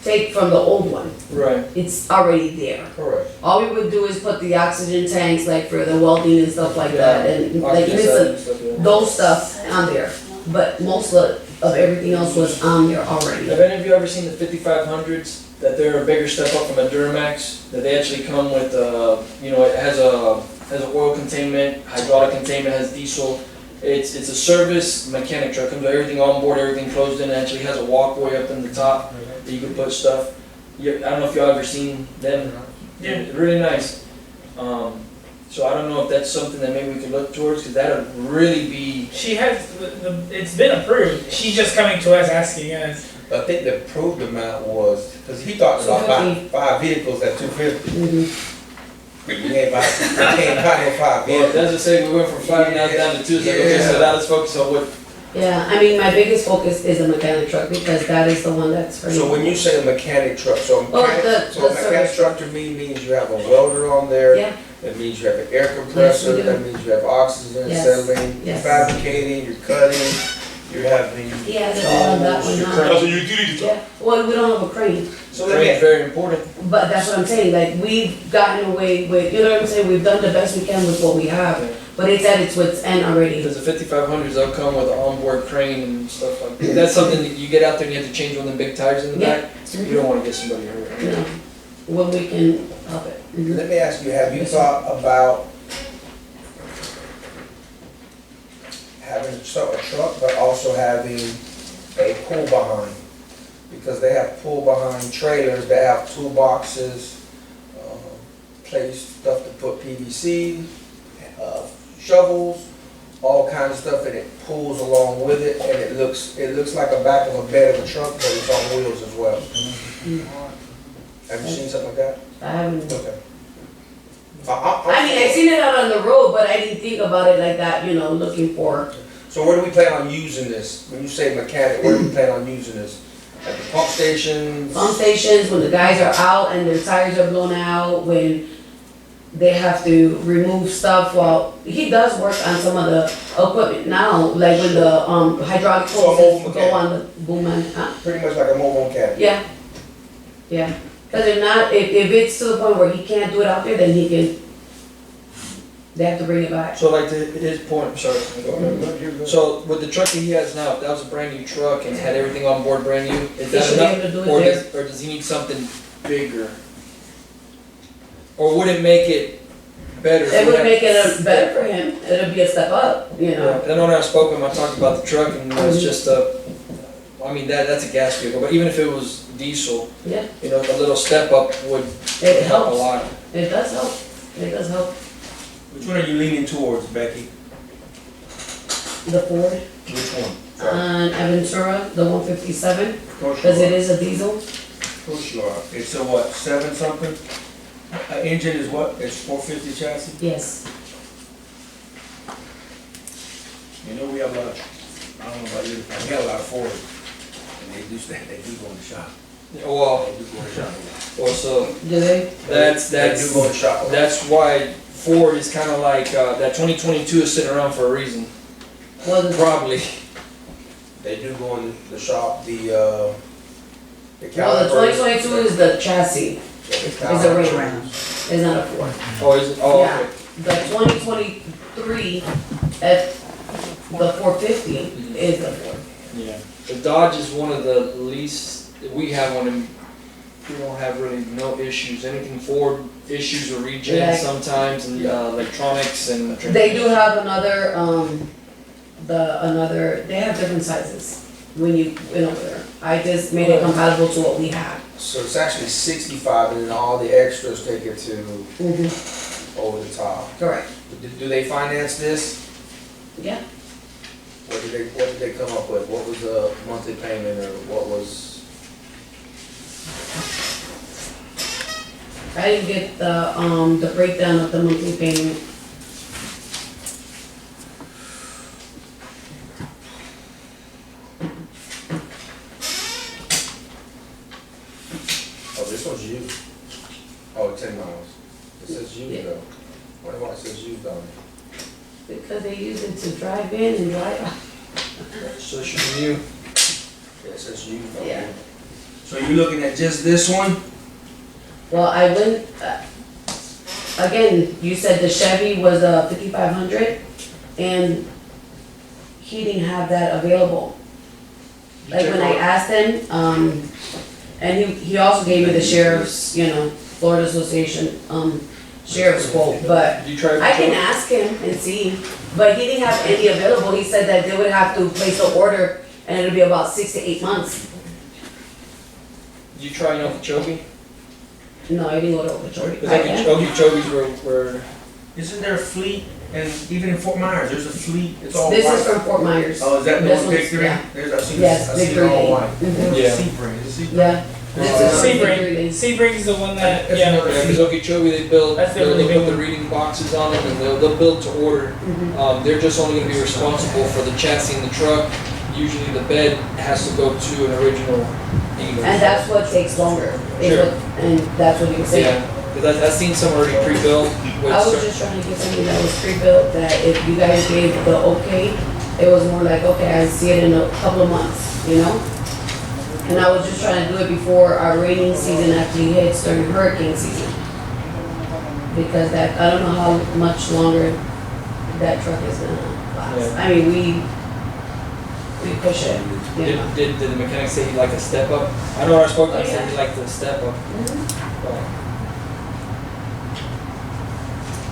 take from the old one, right, it's already there. Correct. All we would do is put the oxygen tanks, like for the welding and stuff like that, and like oxygen listen, and stuff, yeah. those stuff on there. But most of everything else was on there already. Have any of you ever seen the 5500s? That they're a bigger step up from a Duramax. That they actually come with, it has an oil containment, hydraulic containment, has diesel. It's a service mechanic truck. Comes with everything on board, everything closed in. It actually has a walkway up in the top that you can put stuff. I don't know if y'all ever seen them. Yeah. Really nice. So I don't know if that's something that maybe we could look towards, because that would really be. She has, it's been approved, she's just coming to us asking us. I think the approved amount was, because he talked about buying 5 vehicles at 250. Mhm. You can't buy no 5 Well, vehicles. that's to say we went from 5 now down to 2. So okay, so now let's focus on what. Yeah, I mean, my biggest focus is a mechanic truck, because that is the one that's for me. So when you say a mechanic truck, so a Oh, mechanic, the so a mechanic service truck to me means you have a welder on there. Yeah, That means you have an air compressor, Yes, we do. that means you have oxygen, Yes, acetylene, you're yes. fabricating, you're cutting, you're having. he has it all on that one now. That's a utility truck. Yeah, well, we don't have a crane, So Crane is very important. but that's what I'm saying, like, we've gotten away with, you know what I'm saying, we've done the best we can with what we have, but it's at its wit's end already. Because the 5500s, they'll come with an onboard crane and stuff like that. That's something that you get out there and you have to change one of them big tires in the Yeah. back. You don't want to get somebody hurt. You know, when we can help it. Mhm. Let me ask you, have you thought about having a truck, but also having a pull behind? Because they have pull behind trailers, they have toolboxes, place stuff to put PVC, shovels, all kinds of stuff, and it pulls along with it, and it looks like a back of a bed of a truck, but it's on wheels as well. Have you seen something like that? I haven't, Okay. I mean, I seen it out on the road, but I didn't think about it like that, you know, looking for, So where do we plan on using this? When you say mechanic, where do we plan on using this? At the pump stations? pump stations, when the guys are out and their tires are blown out, when they have to remove stuff. Well, he does work on some of the equipment now, like when the hydraulic So a mobile hoses go mechanic. on the boom and, Pretty much like a mobile mechanic. yeah, yeah. Cause if not, if it's to the point where he can't do it out there, then he can They have to bring it back. So like to his point, I'm sorry, go ahead. So with the truck that he has now, if that was a brand new truck and had everything on board brand new, is He that should be enough? able to do it Or there. does he need something bigger? Or would it make it better? if It we would had- make it better for him, it'll be a step up, you Yeah, know? and I know when I spoke with him, I talked about the truck and it's just a, I mean, that's a gas vehicle, but even if it was diesel, Yeah, you know, a little step up would it help a helps, lot. it does help, it does help. Which one are you leaning towards, Becky? The Ford Which one? on Aventura, the 157, Of course because you it are. is a diesel. Of course you are. It's a what, 7 something? Engine is what? It's 450 chassis? Yes. You know, we have a lot of, I don't know about you, we have a lot of Ford. And they do go in the shop. Well, They do go in the shop. also, Do they? that's, They do go in the shop. that's why Ford is kinda like, that 2022 is sitting around for a reason, Well, the probably. They do go in the shop, the Well, the calipers. 2022 is the chassis, It's is a Ram, it's not a Ford. Oh, is it, oh, Yeah. okay. The 2023 at the 450 is the Ford. Yeah. The Dodge is one of the least, we have one and we don't have really no issues, anything Ford issues or regen Yeah. sometimes and, electronics and. They do have another, they have different sizes when you went over there. I just made it compatible to what we have. So it's actually 65 and then all the extras take it to Mm-hmm. over the top. Correct. Do they finance this? Yeah. What did they come up with? What was the monthly payment or what was? I didn't get the breakdown of the monthly payment. Oh, this one's used. Oh, 10 miles. It says used Yeah. though. Wonder why it says used on it? Because they use it to drive in and drive out. So it should be new. Yeah, it says used on it. Yeah. So you're looking at just this one? Well, I went, again, you said the Chevy was a 5500 and he didn't have that available. Like when I asked him, and he also gave me the sheriff's, Florida Association, sheriff's quote, but Did you try? I can ask him and see, but he didn't have any available. He said that they would have to place the order and it'll be about 6 to 8 months. Did you try Okeechobee? No, I didn't go to Okeechobee. Because I can. Okeechobee's were, Isn't there a fleet, and even in Fort Myers, there's a fleet, it's all This white. is from Fort Myers. Oh, is that the This one one's- Victory? yeah. There's, I've seen Yes, it, I've seen it Victory all Lane. white. Mhm. Yeah. Sebring, is it Sebring? Yeah. This is Uh, Victory Sebring, Lane. Sebring's the one that, That's yeah. another yeah, because Okeechobee, they build, That's the they'll really put big the one. reading boxes on them and they'll build to order. Mhm. They're just only gonna be responsible for the chassis and the truck. Usually the bed has to go to an original dealer. And that's what takes longer. is Sure. what- And that's what you were saying. Yeah, because I've seen some already pre-built with I was certain. just trying to get something that was pre-built, that if you guys gave the okay, it was more like, okay, I see it in a couple of months, And I was just trying to do it before our rainy season actually hits during hurricane season. Because I don't know how much longer that truck is gonna last. Yeah. I mean, we push it, Did the mechanic say he'd like a step up? I know when I spoke to him, he Oh, said yeah. he'd like the step up. Mhm. But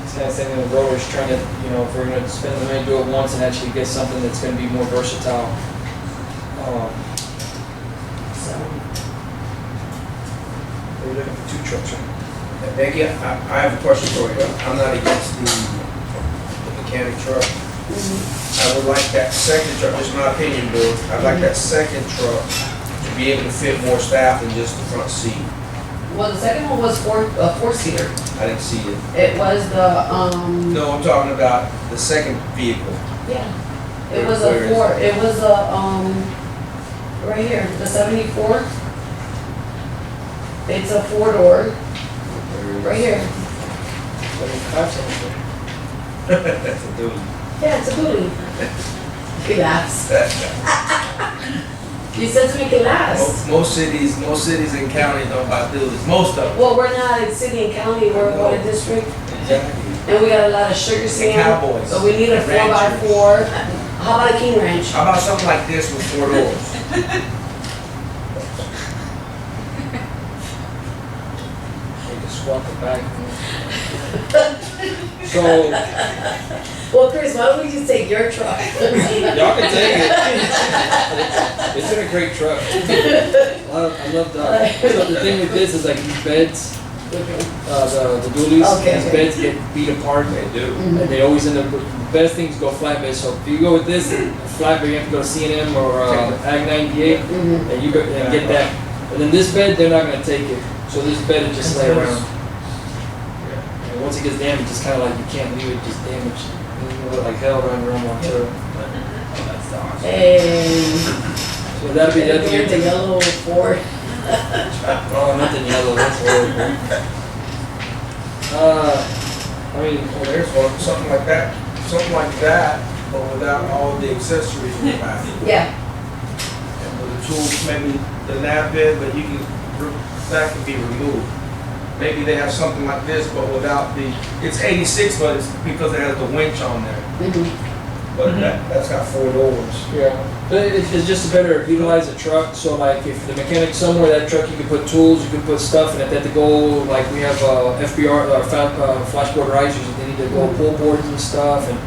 He's kind of saying in the road is trying to, if we're gonna spend the money, do it once and actually get something that's gonna be more versatile. So, We're looking for 2 trucks, right? Becky, I have a question for you. I'm not against the mechanic truck. I would like that second truck, just my opinion, Bill. I'd like that second truck to be able to fit more staff than just the front seat. well, the second one was a four-seater. I didn't see it. It was the, No, I'm talking about the second vehicle. yeah, it was Where a is four, it was a, right here, the 74. It's a 4-door, right here. 75 something. That's a dude. Yeah, it's a booty. He laughs. You said to me, he laughs. Most cities and counties don't buy duals, most of them. Well, we're not in city and county, we're in a district. Exactly. and we got a lot of sugar sand. Cowboys. So we need a 4x4. How about a King Ranch? How about something like this with 4 doors? We can swap it back. So, Well, Chris, why don't we just take your truck? y'all can take it. It's in a great truck. I love that. So the thing with this is like these beds, the dualies, Okay, these okay. beds get beat apart. They do. And they always end up with, the best things go flatbed. So if you go with this, flatbed, you have to go to C&M or Ag 98, Mhm. and you go and get that. And then this bed, they're not gonna take it. So this bed is just lay around. And once it gets damaged, it's kind of like you can't leave it just damaged. You look like hell running around on truck. And So that'd be the yellow Ford. Oh, nothing yellow. That's horrible. I mean, Well, there's one, something like that, but without all the accessories in the back. Yeah, And with the tools, maybe the nap bed, but you can, that can be removed. Maybe they have something like this, but without the, it's 86, but it's because it has the winch on there. mhm. But that's got 4 doors. yeah. But it's just to better utilize a truck. So like if the mechanic's somewhere, that truck you can put tools, you can put stuff, and if they have to go, like we have FBR, flashboard risers, if they need to go pull boards and stuff, and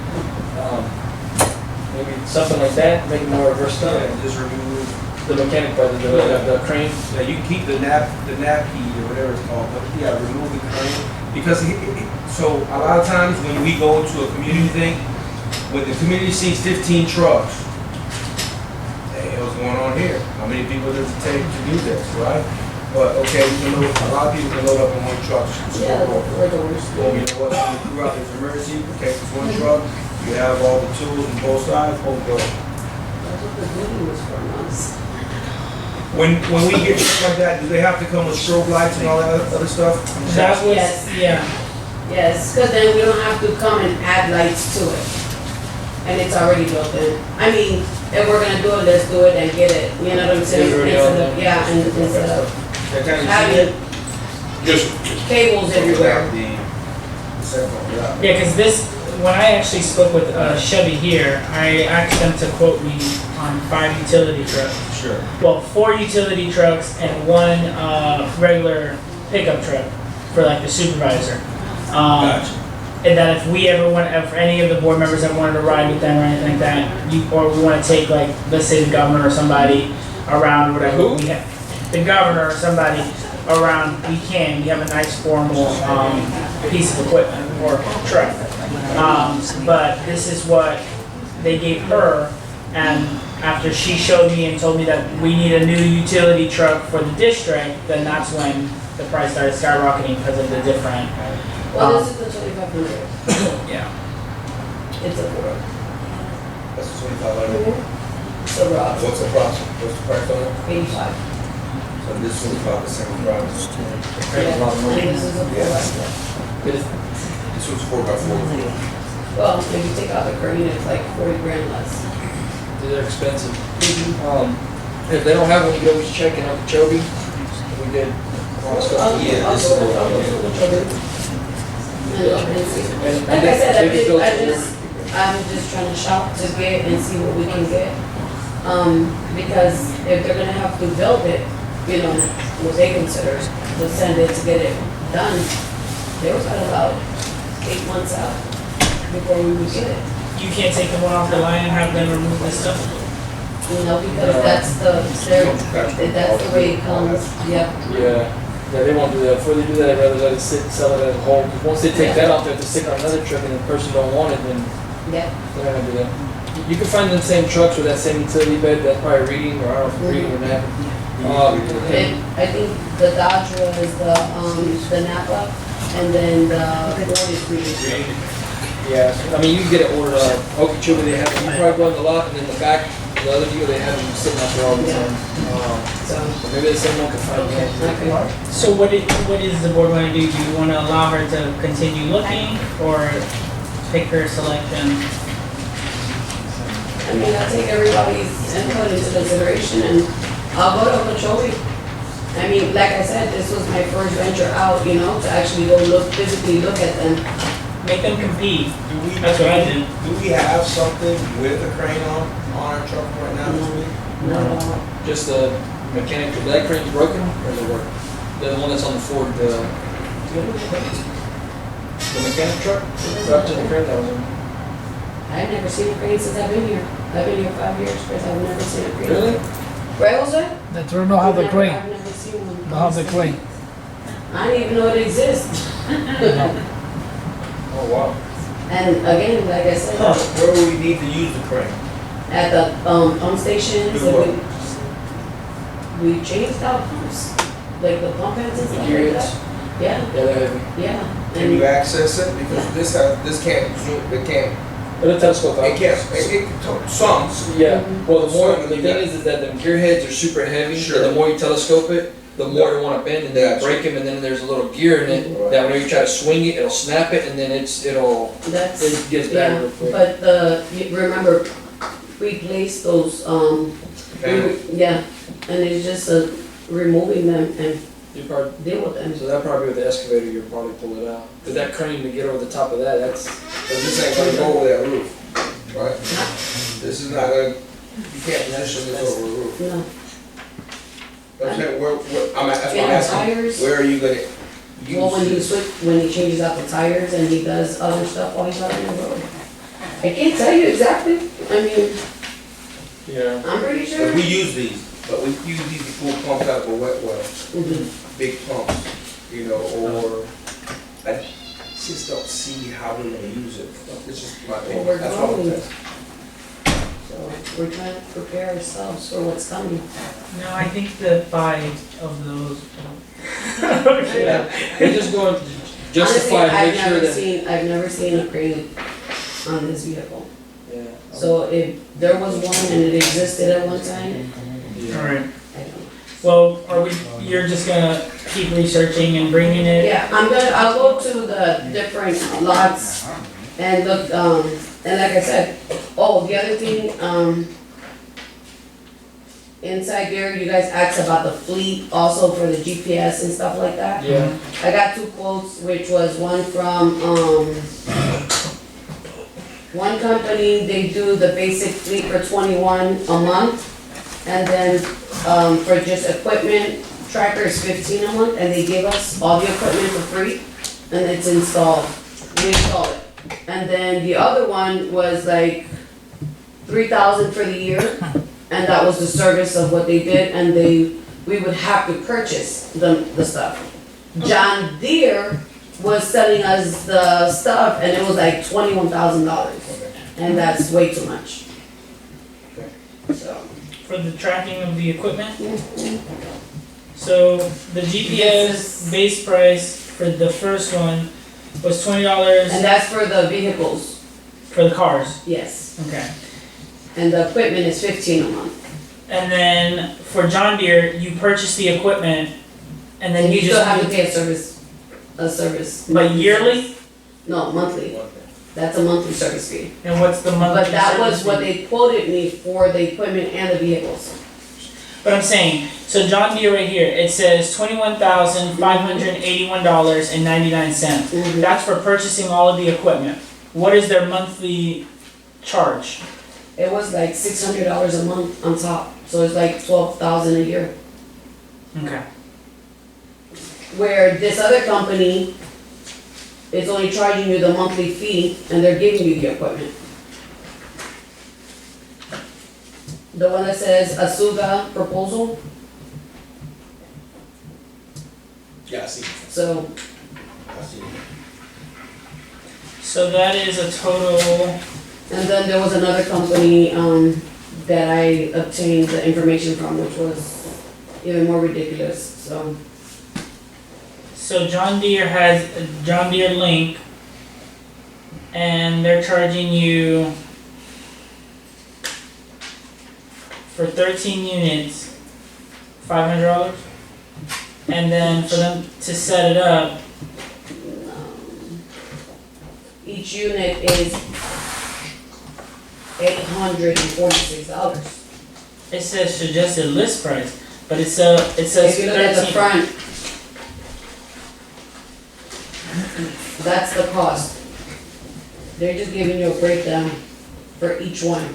maybe something like that, make it more versatile. And just remove, The mechanic, by the crane. yeah, you can keep the nap key or whatever it's called, but yeah, remove the crane. Because, so a lot of times when we go to a community thing, when the community sees 15 trucks, hey, what's going on here? How many people does it take to do this, right? But, okay, you can load, a lot of people can load up in one truck. Yeah, the 4 doors. Well, you know what, when you throughout this emergency, okay, it's one truck, you have all the tools on both sides, both go. That's what the building was from us. When we get trucks like that, do they have to come with strobe lights and all that other stuff? That was, Yes. yeah. Yes, because then we don't have to come and add lights to it. And it's already built in. I mean, if we're gonna do it, let's do it and get it, you know what I'm saying? It's already Instead on of- there. Yeah, and instead of That kind of having Just, cables everywhere. The cell phone, yeah. Yeah, because this, when I actually spoke with Chevy here, I asked them to quote me on 5 utility trucks. Sure. Well, 4 utility trucks and 1 regular pickup truck for like the supervisor. Gotcha. And that if we ever want, if any of the board members ever wanted to ride with them or anything like that, or we want to take like, let's say the governor or somebody around or whatever. Who? We have, the governor or somebody around, we can. We have a nice formal piece of equipment or truck. But this is what they gave her, and after she showed me and told me that we need a new utility truck for the district, then that's when the price started skyrocketing because of the different, Well, this is the 2,500. yeah. It's a Ford. That's 2,500. It's a Ross, What's the price? What's the price on it? 85. So this is about the same price. Crane's a lot of And money. this is a 4x4. But it's- This one's 4x4. Well, if you take out the crane, it's like 40 grand less. They're expensive. If they don't have one, you can always check in Okeechobee. We did. Yeah, this is I'll go what- to Okeechobee. And look and see. And Like I said, they can build I'm just trying to shop to get and see what we can get. Because if they're gonna have to build it, you know, what they consider to send it to get it done, they was at about 8 months out before we would get it. You can't take the one off the line and have them remove the stuff. You know, because that's the way it comes, yeah. Yeah, they won't do that. Before they do that, I'd rather let it sit and sell it as a whole. 'Cause once they take that off, they have to stick on another truck and the person don't want it, then Yeah. they're not gonna do that. You can find them same trucks with that same utility bed, that's probably reading, or I don't know if reading or not. And I think the Dodge was the Napa, and then the Ford is really. Yeah, I mean, you can get it ordered, Okeechobee, they have, you probably go in the lot, and in the back, the other deal, they have them sitting out there all the time. So, So maybe the same one can find them. okay. So what is the board want to do? Do you want to allow her to continue looking or pick her selection? I mean, I'll take everybody's input into consideration and I'll go to Okeechobee. I mean, like I said, this was my first venture out, you know, to actually go physically look at them. make them compete. Do we, That's what I did. do we have something with a crane on our truck right now this week? No, Just the mechanic, that crane's broken, or does it work? The one that's on the Ford, the mechanic truck, up to the crane that was in. I've never seen a crane since I've been here. I've been here 5 years, but I've never seen a crane. Really? Right, Jose? The truck don't have the crane, I've never seen one. don't have the crane. I didn't even know it exists. Oh, wow. And again, like I said, Where would we need to use the crane? at the pump stations, Do what? we changed out pumps, like the pump heads and stuff Gear like heads? that. Yeah, Yeah, they're heavy. yeah. Can And you access it? Because this can't zoom, it can't, But a telescope out. some. Yeah, well, the more, Some the you thing got. is that the gear heads are super heavy, Sure. and the more you telescope it, the more you wanna bend, and then you Gotcha. break them, and then there's a little gear in it, Right. that whenever you try to swing it, it'll snap it, and then it'll, that's, it gets bad yeah, real quick. but remember, we placed those, yeah, and it's just removing them and You probably, deal with them. so that probably with the excavator, you'll probably pull it out. Cause that crane to get over the top of that, that's, But this ain't gonna go over that roof, right? This is not gonna, you can't position this over a roof. No, I'm saying, that's what I'm and asking, tires, where are you gonna well, when he use this? when he changes out the tires and he does other stuff while he's out on the road. I can't tell you exactly, I mean, yeah. I'm pretty sure. But we use these, but we use these to pull pumps out of a wet well, Mhm. big pumps, or, I just don't see how we're gonna use it. It's just my Well, opinion, we're that's all I'm growing. saying. So we're trying to prepare ourselves for what's coming. No, I think the 5 of those. Yeah, we're just going to justify, Honestly, make sure that. I've never seen a crane on this vehicle. Yeah. So if there was one and it existed at one time, Yeah. Alright, I don't know. well, you're just gonna keep researching and bringing it? Yeah, I'll go to the different lots and look, and like I said, oh, the other thing, inside there, you guys asked about the fleet also for the GPS and stuff like that. Yeah, I got 2 quotes, which was one from, one company, they do the basic fleet for 21 a month. And then, for just equipment, trackers 15 a month, and they give us all the equipment for free, and it's installed, we install it. And then the other one was like 3,000 for the year, and that was the service of what they did, and we would have to purchase the stuff. John Deere was selling us the stuff, and it was like $21,000, and that's way too much. So. For the tracking of the equipment? So the GPS base price for the first one was $20 And that's for the vehicles, for the cars, yes. okay. And the equipment is 15 a month. And then for John Deere, you purchase the equipment and then And you you still have to just, pay a service. but yearly? No, monthly. That's a monthly service fee. And what's the monthly? But that was service what fee? they quoted me for the equipment and the vehicles. But I'm saying, so John Deere right here, it says $21,581.99. Mhm. That's for purchasing all of the equipment. What is their monthly charge? It was like $600 a month on top, so it's like 12,000 a year. Okay. Where this other company is only charging you the monthly fee and they're giving you the equipment. The one that says Asuga proposal, Yeah, I see, so I see. So that is a total, and then there was another company, that I obtained the information from, which was even more ridiculous, so. so John Deere has a John Deere Link and they're charging you for 13 units, $500. And then for them to set it up, Each unit is $846. it says suggested list price, but it says If you look at the 13. front, that's the cost. They're just giving you a breakdown for each one.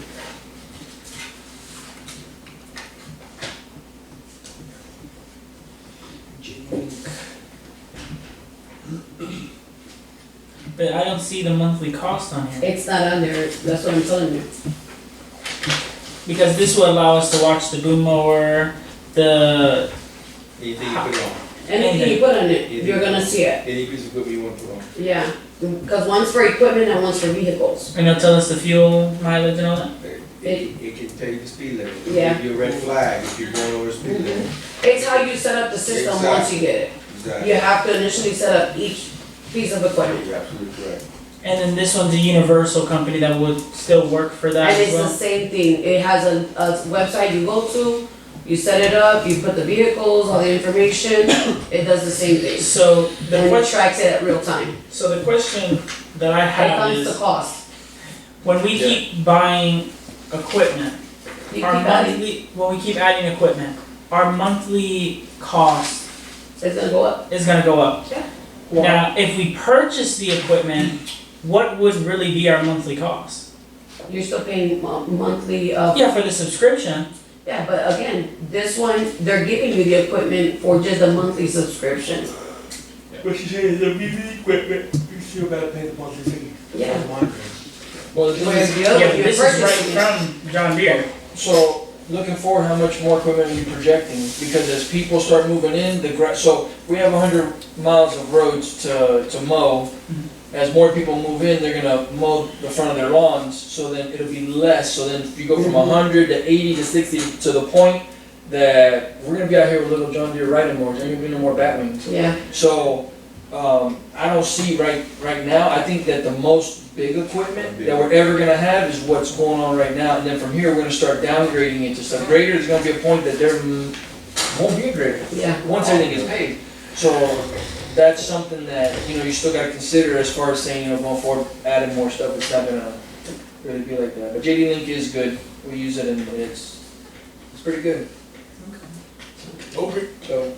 But I don't see the monthly cost on here. It's not on there, that's what I'm telling you. Because this will allow us to watch the boom mower, the, Anything you put it on, Anything you put on it, you're gonna see it. any piece of equipment you want to put on. Yeah, because one's for equipment and one's for vehicles. and it'll tell us the fuel mileage and all that. It can tell you the speed limit. It'll Yeah. give you a red flag if you're going over the speed limit. It's how you set up the system once you get it. Exactly. You have to initially set up each piece of equipment. You're absolutely correct. And then this one's a universal company that would still work for that And as it's the well. same thing, it has a website you go to, you set it up, you put the vehicles, all the information, it does the same thing. So the And it question, tracks it at real time. so the question that I It have comes to is, cost. when we keep buying equipment, You keep our adding, monthly, when we keep adding equipment, our monthly cost it's gonna go up. is gonna go up. Yeah. Now, if we purchase the equipment, what would really be our monthly cost? You're still paying monthly, Yeah, for the subscription. yeah, but again, this one, they're giving you the equipment for just a monthly subscription. What you say is the BB equipment, you still gotta pay the monthly fee. Yeah. Well, the thing Whereas is, the other Yeah, one, but you're this is right purchasing it. from John Deere. so looking forward, how much more equipment are you projecting? Because as people start moving in, so we have 100 miles of roads to mow. As more people move in, they're gonna mow the front of their lawns, so then it'll be less. So then if you go from 100 to 80 to 60 to the point that we're gonna be out here with little John Deere riding mowers, there ain't gonna be no more Batwings. Yeah, So, I don't see right now, I think that the most big equipment that we're ever gonna have is what's going on right now, and then from here, we're gonna start downgrading it to stuff. Grader is gonna be a point that there won't be a grader, yeah. once everything gets paid. So, that's something that, you still gotta consider as far as saying, going forward, adding more stuff, it's not gonna really be like that. But JD Link is good, we use it and it's pretty good, Okay. so.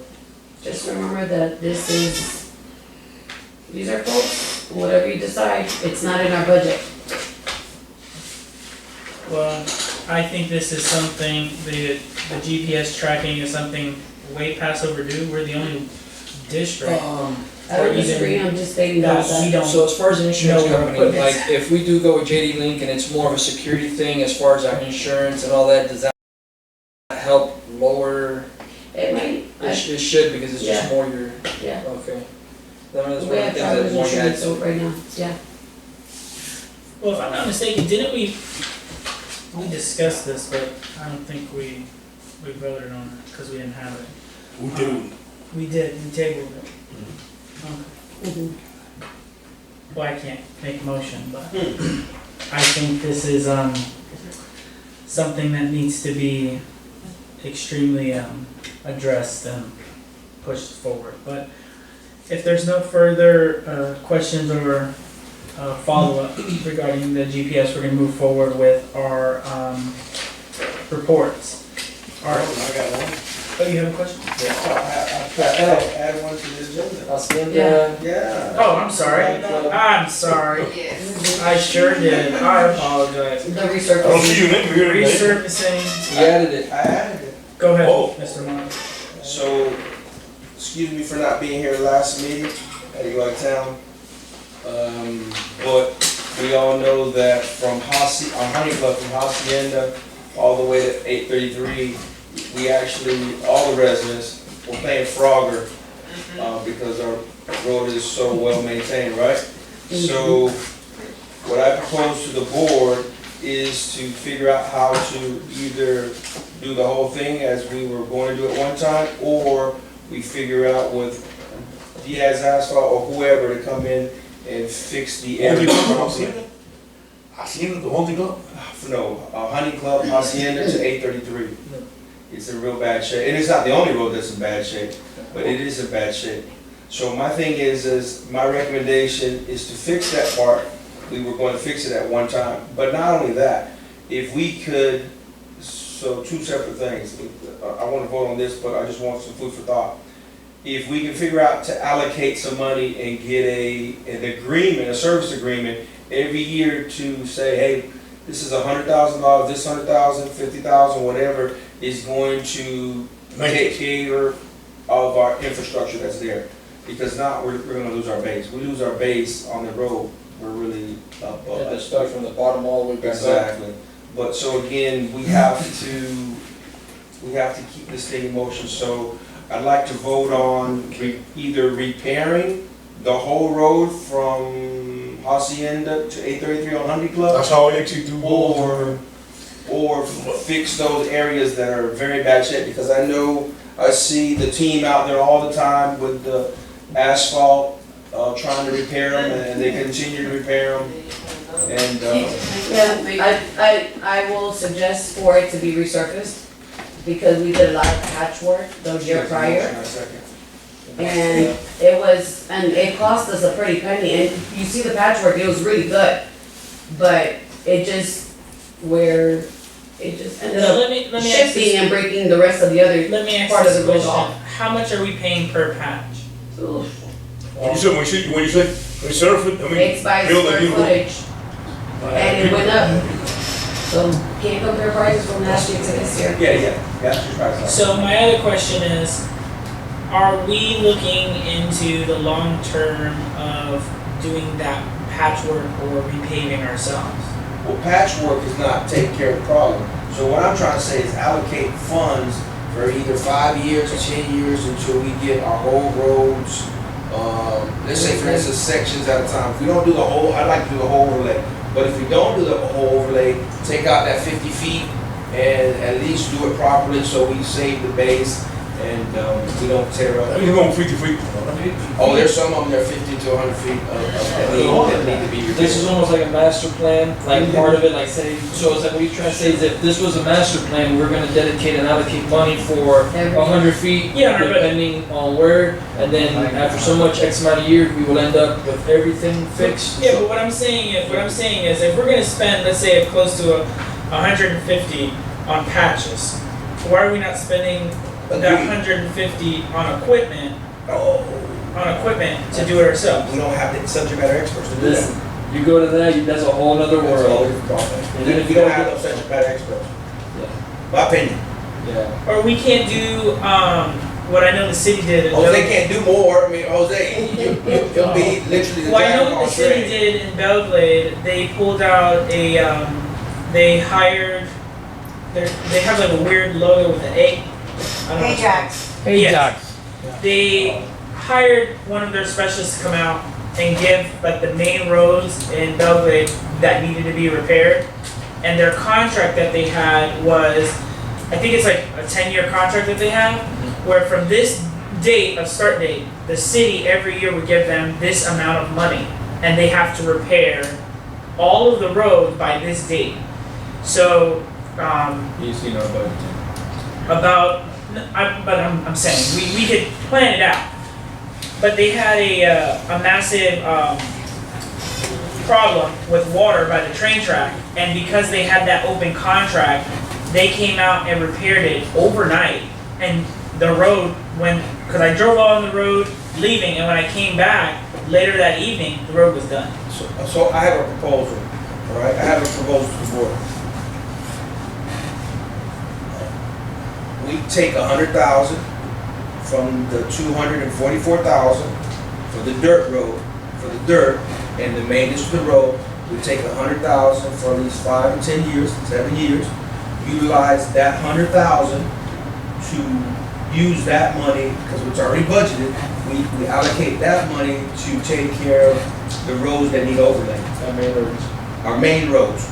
Just remember that these are quotes, whatever you decide, it's not in our budget. Well, I think this is something, the GPS tracking is something way past overdue. We're the only district. I don't disagree, I'm just stating that. We don't. So as far as an insurance know company, equipment. like if we do go with JD Link and it's more of a security thing as far as our insurance and all that, does that help lower? It might, It should because it's just Yeah. more your, yeah. okay. That was We one of have the things travelers that more insurance adds. right now, yeah. Well, if I'm not mistaken, didn't we discussed this, but I don't think we voted on it because we didn't have it. We do. We did, we tabled it. Okay. Mhm. Well, I can't make a motion, but I think this is, something that needs to be extremely, addressed and pushed forward. But if there's no further, questions or, follow-up regarding the GPS, we're gonna move forward with our, reports. All right. I got one. Oh, you have a question? Add one to the agenda. Hacienda, Yeah. Oh, I'm sorry. I'm sorry. I sure did. I apologize. The I don't research. see you in here today. Resurfacing. he added it. I added it. Go ahead, Oh. Mr. Moore. So, excuse me for not being here last meeting, I had to go out of town. But we all know that from Honey Club, from Hacienda, all the way to 833, we actually, all the residents, were paying Frogger, because our road is so well maintained, right? So, what I propose to the board is to figure out how to either do the whole thing as we were going to do it one time, or we figure out with Diaz Asphalt or whoever to come in and fix the Honey area. Club, Hacienda? Hacienda, the Honey Club? No, Honey Club, Hacienda to 833. It's in real bad shape, and it's not the only road that's in bad shape, but it is in bad shape. So my thing is my recommendation is to fix that part. We were going to fix it at one time, but not only that, if we could, so two separate things. I want to vote on this, but I just want some food for thought. If we can figure out to allocate some money and get an agreement, a service agreement, every year to say, hey, this is $100,000, this 100,000, 50,000, whatever, is going to take care of our infrastructure that's there. Because now we're gonna lose our base. We lose our base on the road, we're really up. You have to start from the bottom all the way back up. Exactly. But so again, we have to keep this thing in motion. So I'd like to vote on either repairing the whole road from Hacienda to 833 on Hundy Club. That's how I actually do. Or fix those areas that are very bad shape, because I see the team out there all the time with the asphalt, trying to repair them, and they continue to repair them. And, Yeah, I will suggest for it to be resurfaced, because we did a lot of patchwork the year prior. And it cost us a pretty penny, and you see the patchwork, it was really good. But it just ended So up let me ask shifting this, and breaking the rest of the other let me ask part of this the road question. off. How much are we paying per patch? Oof. When you say resurf it, I mean, It's by build a square new road. footage, and it went up. So can't compare prices from last year to this year. yeah, that's your price. So my other question is, are we looking into the long term of doing that patchwork or repaving ourselves? Well, patchwork is not taking care of the problem. So what I'm trying to say is allocate funds for either 5 years or 10 years until we get our whole roads, let's say for instance, sections at a time. If we don't do the whole, I'd like to do the whole overlay. But if we don't do the whole overlay, take out that 50 feet and at least do it properly so we save the base and we don't tear up. I mean, you're going 50 feet. Oh, there's some of them that are 50 to 100 feet that need to be repaired. This is almost like a master plan, like part of it, like say, so it's like what you're trying to say is if this was a master plan, we're gonna dedicate and allocate money for 100 feet, Yeah, but- depending on where, and then after so much X amount of years, we will end up with everything fixed. Yeah, but what I'm saying is if we're gonna spend, let's say, close to 150 on patches, why are we not spending that 150 on equipment to do it ourselves? We don't have the subject matter experts to do that. Listen, you go to that, that's a whole nother That's a whole world. different problem. And then if We you don't don't have get, those subject matter experts. yeah, My opinion. yeah. Or we can't do what I know the city did. Jose can't do more. I mean, Jose, you'll be literally the Well, I jack know of what all the city trades. did in Belgrade. They pulled out they hired. They have like a weird logo with an A. I don't know. Ajax. Yes. They hired one of their specialists to come out and give like the main roads in Belgrade that needed to be repaired. And their contract that they had was, I think it's like a 10-year contract that they have, where from this date of start date, the city every year would give them this amount of money, and they have to repair all of the roads by this date. So, You see no budget. I'm saying we could plan it out, but they had a massive problem with water by the train track, and because they had that open contract, they came out and repaired it overnight, and the road because I drove on the road leaving, and when I came back later that evening, the road was done. So I have a proposal, all right? I have a proposal to the board. We take 100,000 from the 244,000 for the dirt road, for the dirt and the maintenance of the road. We take 100,000 for at least 5 and 10 years, 7 years. Utilize that 100,000 to use that money, because it's already budgeted. We allocate that money to take care of the roads that need overlay, our main roads.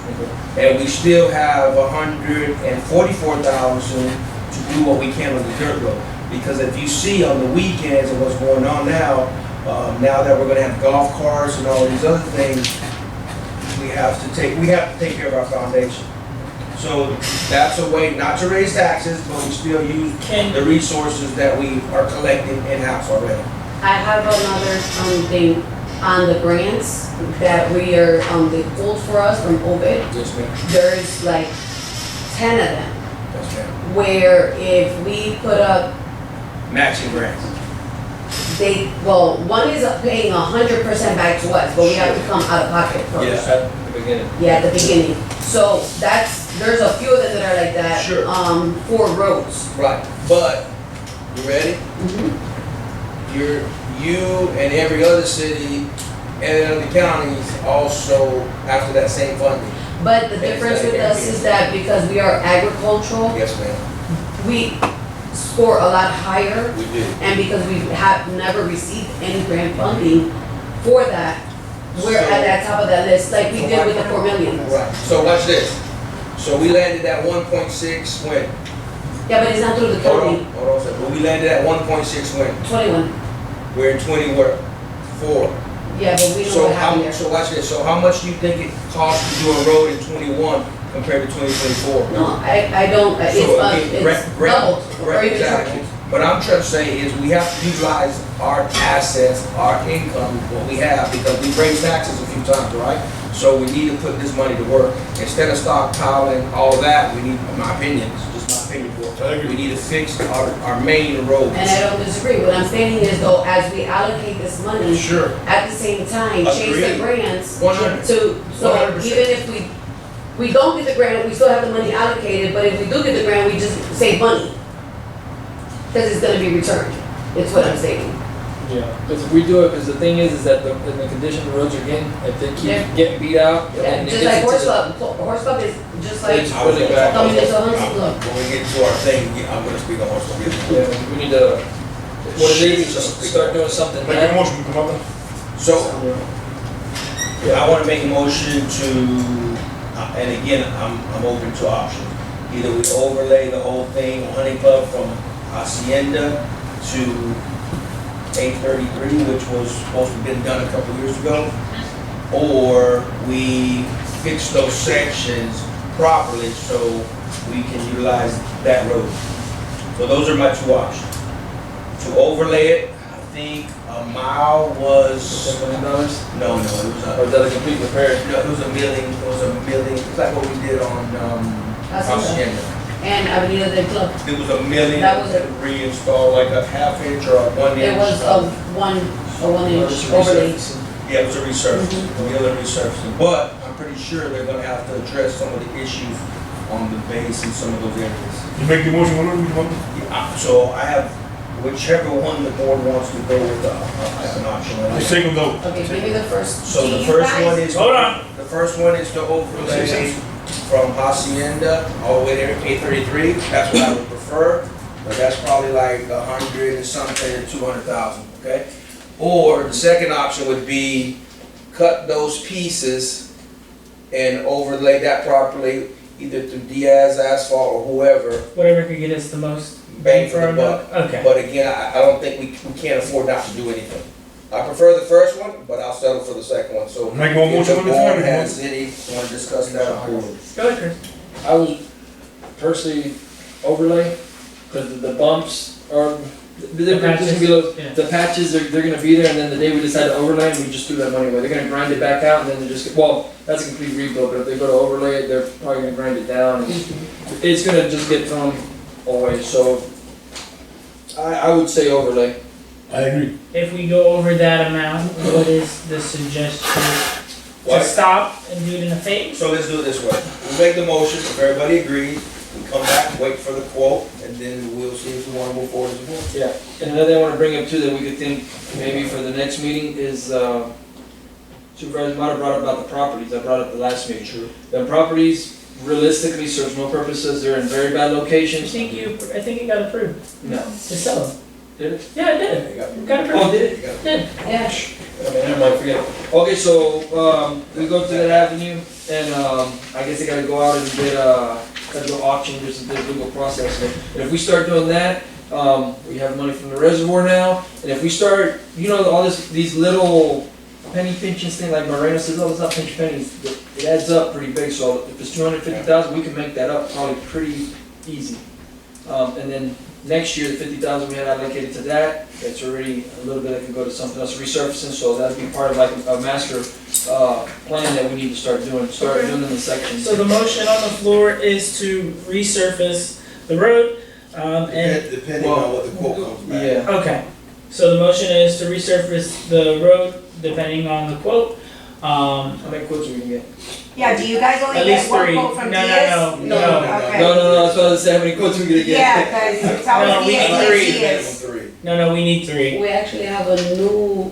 And we still have 144,000 to do what we can with the dirt road. Because if you see on the weekends and what's going on now, now that we're gonna have golf carts and all these other things, we have to take care of our foundation. So that's a way not to raise taxes, but we still use the resources that we are collecting in-house already. I have another thing on the grants that we are, they pulled for us from OVID. Yes, ma'am. There's like 10 of them, Yes, ma'am. where if we put up, Matching grants. one is paying 100% back to us, but we have to come out of pocket first. Yeah. At the beginning. Yeah, at the beginning. So there's a few of them that are like that. Sure. For roads. Right, but, you ready? You and every other city and other counties also after that same funding. But the difference with us is that because we are agricultural, Yes, ma'am, we score a lot higher. we do. And because we have never received any grant funding for that, we're at that top of that list, like we did with the 4 million. Right, so watch this. So we landed at 1.6 when? Yeah, but it's not through the county. Hold on a second. But we landed at 1.6 when? 21. We're in 20 where? 4. Yeah, but we know So what happened there. so watch this. So how much do you think it costs to do a road in 21 compared to 2024? No, I don't, it's doubled or even Exactly. tripled. What I'm trying to say is we have to utilize our assets, our income, what we have, because we raised taxes a few times, right? So we need to put this money to work. Instead of stockpiling all that, we need, in my opinion, it's just my opinion, we need to fix our main roads. And I don't disagree. What I'm saying is though, as we allocate this money, Sure. at the same time, change the Agreed. grants 100. so 100%. even if we don't get the grant, we still have the money allocated, but if we do get the grant, we just save money. Because it's gonna be returned. It's what I'm saying. Yeah, because if we do it, because the thing is that in the condition the roads are getting, if they Yeah. keep getting beat out, Yeah, and it just gets like into horse the. club. Horse club is just like It's really bad. coming into a hunting club. When we get to our thing, I'm gonna speak on horse club. Yeah, we need to, what it is just start doing something Make a now. motion, we come up with. So, I wanna make a motion to, and again, I'm open to options. Either we overlay the whole thing, hunting club from Hacienda to 833, which was supposed to have been done a couple years ago, or we fix those sections properly so we can utilize that road. So those are my two options. To overlay it, I think a mile was, $10 million, no, it was or a, is that a complete repair? no, it was a milling, it's like what we did on, Hacienda. And Avenida del Club. It was a milling That was and reinstall like a ½ inch or a 1 inch. It was a 1 inch overlay. Yeah, it was a resurfacing, a mill resurfacing, but I'm pretty sure they're gonna have to address some of the issues on the base in some of those areas. You make the motion, we come up with. So I have, whichever one the board wants to go with, I have an option. I second though. Okay, give me the first. So the You first guys- one is. Hold on. The first one is to overlay from Hacienda all the way to 833, that's what I would prefer, but that's probably like 100 and something to 200,000, okay? Or the second option would be cut those pieces and overlay that properly, either through Diaz Asphalt or whoever, Whatever could get us the most bang for our the buck. Okay. But again, I don't think we can't afford not to do anything. I prefer the first one, but I'll settle for the second one, so. Make one if motion the on the board third has any, want to discuss that, I'm cool. Go ahead, Chris. I would personally overlay, because the bumps are, they're just gonna be little, Yeah. the patches, they're gonna be there, and then the day we decide to overlay, we just threw that money away. They're gonna grind it back out, and then they just, well, that's a complete rebuild, but if they go to overlay it, they're probably gonna grind it down, and it's gonna just get thrown away, so I would say overlay. I agree. If we go over that amount, what is the suggestion? What? To stop and do it in a phase? So let's do it this way. We'll make the motion, if everybody agrees, we come back, wait for the quote, and then we'll see if we want to move forward as a board. Yeah, and another thing I wanna bring up too, that we could think maybe for the next meeting is, Supervisor might have brought up about the properties, I brought up the last meeting. True. The properties realistically serves no purposes, they're in very bad I locations. think it got approved No. to sell them. Did it? Yeah, it did. You got- It got Oh, approved. did it? you got- Did. Yeah. Okay, never mind, forget it. Okay, so, we go to that avenue, and, I guess they gotta go out and get, gotta go auction, there's a legal process there. And if we start doing that, we have money from the reservoir now, and if we start, you know, all these little penny pinches thing, like Moreno says, oh, it's not pinch pennies, it adds up pretty big, so if it's 250,000, we can make that up probably pretty easy. And then next year, the 50,000 we had allocated to that, that's already a little bit that could go to something else, resurfacing, so that'd be part of like a master, plan that we need to start doing in the sections. So the motion on the floor is to resurface the road, and, Depending on what the quote comes back. Yeah, okay. So the motion is to resurface the road depending on the quote. How many quotes are we gonna get? Yeah, do you guys At only least get one three. quote from No, Diaz? no, No. Okay. that's what I was saying, how many quotes are we gonna Yeah, cause it's always No, we Diaz, need Diaz, three. Diaz. Three. No, we need three. We actually have a new,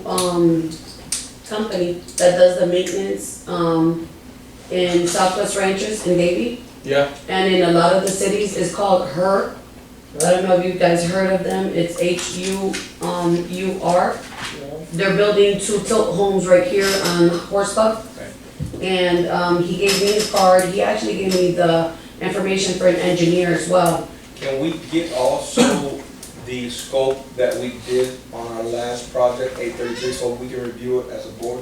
company that does the maintenance, in Southwest Ranches in Davie. Yeah. And in a lot of the cities, it's called HER. I don't know if you guys heard of them, it's HUR. They're building 2 tilt homes right here on Horsebuck. And, he gave me the card, he actually gave me the information for an engineer as well. Can we get also the scope that we did on our last project, 833, so we can review it as a board?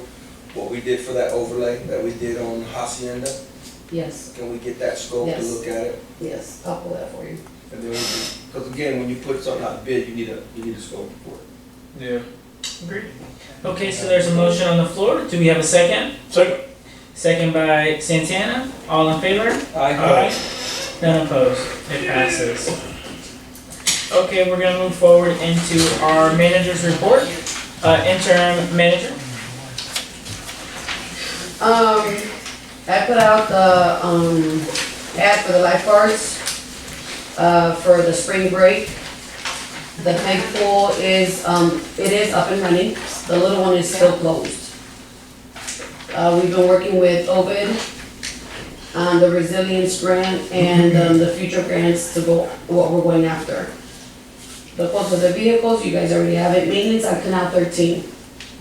What we did for that overlay that we did on Hacienda? Yes, Can we get that scope to Yes. look at it? yes, I'll pull that for you. And then we can, because again, when you put something out to bid, you need a scope for it. Yeah. Agreed. Okay, so there's a motion on the floor. Do we have a second? Second. Second by Santana. All in favor? Aye. None opposed. It passes. Okay, we're gonna move forward into our manager's report. Interim manager. I put out the, ad for the lifeguards, for the spring break. The big pool is, it is up and running, the little one is still closed. We've been working with Obed on the resilience grant and, the future grants to go, what we're going after. The cost of the vehicles, you guys already have it, maintenance on Canal 13.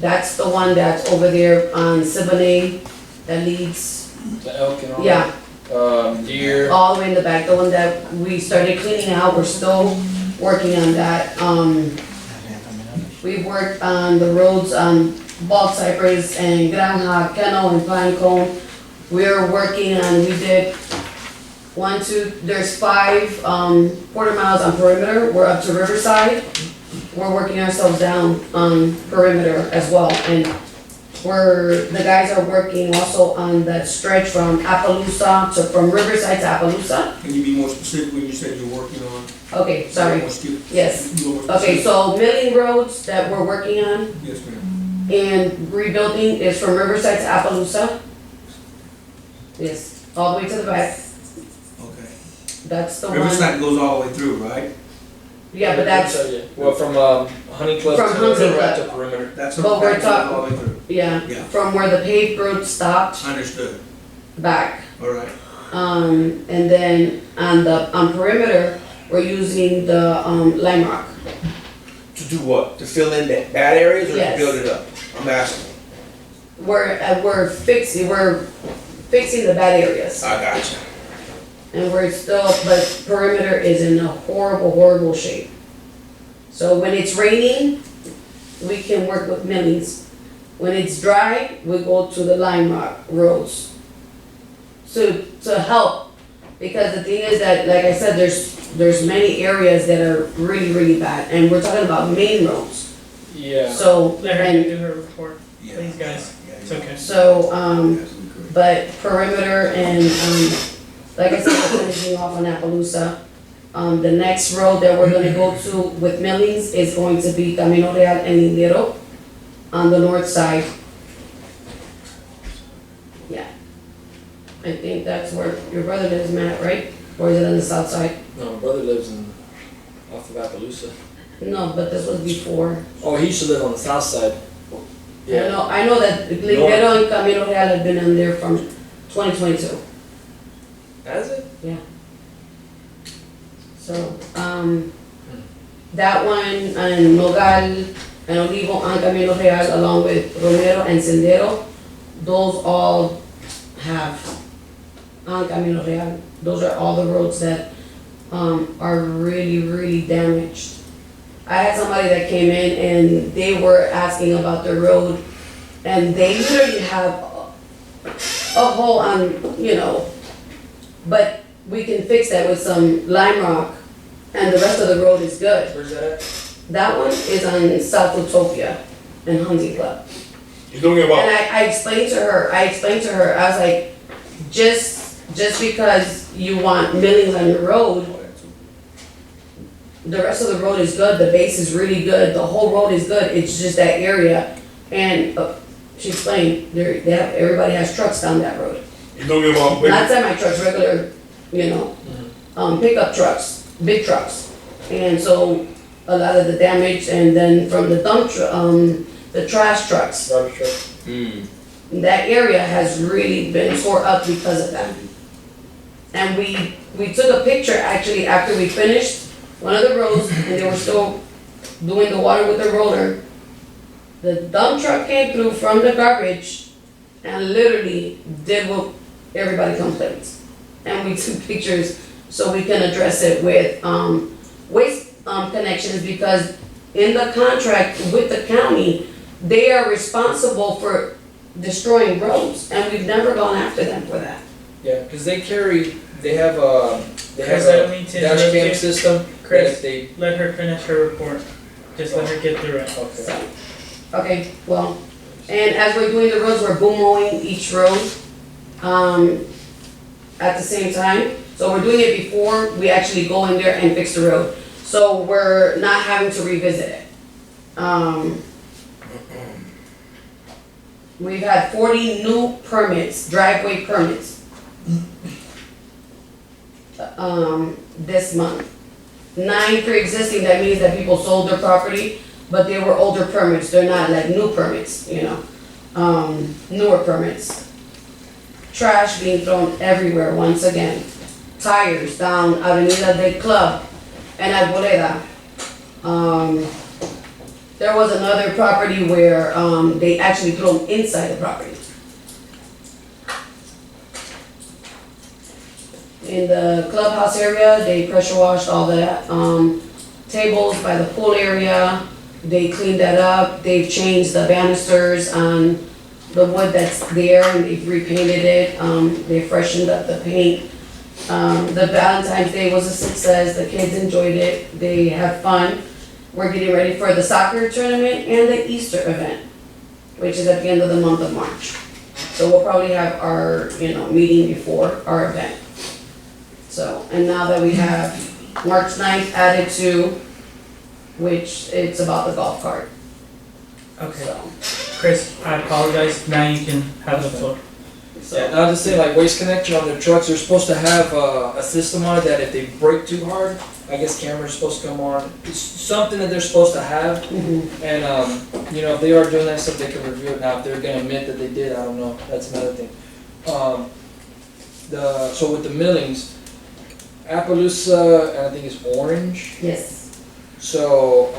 That's the one that's over there on Siboney that leads, The elk and all yeah, that. Deer. all the way in the back, the one that we started cleaning out, we're still working on that. We've worked on the roads on Bald Cypress and Granja, Kennel and Pinecone. We're working on, we did there's 5, quarter miles on perimeter, we're up to Riverside. We're working ourselves down on perimeter as well, and the guys are working also on that stretch from Appaloosa from Riverside to Appaloosa. Can you be more specific when you said you're working on? Okay, sorry, yes. Okay, so milling roads that we're working on Yes, ma'am. and rebuilding is from Riverside to Appaloosa. Yes, all the way to the back, Okay. that's the one. Riverside goes all the way through, right? Yeah, but that's, Well, from, Honey Club From to, Hunting Club. to perimeter. That's But we're that goes all the way through. yeah, Yeah. from where the paved road stopped Understood. back. All right. And then on perimeter, we're using the, lime rock. To do what? To fill in the bad areas or to Yes. build it up? I'm asking. We're fixing the bad areas. I got you. And we're still, but perimeter is in a horrible, horrible shape. So when it's raining, we can work with millings. When it's dry, we go to the lime rock roads. To help, because the thing is that, like I said, there's many areas that are really, really bad, and we're talking about main roads. Yeah. So, Let her and do her report. Yeah. Please, guys. It's okay. so, but perimeter and, like I said, we're finishing off on Appaloosa. The next road that we're gonna go to with millings is going to be Camino Real and Lindero on the north side. Yeah. I think that's where your brother lives, Matt, right? Or is it on the south side? No, my brother lives off of Appaloosa. No, but this was before. Oh, he used to live on the south side. I know that Lindero and Camino Real have been on there from 2022. Has it? So, that one, and Nogal, and Olivo, and Camino Real, along with Romero and Sendero, those all have, and Camino Real, those are all the roads that, are really, really damaged. I had somebody that came in and they were asking about the road, and they literally have a hole on, but we can fix that with some lime rock, and the rest of the road is good. Where's that at? That one is on South Utopia and Hunting Club. You're talking about, And I explained to her, I was like, just because you want millings on your road, the rest of the road is good, the base is really good, the whole road is good, it's just that area. And, she explained, everybody has trucks down that road. You don't give up. Not semi trucks, regular, pickup trucks, big trucks. And so a lot of the damage, and then from the the trash trucks, Garbage truck. that area has really been tore up because of that. And we took a picture actually after we finished one of the roads, and they were still doing the water with the roller. The dump truck came through from the garbage and literally did what everybody complains. And we took pictures so we can address it with waste connections, because in the contract with the county, they are responsible for destroying roads, and we've never gone after them for that. Yeah, because they have Chris, I don't a mean to dash interrupt cam you. system that Chris, if they, let her finish her report. Just let her get through it. okay. So, okay, well, and as we're doing the roads, we're boom mowing each road, at the same time. So we're doing it before we actually go in there and fix the road. So we're not having to revisit it. We've had 40 new permits, driveway permits, this month. 9 pre-existing, that means that people sold their property, but they were older permits, they're not like new permits, newer permits. Trash being thrown everywhere once again. Tires down Avenida del Club and Arboleda. There was another property where they actually threw them inside the property. In the clubhouse area, they pressure washed all the tables by the pool area. They cleaned that up. They've changed the banisters on the wood that's there, and they've repainted it. They freshened up the paint. The Valentine's Day was a success. The kids enjoyed it. They had fun. We're getting ready for the soccer tournament and the Easter event, which is at the end of the month of March. So we'll probably have our, meeting before our event. So, and now that we have March 9th added to, which it's about the golf cart. Okay. So, Chris, I apologize. Now you can have the floor. Yeah, and I'll just say, like, Waste Connection on their trucks, they're supposed to have a system on it that if they brake too hard, I guess cameras supposed to come on. It's something that they're supposed to have, and, if they are doing that stuff, they can review it. Now, if they're gonna admit that they did, I don't know, that's another thing. So with the millings, Appaloosa, and I think it's Orange. yes. So,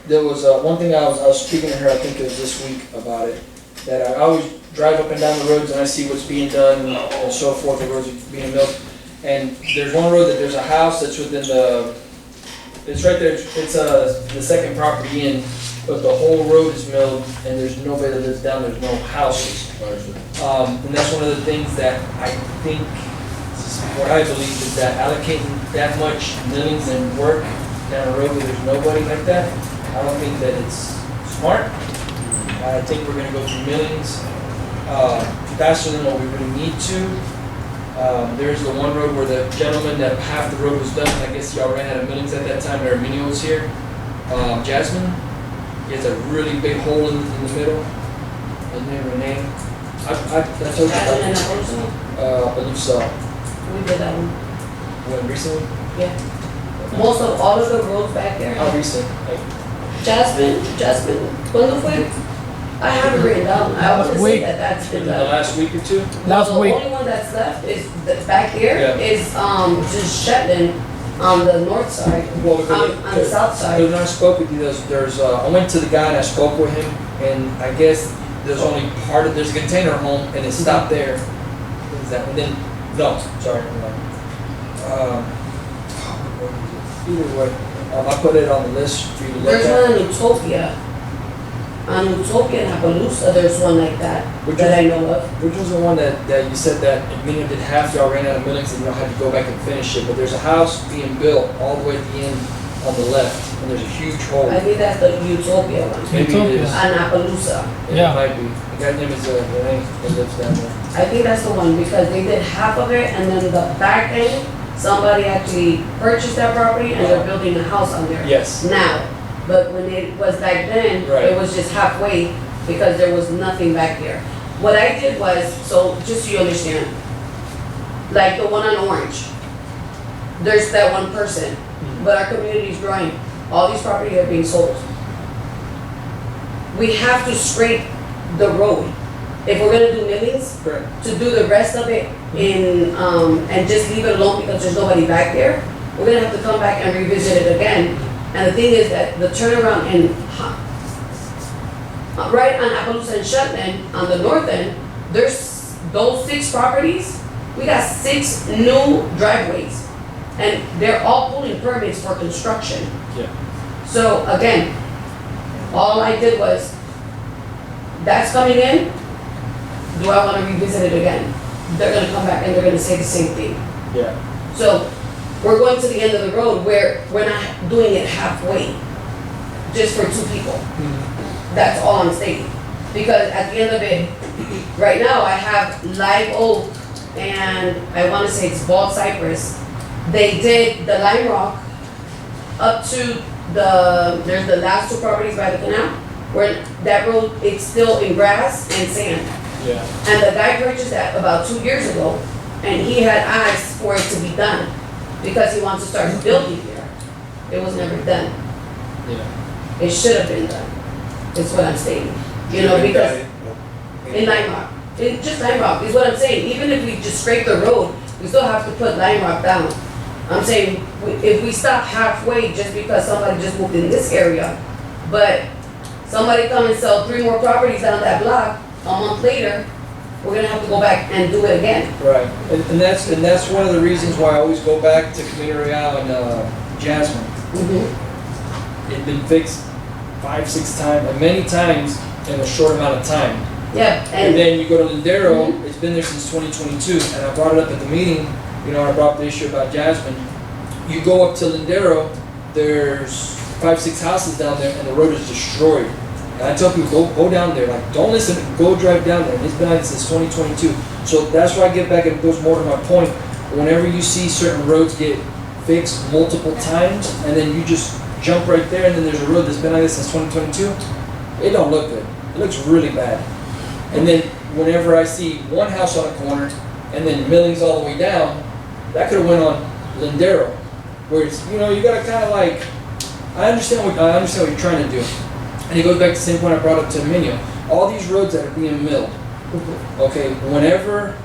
there was, one thing I was speaking to her, I think it was this week about it, that I always drive up and down the roads and I see what's being done and so forth, the roads being milled. And there's one road that there's a house that's within it's right there, it's the second property in, but the whole road is milled and there's nobody that lives down, there's no houses. And that's one of the things that I think, what I believe is that allocating that much millings and work down a road where there's nobody like that, I don't think that it's smart. I think we're gonna go through millings faster than what we really need to. There's the one road where the gentleman that half the road was done, I guess y'all ran out of millings at that time, Arminio was here. Jasmine, he has a really big hole in the middle. His name, Renee. I told you Jasmine and about Arosa, I believe so. we did that one. When recently? Yeah. Most of all of the roads back there. How recent? Like, Jasmine, ¿cuándo fue? I have it written down. I Last want to say week. that's in been the done. last week or two? Last Well, week. the only one that's left is, back there, Yeah. is, just Shetland on the north side, Well, on the south side. when I spoke with you, I went to the guy and I spoke with him, and I guess there's only there's a container home, and it stopped there. What is that? And then, no, sorry. Either way, I put it on the list for you to look There's at. one in Utopia. On Utopia and Appaloosa, there's one like that, Which that one? I know of. Which was the one that you said that Arminio did half, y'all ran out of millings and y'all had to go back and finish it, but there's a house being built all the way at the end on the left, and there's a huge hole. I think that's the Utopia one. Maybe it Utopia. is. And Appaloosa. Yeah. It might be. The guy's name is Renee, that lives down there. I think that's the one, because they did half of it, and then the back end somebody actually purchased that property and they're building a house on there Yes. now. But when it was back then, Right. it was just halfway because there was nothing back there. What I did was, so just so you understand, like the one on Orange, there's that one person, but our community is growing. All these properties are being sold. We have to scrape the road. If we're gonna do millings, Correct. to do the rest of it in, and just leave it alone because there's nobody back there, we're gonna have to come back and revisit it again. And the thing is that the turnaround in, right on Appaloosa and Shetland, on the north end, there's those 6 properties, we got 6 new driveways. And they're all pulling permits for construction. Yeah. So again, all I did was, that's coming in, do I wanna revisit it again? They're gonna come back and they're gonna say the same thing. Yeah. So, we're going to the end of the road where we're not doing it halfway, just for 2 people. That's all I'm stating. Because at the end of it, right now I have live oak and I wanna say it's bald cypress. They did the lime rock up to there's the last 2 properties by the canal, where that road, it's still in grass and sand. Yeah. And the guy purchased that about 2 years ago, and he had eyes for it to be done, because he wants to start building here. It was never done. Yeah. It should have been done, is what I'm stating. You know, because in lime rock, just lime rock is what I'm saying. Even if we just scrape the road, we still have to put lime rock down. I'm saying, if we stop halfway just because somebody just moved in this area, but somebody come and sell 3 more properties down that block, a month later, we're gonna have to go back and do it again. Right, and that's one of the reasons why I always go back to Camino Real and Jasmine. It's been fixed 5, 6 times, and many times in a short amount of time. Yeah, And and, then you go to Lindero, it's been there since 2022, and I brought it up at the meeting, you know, I brought up the issue about Jasmine. You go up to Lindero, there's 5, 6 houses down there, and the road is destroyed. And I tell people, go down there, like, don't listen, go drive down there. And it's been like this since 2022. So that's why I get back, and it goes more to my point. Whenever you see certain roads get fixed multiple times, and then you just jump right there, and then there's a road that's been like this since 2022, it don't look good. It looks really bad. And then whenever I see one house on a corner, and then millings all the way down, that could have went on Lindero. Where it's, you know, you gotta kind of like, I understand what you're trying to do. And it goes back to the same point I brought up to Minio. All these roads that are being milled, okay, whenever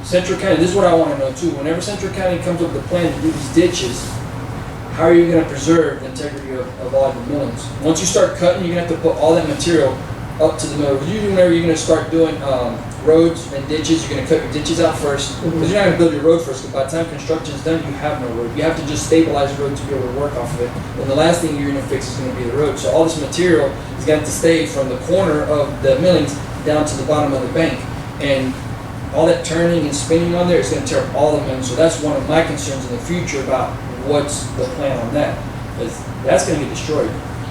Central County, this is what I want to know too, whenever Central County comes up with a plan to do these ditches, how are you going to preserve the integrity of all the millings? Once you start cutting, you're going to have to put all that material up to the middle. Usually whenever you're going to start doing roads and ditches, you're going to cut your ditches out first, because you're not going to build your road first, because by the time construction is done, you have no road. You have to just stabilize the road to be able to work off of it. And the last thing you're going to fix is going to be the road. So all this material is going to have to stay from the corner of the millings down to the bottom of the bank. And all that turning and spinning on there is going to tear up all the millings. So that's one of my concerns in the future about what's the plan on that. Because that's going to get destroyed.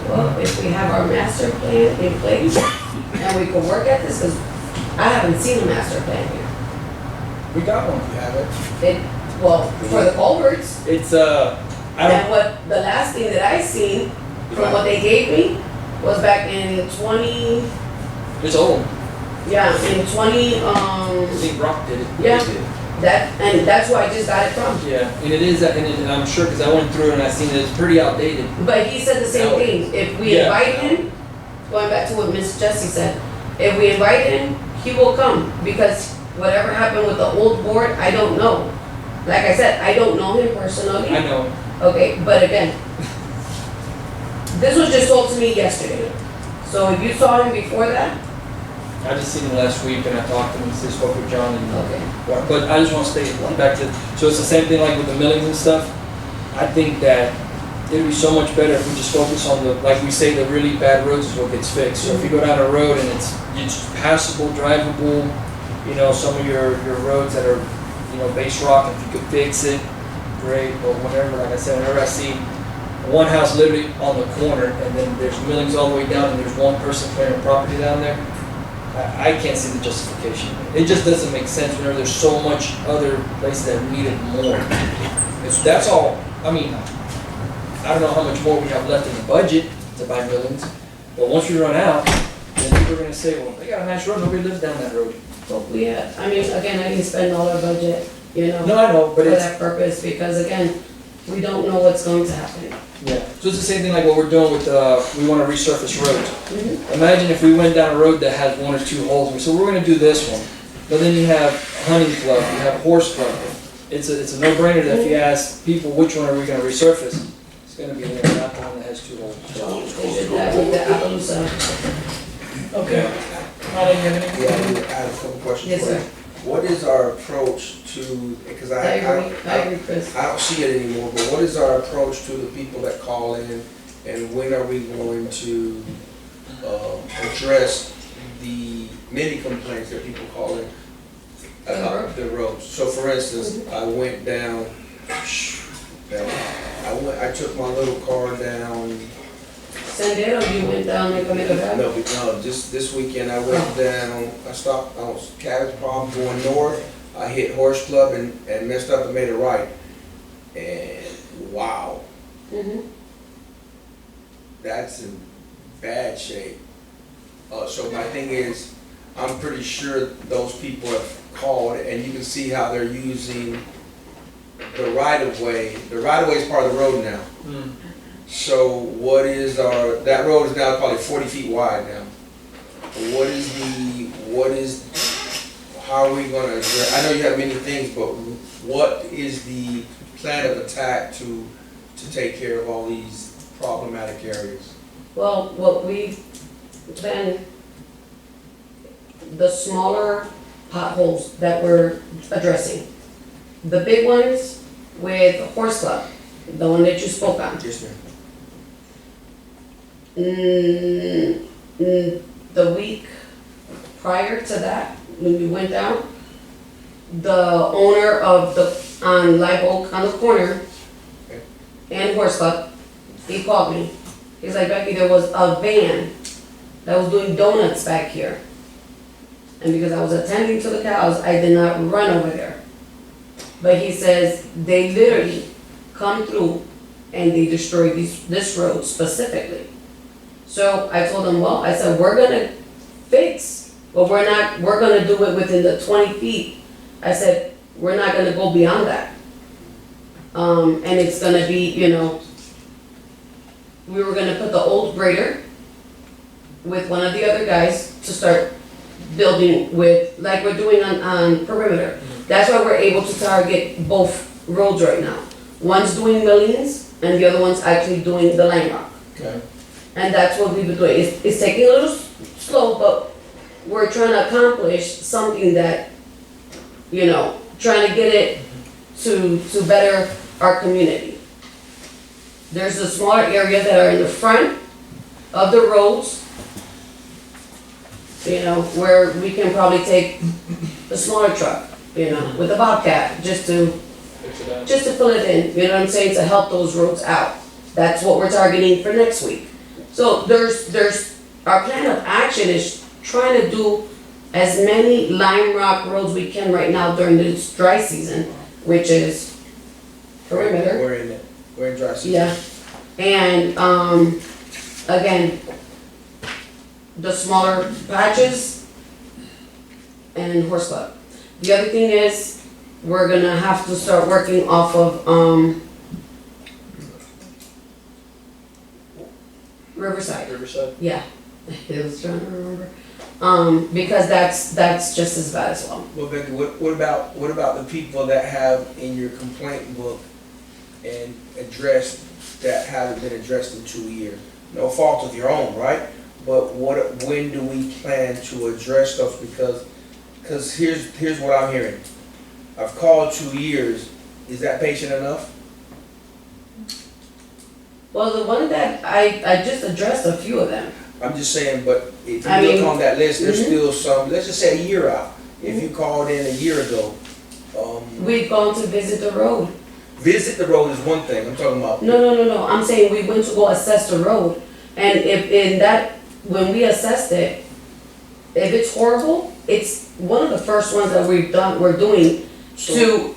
well, if we have our master plan in place, and we can work at this, because I haven't seen a master plan here. We got one. You have it? Well, for the culverts, It's, I and don't, what, the last thing that I seen, from what they gave me, was back in 20, it's old. yeah, in 20, I think Brock did it. Yeah. and that's where I just got it from. Yeah, and it is, and I'm sure, because I went through it and I seen it, it's pretty outdated. But he said the same thing, if we Yeah. invite him, going back to what Miss Jessie said, if we invite him, he will come, because whatever happened with the old board, I don't know. Like I said, I don't know him personally. I know. Okay, but again, this was just told to me yesterday. So if you saw him before that, I just seen him last week and I talked to him, and spoke with John and, okay. but I just want to stay back to, so it's the same thing like with the millings and stuff. I think that it'd be so much better if we just focus on the, like we say, the really bad roads is what gets fixed. So if you go down a road and it's passable, drivable, you know, some of your roads that are, you know, base rock, if you could fix it, great, but whenever, like I said, whenever I see one house literally on the corner and then there's millings all the way down and there's one person clearing property down there, I can't see the justification. It just doesn't make sense whenever there's so much other places that need it more. That's all, I mean, I don't know how much more we have left in the budget to buy buildings, but once we run out, then people are gonna say, well, they got a nice road, nobody lives down that road. But we have, I mean, again, I didn't spend all our budget, you know, No, I know, for but it's, that purpose, because again, we don't know what's going to happen. yeah, so it's the same thing like what we're doing with, we wanna resurface roads. Mhm. Imagine if we went down a road that has one or two holes, and we said, we're gonna do this one, but then you have hunting club, you have horse club. It's a no-brainer that if you ask people which one are we gonna resurface, it's gonna be there, not the one that has two holes. So they did that with the Appaloosa. Okay. Molly, you have anything? Yeah, I have a couple questions. Yes, for sir. you. What is our approach to, because I agree, Chris. I don't see it anymore, but what is our approach to the people that call in, and when are we going to address the many complaints that people call in about the roads? So for instance, I went down, I took my little car down, Sendero, you went down there, gonna go down? no, just this weekend I went down, I stopped, I was Cabbage Palm going north, I hit Horse Club and messed up and made a right. And wow, Mhm. that's in bad shape. So my thing is, I'm pretty sure those people have called, and you can see how they're using the right of way. The right of way is part of the road now. So what is that road is now probably 40 feet wide now. How are we gonna address, I know you have many things, but what is the plan of attack to take care of all these problematic areas? Well, what we've been, the smaller potholes that we're addressing. The big ones with Horse Club, the one that you spoke on. Yes, ma'am. The week prior to that, when we went down, the owner of on Live Oak on the corner and Horse Club, he called me. He's like, Becky, there was a van that was doing donuts back here. And because I was attending to the cows, I did not run over there. But he says they literally come through and they destroy this road specifically. So I told him, well, I said, we're gonna fix, but we're gonna do it within the 20 feet. I said, we're not gonna go beyond that. And it's gonna be, we were gonna put the old grader with one of the other guys to start building with, like we're doing on perimeter. That's why we're able to target both roads right now. One's doing millions and the other one's actually doing the line rock. Okay. And that's what we've been doing. It's taking a little slow, but we're trying to accomplish something that, trying to get it to better our community. There's a smaller area that are in the front of the roads, where we can probably take the smaller truck, with a Bobcat, just to fill it in, you know what I'm saying, to help those roads out. That's what we're targeting for next week. So there's our plan of action is trying to do as many lime rock roads we can right now during this dry season, which is perimeter. We're in dry season. Yeah, and, again, the smaller patches and Horse Club. The other thing is, we're gonna have to start working off of, Riverside. Yeah, I was trying to remember. Because that's just as bad as well. Well, Becky, what about the people that have in your complaint book and addressed that haven't been addressed in 2 years? No fault of your own, right? But when do we plan to address stuff? Because here's what I'm hearing. I've called 2 years. Is that patient enough? Well, the one that I just addressed a few of them. I'm just saying, but if you I look mean, on that list, there's mhm. still some, let's just say a year out. If you called in a year ago, We've gone to visit the road. visit the road is one thing, I'm talking about. No, I'm saying we went to go assess the road. And if in that, when we assessed it, if it's horrible, it's one of the first ones that we're doing to,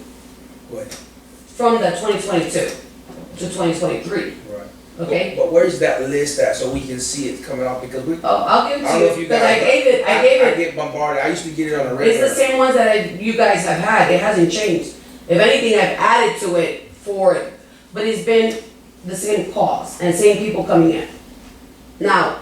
Go ahead. from the 2022 to 2023, Right. okay? But where's that list at, so we can see it coming out, because we, Oh, I'll give it I don't to know if you, you because guys. I gave it, get bombarded, I used to get it on a it's regular. the same ones that you guys have had, it hasn't changed. If anything, I've added to it for it, but it's been the same cost and same people coming in. Now,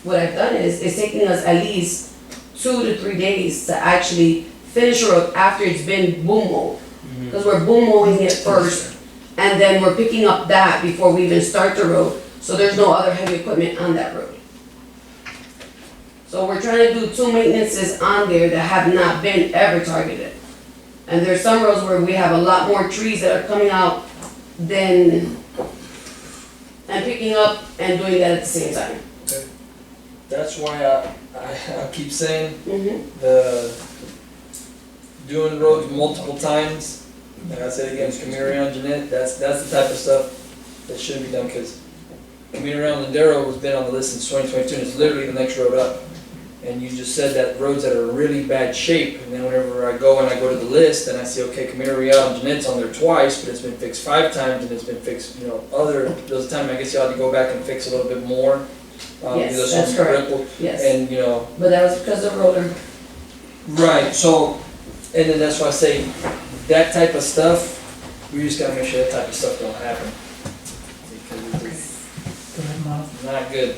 what I've done is, it's taking us at least 2 to 3 days to actually finish a road after it's been boom mowed. Because we're boom mowing it first, and then we're picking up that before we even start the road, so there's no other heavy equipment on that road. So we're trying to do 2 maintenances on there that have not been ever targeted. And there's some roads where we have a lot more trees that are coming out than, and picking up and doing that at the same time. That's why I keep saying Mm-hmm. doing roads multiple times, like I said again, community around Jeanette, that's the type of stuff that should be done, because community around Lindero has been on the list since 2022, and it's literally the next road up. And you just said that roads that are in really bad shape, and then whenever I go to the list, and I see, okay, community around Jeanette's on there twice, but it's been fixed 5 times, and it's been fixed, those times, I guess you ought to go back and fix a little bit more. Yes, because that's some correct. ripple- Yes, And, but that was because of rotor. right, so, and then that's why I say, that type of stuff, we just gotta make sure that type of stuff don't happen. Because Go ahead, Mom. it's not good.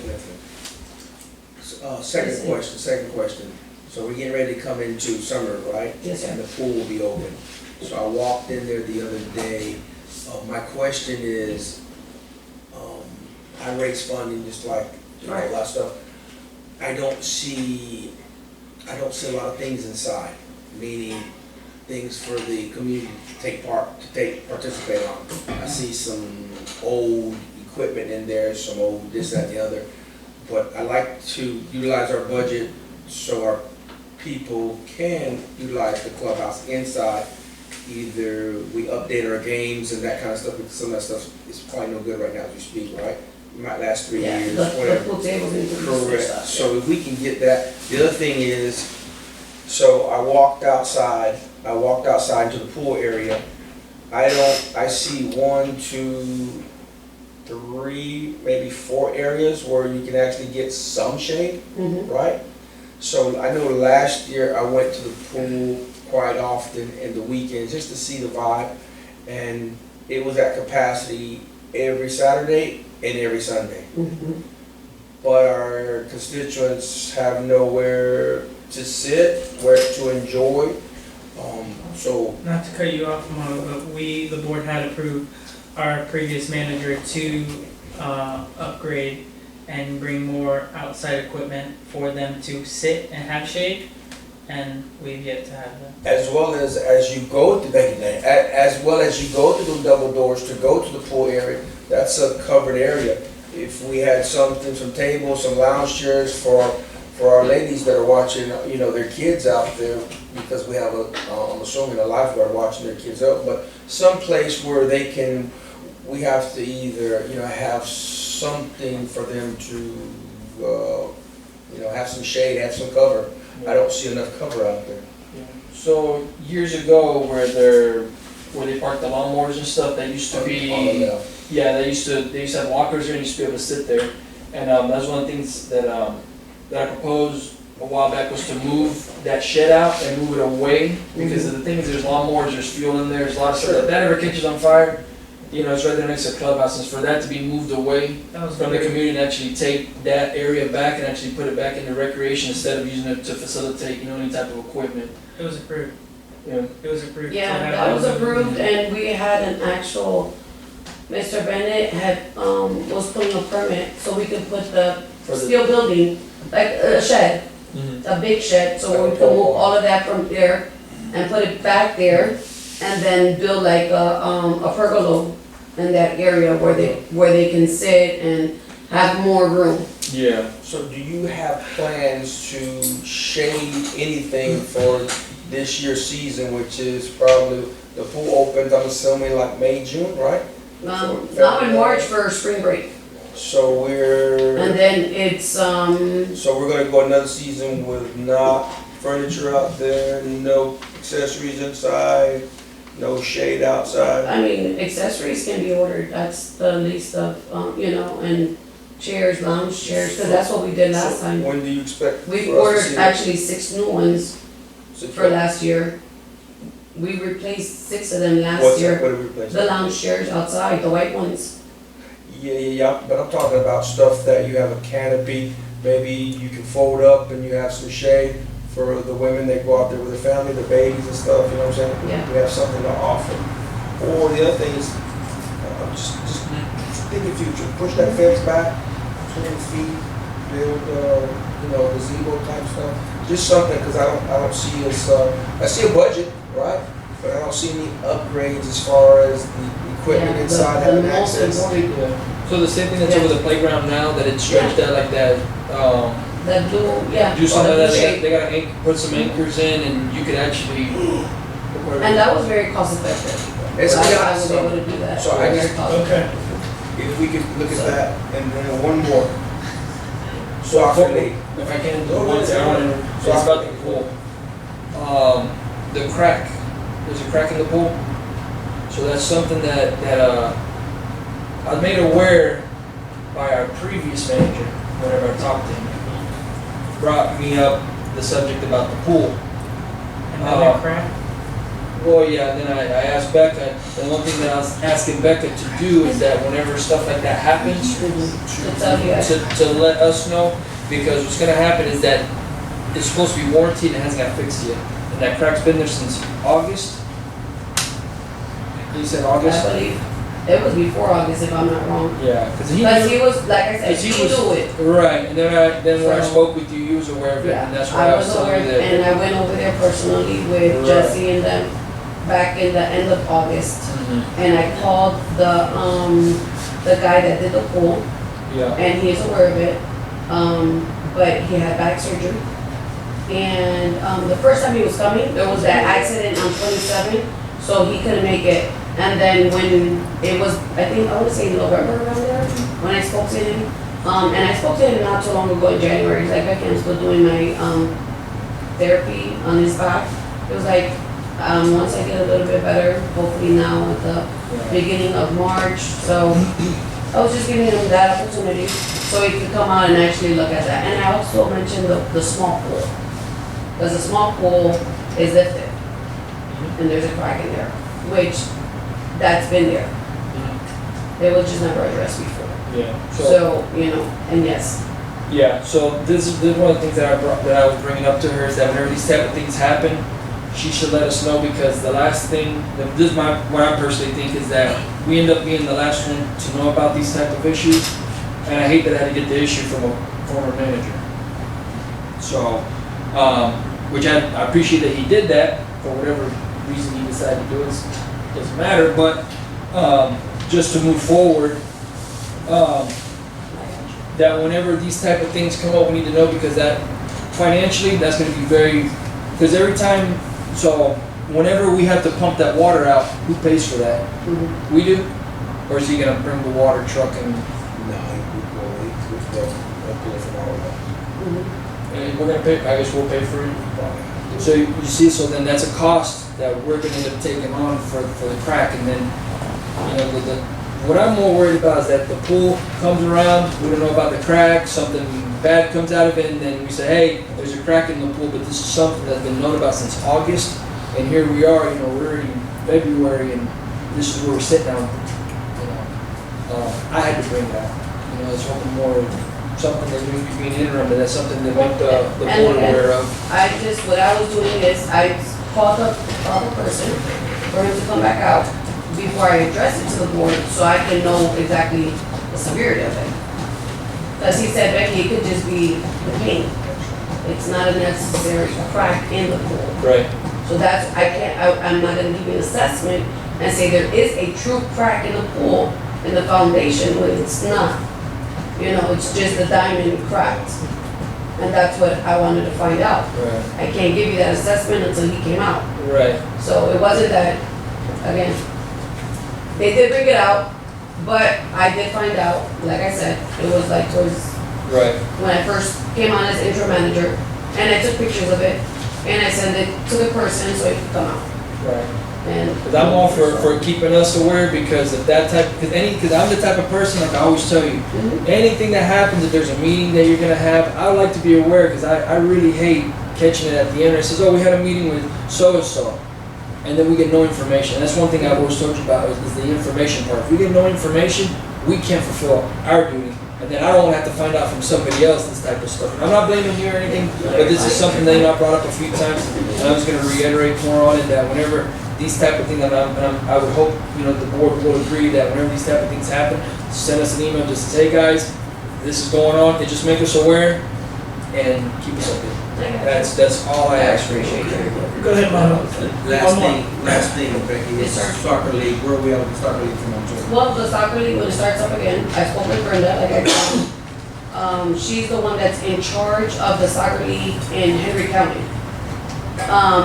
Second question. So we're getting ready to come into summer, right? Yes, sir. And the pool will be open. So I walked in there the other day. My question is, I raise funding just like, a lot of stuff. I don't see a lot of things inside, meaning things for the community to participate on. I see some old equipment in there, some old this, that, and the other. But I like to utilize our budget so our people can utilize the clubhouse inside. Either we update our games and that kind of stuff, because some of that stuff is probably no good right now as we speak, right? It might last 3 Yeah, years, the whatever. pool tables need to be switched Correct, up. so if we can get that, the other thing is, so I walked outside into the pool area. I see 1, 2, 3, maybe 4 areas where you can actually get some shade, Mhm. right? So I know last year I went to the pool quite often in the weekends just to see the vibe, and it was at capacity every Saturday and every Sunday. Mhm. But our constituents have nowhere to sit, where to enjoy. So, Not to cut you off, Mom, but the board had approved our previous manager to upgrade and bring more outside equipment for them to sit and have shade, and we've yet to have that. as well as you go to, thank you, Dan, as well as you go to the double doors to go to the pool area, that's a covered area. If we had something, some tables, some lounge chairs for our ladies that are watching, their kids out there, because we have I'm assuming a lifeguard watching their kids out, but some place where we have to either, have something for them to, have some shade, have some cover. I don't see enough cover out there. So years ago, where they parked the lawnmowers and stuff, they used to be, they used to have walkers there and used to be able to sit there. And that's one of the things that I proposed a while back, was to move that shed out and move it away, because of the thing is, there's lawnmowers, there's fuel in there, there's a lot of stuff. If that ever catches on fire, it's right there next to the clubhouse, and for that to be moved away That was from the great. community and actually take that area back and actually put it back into recreation instead of using it to facilitate, any type of equipment. It was approved. Yeah. It was approved. to Yeah, have that was those. approved, and we had an actual, Mr. Bennett was putting a permit, so we could put the For the- steel building, like a shed, a big shed, so we could move all of that from there and put it back there, and then build like a pergola in that area where they can sit and have more room. Yeah. So do you have plans to shade anything for this year's season, which is probably, the pool opens, I'm assuming like May, June, right? Not in March for spring break. So And then it's, so we're gonna go another season with not furniture out there, no accessories inside, no shade outside. I mean, accessories can be ordered, that's the least of, you know, and chairs, lounge chairs, because that's what we did last So time. when do you expect for us We to ordered see it? actually 6 new ones for last year. We replaced 6 of them last What's that, year. what are we replacing? The lounge chairs outside, the white ones. Yeah, but I'm talking about stuff that you have a canopy, maybe you can fold up and you have some shade for the women that go out there with their family, the babies and stuff, you know what I'm saying? Yeah. We have something to offer. Or the other thing is, just thinking future, push that fence back 20 feet, build, gazebo type stuff. Just something, because I don't see us, I see a budget, right? But I don't see any upgrades as far as the equipment Yeah, inside the having most access. important, Yeah. So the same thing that's over the playground now, that it's stretched out like that, that blue, yeah. do some the of blue that, shade. they gotta put some anchors in and you could actually. And that was very cost effective. It's I got was some. able to do that. So I Very just- cost effective. If we could look at that, and then one more. Soccer league. If I can, one thing I wanna, it's about the pool. The crack, there's a crack in the pool. So that's something that I was made aware by our previous manager, whenever I talked to him. Brought me up the subject about the pool. Another crack? Well, yeah, and then I asked Becca, and one thing that I was asking Becca to do is that whenever stuff like that happens, To tell you, to let us know, because what's gonna happen is that it's supposed to be warranted and it hasn't got fixed yet. And that crack's been there since August. You said August? I believe, it was before August if I'm not wrong. Yeah, cause he Because knew, he was, like I said, 'cause he he was- knew it. right, and then when I So- spoke with you, you was aware of it, Yeah, and that's why I was aware, telling you that. and I went over there personally with Right. Jesse and them back in the end of August. Mhm. And I called the guy that did the pool, Yeah, and he is aware of it. But he had back surgery. And, the first time he was coming, there was that accident on 27, so he couldn't make it. And then when it was, I think, I wanna say November around there, when I spoke to him, and I spoke to him not too long ago in January, he's like, "Becky, I'm still doing my, therapy on his back." It was like, once I get a little bit better, hopefully now at the beginning of March, so I was just giving him that opportunity so he could come out and actually look at that. And I also mentioned the small pool, because the small pool is lifted, and there's a crack in there, which, that's been there. It was just never addressed before. yeah. So, and yes, Yeah, so this is one of the things that I was bringing up to her is that whenever these type of things happen, she should let us know, because the last thing, this is what I personally think, is that we end up being the last one to know about these type of issues, and I hate that I had to get the issue from a former manager. So, which I appreciate that he did that, for whatever reason he decided to do it, doesn't matter, but, just to move forward, that whenever these type of things come up, we need to know, because that financially, that's gonna be very, because every time, so whenever we have to pump that water out, who pays for that? mhm. We do? Or is he gonna bring the water truck and, and we're gonna pay, I guess we'll pay for it? So you see, so then that's a cost that we're gonna end up taking on for the crack, and then, what I'm more worried about is that the pool comes around, we don't know about the crack, something bad comes out of it, and then we say, hey, there's a crack in the pool, but this is something that's been known about since August, and here we are, we're in February, and this is where we're sitting now. I had to bring that, it's something more, something that we could be an interim, but that's something that make the board aware of. What I was doing is, I called the person for him to come back out before I address it to the board, so I can know exactly the severity of it. Because he said, Becky, it could just be the paint. It's not a necessary crack in the pool. Right. So I'm not gonna give you an assessment and say there is a true crack in the pool, in the foundation, when it's not. It's just a diamond cracked. And that's what I wanted to find out. Right. I can't give you that assessment until he came out. Right. So it wasn't that, again, they did bring it out, But I did find out, like I said, it was like towards, Right. when I first came on as interim manager, and I took pictures of it, and I sent it to the person so it could come out. Right. And Because I'm all for keeping us aware, because if that type, because I'm the type of person, like I always tell you, Mhm. anything that happens, if there's a meeting that you're gonna have, I would like to be aware, because I really hate catching it at the end. It says, oh, we had a meeting with so-and-so, and then we get no information. That's one thing I've always told you about, is the information part. If we get no information, we can't fulfill our duty. And then I don't have to find out from somebody else this type of stuff. And I'm not blaming you or anything, but this is something that I brought up a few times, and I was gonna reiterate more on it, that whenever these type of things, and I would hope, the board will agree that whenever these type of things happen, send us an email, just say, hey guys, this is going on, and just make us aware, and keep us updated. That's all I ask for. Go ahead, Mama. Last thing, Becky, Yes, sir. soccer league, where are we at with the soccer league from on Well, the soccer league, when it starts up again, I spoke with Brenda, like I told. She's the one that's in charge of the soccer league in Henry County.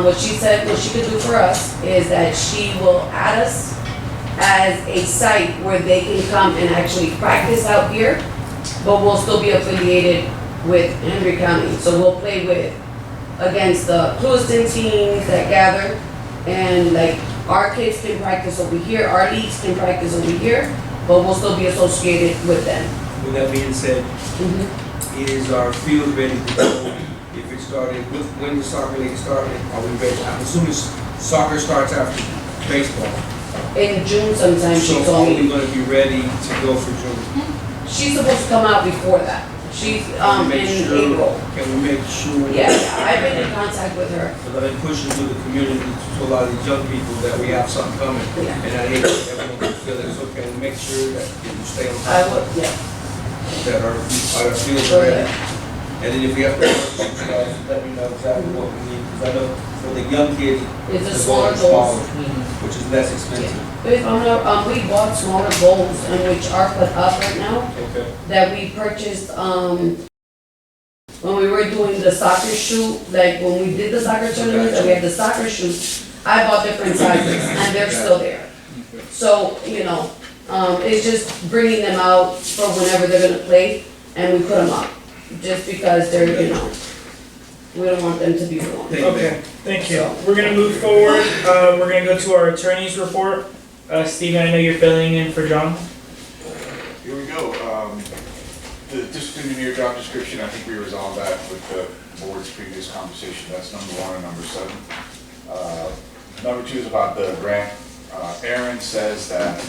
What she said, what she could do for us is that she will add us as a site where they can come and actually practice out here, but we'll still be affiliated with Henry County. So we'll play against the Lewiston teams that gather, and like our kids can practice over here, our leagues can practice over here, but we'll still be associated with them. With that being said, is our field ready to go? If it started, when the soccer league started, are we ready? I'm assuming soccer starts after baseball. In June sometime, she So told are we me. gonna be ready to go for June? She's supposed to come out before that. She's, Can we in make sure- April. Can we make sure? Yeah, I've been in contact with her. Because I've been pushing to the community, to a lot of these young people, that we have something coming. Yeah. And I hate that everyone can feel it, so can we make sure that you stay on I top would, of yeah. that our fields Go are ready? ahead. And then if we have to work with you guys, let me know exactly what we need, because I know for the young kids, It's a the smaller goal is goals. smaller, which is less expensive. We bought smaller bowls, and which are put up right now, Okay. that we purchased, when we were doing the soccer shoot, like when we did the soccer tournament, and we had the soccer shoot, I bought different sizes, and they're still there. So, it's just bringing them out for whenever they're gonna play, and we put them up, just because they're, we don't want them to be wrong. Okay, thank you. We're gonna move forward. We're gonna go to our attorney's report. Steven, I know you're filling in for John. Here we go. The district engineer job description, I think we resolved that with the board's previous conversation. That's number 1 and number 7. Number 2 is about the grant. Aaron says that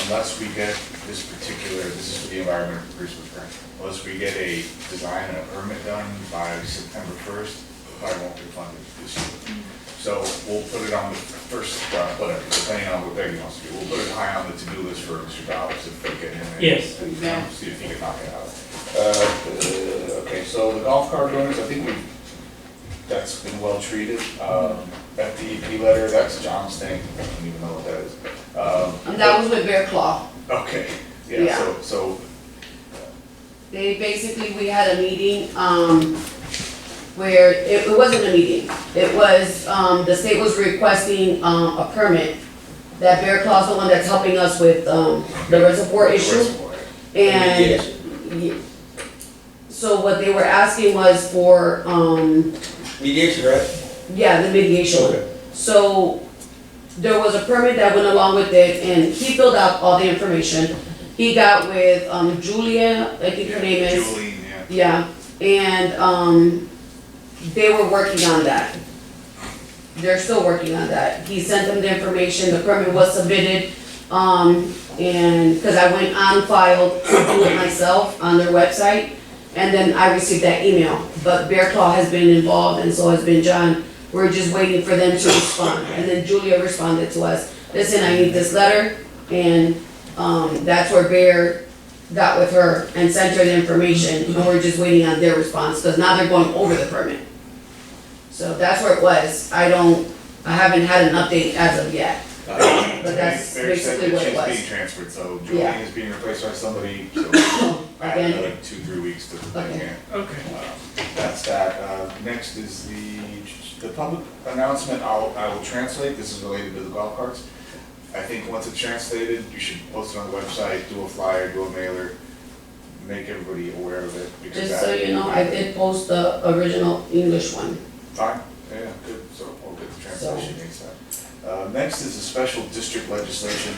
unless we get this is for the environmental improvement grant, unless we get a design and a permit done by September 1st, I won't be funded this year. So we'll put it on the first, whatever, depending on what Becky wants to do. We'll put it high on the to-do list for Mr. Dobbs if they get in there. Yes. And see if he can knock it out. Okay, so the golf cart owners, I think that's been well treated. FDEP letter, that's John's thing. I don't even know what that is. And that was with Bear Claw. Okay, Yeah. yeah, so, We had a meeting, where it wasn't a meeting. It was, the state was requesting, a permit. That Bear Claw's the one that's helping us with, the reservoir issue. And, so what they were asking was for, Mediation, right? yeah, the mediation. Okay. So there was a permit that went along with it, and he filled out all the information. He got with, Julia, I think her name is. Julie, yeah. Yeah, and, they were working on that. They're still working on that. He sent them the information, the permit was submitted, and, cause I went on file to do it myself on their website, and then I received that email. But Bear Claw has been involved, and so has been John. We're just waiting for them to respond, and then Julia responded to us, listen, I need this letter, and, that's where Bear got with her and sent her the information, and we're just waiting on their response, cause now they're going over the permit. So that's where it was. I haven't had an update as of yet, but that's Bear said basically that what it she's being was. transferred, so Yeah. Julie is being replaced by somebody, so add Again? another 2-3 weeks to the Okay. grant. Okay. That's that. Next is the public announcement. I will translate. This is related to the golf carts. I think once it's translated, you should post it on the website, do a flyer, do a mailer, make everybody aware of it. Because Just so you know, I did post the original English one. Fine, yeah, good, so we'll get the translation next time. Next is the special district legislation.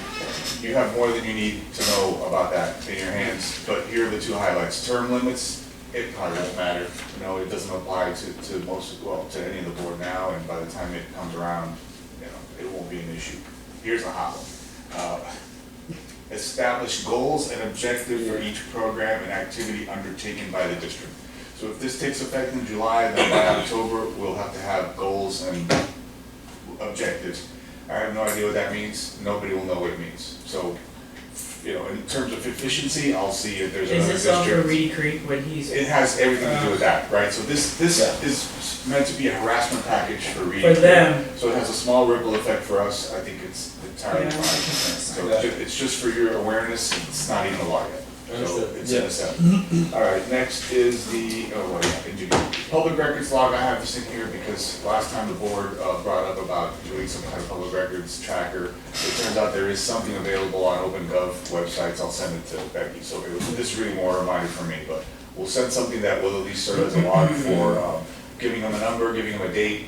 You have more than you need to know about that in your hands, but here are the two highlights. Term limits, it probably won't matter. You know, it doesn't apply to most, well, to any of the board now, and by the time it comes around, you know, it won't be an issue. Here's a hot one. Establish goals and objectives for each program and activity undertaken by the district. So if this takes effect in July, then by October, we'll have to have goals and objectives. I have no idea what that means. Nobody will know what it means. So, you know, in terms of efficiency, I'll see if there's Is another this all for district. Reedy Creek, what he's, It has everything to do with that, right? So this is meant to be a harassment package for Reedy for Creek. them? So it has a small ripple effect for us. I think it's entirely Yeah. fine. So it's just for your awareness. It's not even a law yet. So Understood. it's in a set. All right, next is the, public records log. I have this in here because last time the board brought up about doing some kind of public records tracker. It turns out there is something available on OpenGov websites. I'll send it to Becky. So this is really more a reminder for me, but we'll send something that will at least serve as a log for giving them a number, giving them a date,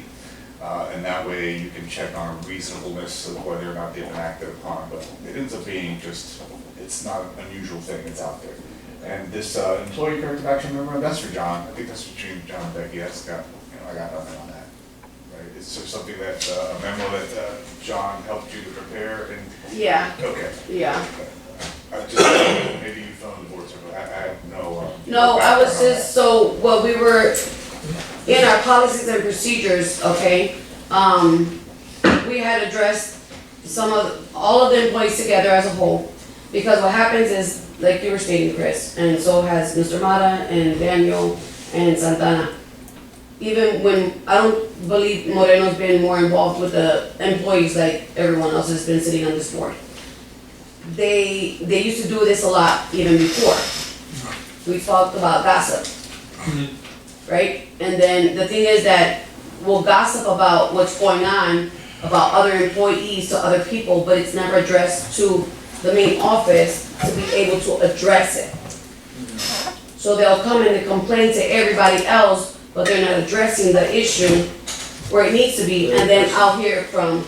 and that way you can check on reasonableness of whether or not they've been acted upon. But it ends up being just, it's not an unusual thing, it's out there. And this employee corrective action memorandum, that's for John. I think that's between John and Becky. That's got, you know, I got nothing on that. Right? It's just something that, a memo that John helped you to prepare and, Yeah, okay. yeah. I just, maybe you phoned the board, so I have no. No, I was background on just, so, well, we were in our policies and procedures, okay? We had addressed all of the employees together as a whole. Because what happens is, like you were stating, Chris, and so has Mr. Mata and Daniel and Santana. Even when, I don't believe Moreno's been more involved with the employees like everyone else has been sitting on this board. They used to do this a lot even before. We talked about gossip, right? And then the thing is that we'll gossip about what's going on, about other employees to other people, but it's never addressed to the main office to be able to address it. So they'll come in and complain to everybody else, but they're not addressing the issue where it needs to be. And then I'll hear from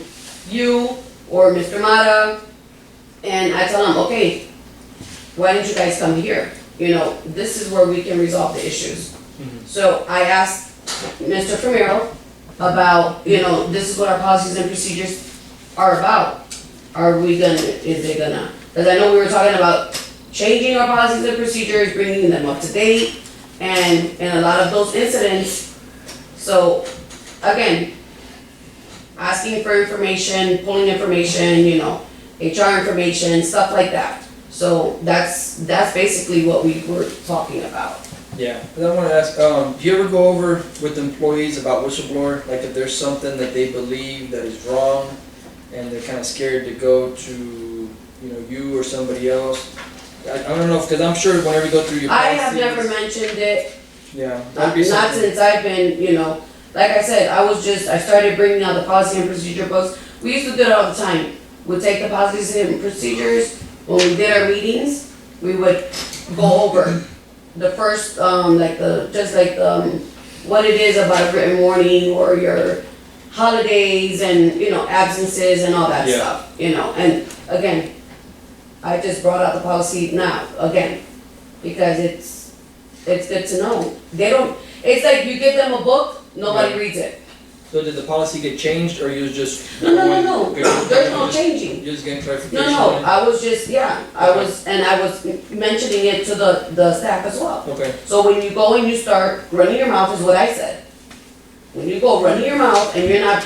you or Mr. Mata, and I tell them, okay, why didn't you guys come here? You know, this is where we can resolve the issues. So I asked Mr. Famero about, you know, this is what our policies and procedures are about. Are we gonna, is they gonna, because I know we were talking about changing our policies and procedures, bringing them up to date, and a lot of those incidents. So, again, asking for information, pulling information, you know, HR information, stuff like that. So that's basically what we were talking about. Yeah, and I wanna ask, do you ever go over with employees about whistleblower? Like if there's something that they believe that is wrong, and they're kinda scared to go to, you know, you or somebody else? I don't know, because I'm sure whenever you go through your I policies. have never mentioned it, Yeah. not that'd be something. since I've been, you know, like I said, I started bringing out the policy and procedure books. We used to do it all the time. We'd take the policies and procedures, when we did our meetings, we would go over the first, what it is about a written warning or your holidays and, you know, absences and all that Yeah. stuff, you know, and again, I just brought out the policy now, again, because it's good to know. It's like you give them a book, nobody Yeah. reads it. So did the policy get changed, or you was just? No, there's no changing. You're just getting clarification? No, on it? I was just, I was mentioning it to the staff as well. Okay, So when you go and you start running your mouth is what I said. When you go running your mouth and you're not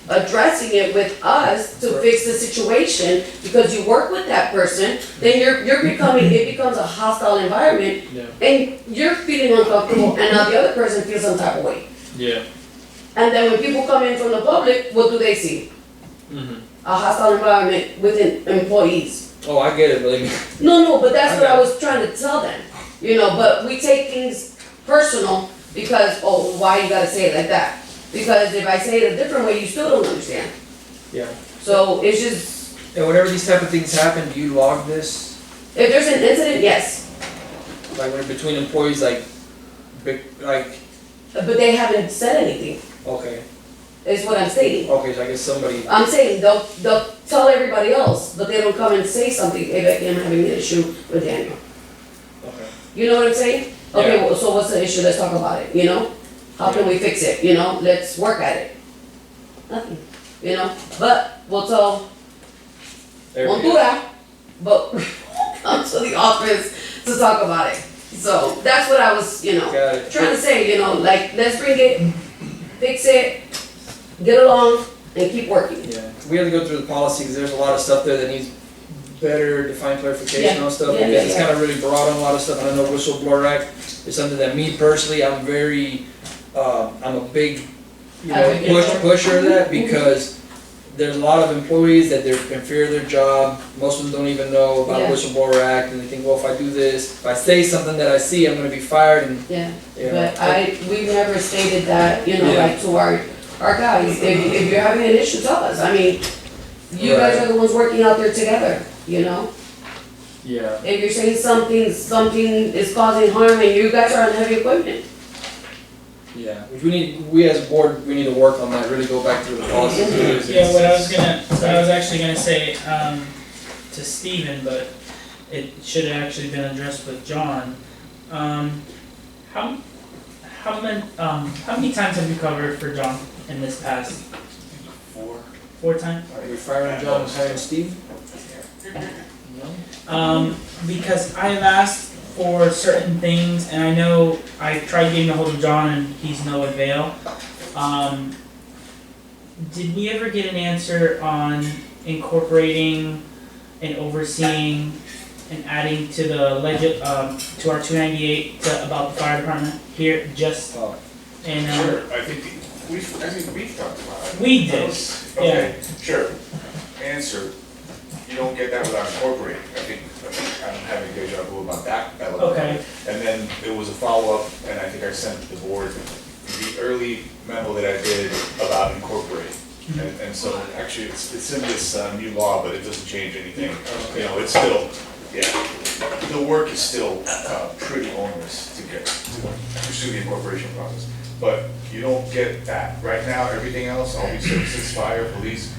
addressing it with us to fix the situation because you work with that person, then it becomes a hostile environment yeah, and you're feeling uncomfortable and now the other person feels some type of way. yeah. And then when people come in from the public, what do they see? Mhm. A hostile environment within employees. Oh, I get it, believe me. No, but that's what I Okay. was trying to tell them, you know, but we take things personal because, oh, why you gotta say it like that? Because if I say it a different way, you still don't understand. Yeah. So it's just, And whenever these type of things happen, do you log this? If there's an incident, yes, Like when between employees, like, big, like, but they haven't said anything, okay, is what I'm stating. okay, so I guess somebody, I'm saying they'll tell everybody else, but they don't come and say something, if I'm having an issue with Daniel. okay. You know what I'm saying? Okay, well, so what's the issue? Let's talk about it, you know? How can we fix it, you know? Let's work at it. Nothing, you know? But we'll tell There we go. Montura, but come to the office to talk about it. So that's what I was, you know, Got it. trying to say, you know, like, let's bring it, fix it, get along, and keep working. Yeah, we have to go through the policy, because there's a lot of stuff there that needs better defined clarification on stuff, Yeah, because it's yeah. kind of really broad on a lot of stuff, and I know whistleblower act is something that me personally, I'm very, I'm a big, you know, Advocate for. pusher of that, because there's a lot of employees that they're in fear of their job, most of them don't even know about Yeah. whistleblower act, and they think, well, if I do this, if I say something that I see, I'm gonna be fired, and, Yeah, you know. but we've never stated that, you know, Yeah. like to our guys, if you're having an issue, tell us. I mean, you guys Right. are the ones working out there together, you know? Yeah, If you're saying something is causing harm and you guys are on heavy equipment. yeah, which we as a board, we need to work on that, really go back through the policy. Yeah, what I was actually gonna say, to Steven, but it should have actually been addressed with John. How many times have you covered for John in this past? 4 times? Are you firing John and hiring Steve? No? Because I've asked for certain things, and I know I tried getting a hold of John and he's no avail. Did we ever get an answer on incorporating and overseeing and adding to the to our 298 about the fire department here, just Oh, in, Sure, I think we've talked about it. we did, Okay, sure. Answer, you don't get that without incorporating. I think I'm having deja vu about that element. Okay. And then it was a follow-up, and I think I sent the board the early memo that I did about incorporating. And so actually, it's in this new law, but it doesn't change anything. You know, it's still, yeah, the work is still pretty onerous to pursue the incorporation process. But you don't get that. Right now, everything else, all these services, fire, police,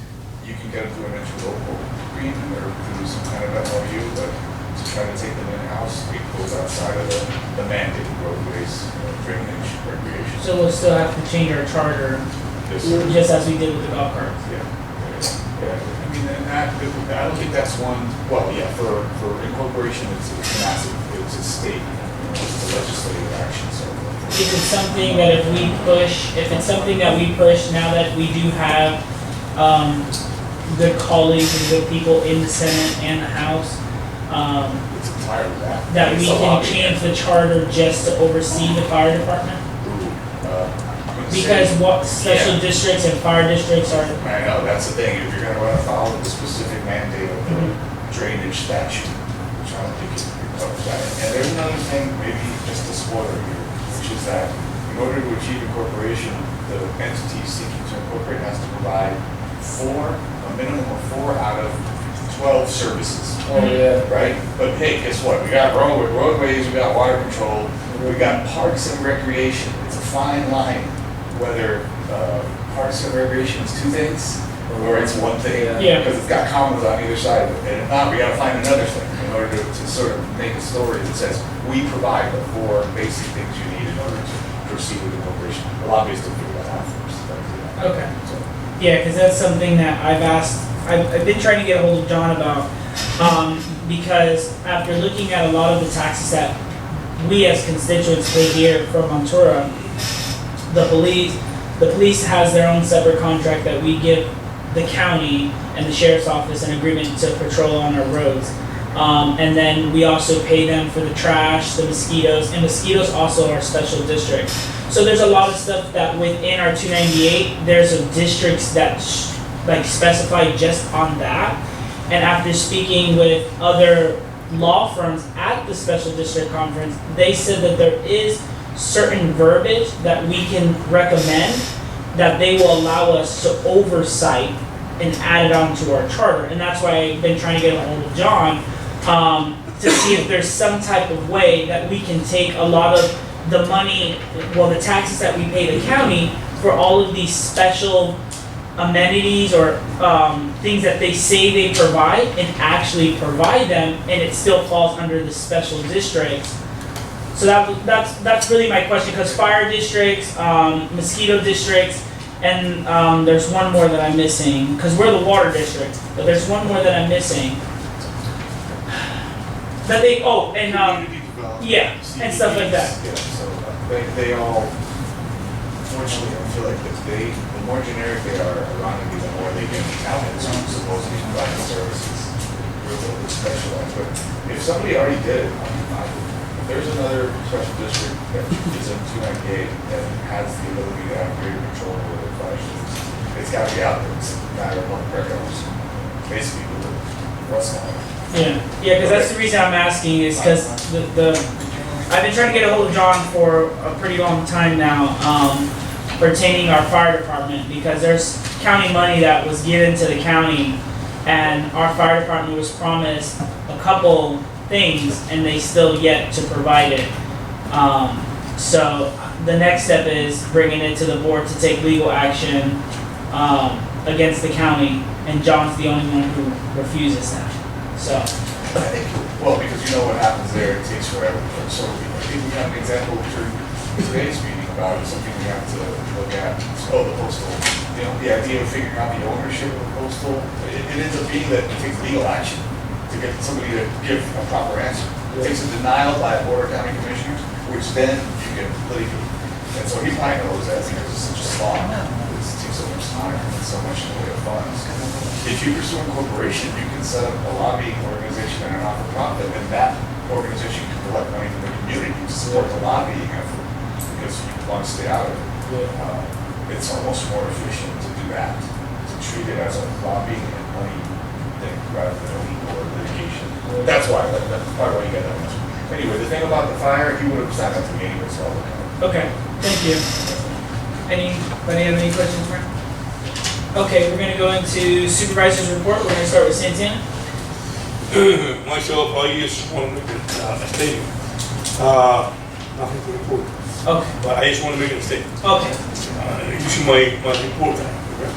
you can get them through an interlocal agreement or through some kind of MOU, but to try to take them in-house, it goes outside of the mandated roadways, drainage, recreation. so we'll still have to change our charter, just as we did with the golf carts. Yeah, I mean, and that, I don't think that's one, well, yeah, for incorporation, it's massive, it's a state, it's a legislative action, so. If it's something that if it's something that we push now that we do have, good colleagues and good people in the Senate and the House, It's entirely that. that It's we a can lobby. change the charter just to oversee the fire department? I'm gonna say- Because what special Yeah. districts and fire districts are, I know, that's the thing, if you're gonna run afoul of the specific mandate of the drainage statute, which I don't think it covers that. And there's another thing, maybe just a spoiler here, which is that in order to achieve incorporation, the entity seeking to incorporate has to provide a minimum of 4 out of 12 services. oh, yeah. Right? But hey, guess what? We got roadways, we got water control, we got parks and recreation. It's a fine line whether parks and recreation is 2 things or it's 1 thing. Yeah. Because it's got commas on either side of it. And if not, we gotta find another thing in order to sort of make a story that says, we provide the 4 basic things you need in order to proceed with incorporation. The lobbyists will figure that out first. Okay. So, yeah, because that's something that I've been trying to get a hold of John about, because after looking at a lot of the taxes that we as constituents pay here from Montura, the police has their own separate contract that we give the county and the sheriff's office an agreement to patrol on our roads. And then we also pay them for the trash, the mosquitoes, and mosquitoes also are special district. So there's a lot of stuff that within our 298, there's a districts that like specify just on that. And after speaking with other law firms at the special district conference, they said that there is certain verbiage that we can recommend that they will allow us to oversight and added onto our charter. And that's why I've been trying to get a hold of John, to see if there's some type of way that we can take a lot of the money, well, the taxes that we pay the county for all of these special amenities or things that they say they provide and actually provide them, and it still falls under the special districts. So that's really my question, because fire districts, mosquito districts, and there's one more that I'm missing, because we're the water district, but there's one more that I'm missing. That they, Community development, yeah, and stuff like that. CDBGs, Yeah, so they all, fortunately, I feel like the more generic they are, ironically, the more they get counted as supposed to be providing services. We're a little bit specialized, but if somebody already did it, if there's another special district that is in 298 that has the ability to have greater control over their fire services, it's gotta be out there. It's a matter of one precaution. Basically, what's going on. Yeah, because that's the reason I'm asking is because I've been trying to get a hold of John for a pretty long time now, pertaining our fire department, because there's county money that was given to the county, and our fire department was promised a couple things, and they still yet to provide it. So the next step is bringing it to the board to take legal action against the county, and John's the only one who refuses that. So, I think, well, because you know what happens there, it takes forever. So I think we have an example during today's meeting about something we have to look at. Oh, the postal, you know, the idea of figuring out the ownership of the postal, it ends up being that it takes legal action to get somebody to give a proper answer. It takes a denial by a board of county commissioners, which then you get litigated. And so he probably knows that because it's such a slog. It takes so much time and so much in the way of funds. If you pursue a corporation, you can set up a lobbying organization and a not-for-profit, and that organization can collect money from the community to support the lobbying effort, because you want to stay out of it. It's almost more efficient to do that, to treat it as a lobbying and money thing rather than a legal or litigation. That's why, that's part of why you get that much. Anyway, the thing about the fire, he would have signed up to me anyway, so I'll look at it. okay, thank you. Anybody have any questions, Frank? Okay, we're gonna go into supervisor's report. We're gonna start with Santana. Myself, I just want to make a statement. Nothing to report, Okay, but I just want to make a statement. okay. Using my report time, okay?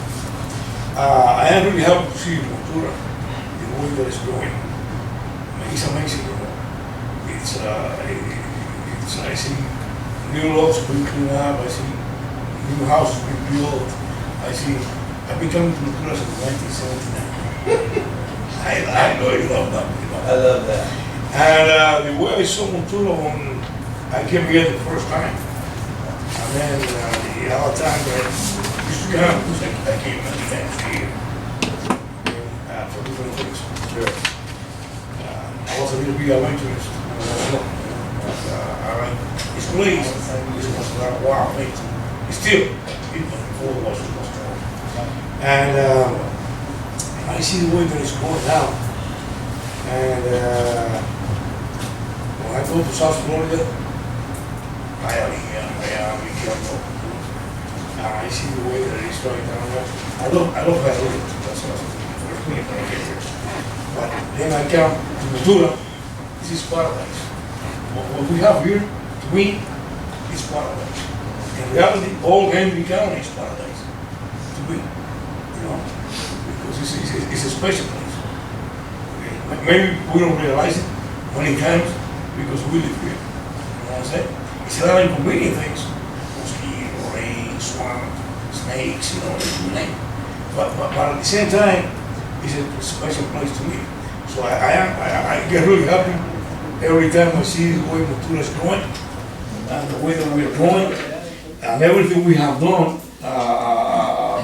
I am really happy to see Motura, the way that it's going. It's amazing, you know. I see new lots being cleaned up, I see new houses being built, I've been coming to Motura since 1979. I know you love that, you know. I love that. And the way I saw Monturo when I came here the first time, and then the other time that I used to come, it was like I came many times a year for different things. Sure. I was a little bit adventurous. This place, this was a wow place. Still, even before it was strong. And I see the way that it's going down. And when I go to South Florida, Miami, Campbell, I see the way that it's going down there. I love Miami, that's what first thing when I get here. But then I come to Motura, this is paradise. What we have here, to me, is paradise. In reality, all Henry County is paradise, to me, you know, because it's a special place. Okay? Maybe we don't realize it many times because we live here. You know what I'm saying? It's a lot of inconvenient things. Mosquito, rain, swamp, snakes, you know, you name it. But at the same time, it's a special place to me. So I get really happy every time I see the way Motura is growing and the way that we are growing and everything we have done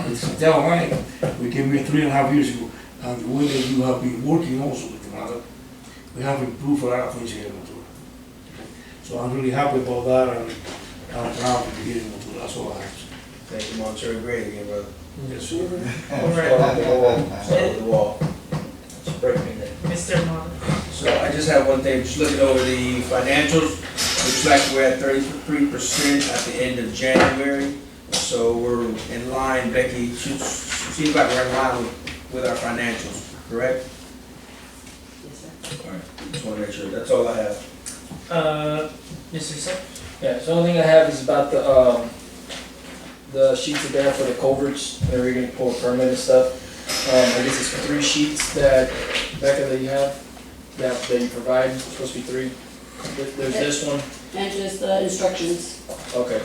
with Santiago Mine. We came here 3.5 years ago, and the way that you have been working also with the mother, we have improved a lot of things here in Motura. So I'm really happy about that, and I'm proud to be here in Motura. That's all I have to say. Thank you, Monterey. Great again, brother. Yes, sir. All right, Start with the wall. Let's break me there. Mr. Moore. So I just have one thing, just looking over the financials, looks like we're at 33% at the end of January. So we're in line, Becky, seems like we're in line with our financials, correct? Yes, sir. Alright, just wanna make sure, that's all I have. Mr. Sip? Yeah, so the only thing I have is about the sheets that they have for the culverts, that we're gonna pull a permit and stuff. I guess it's 3 sheets that, Becca, that you have, that you provide, it's supposed to be 3. There's this one, And just the instructions, okay,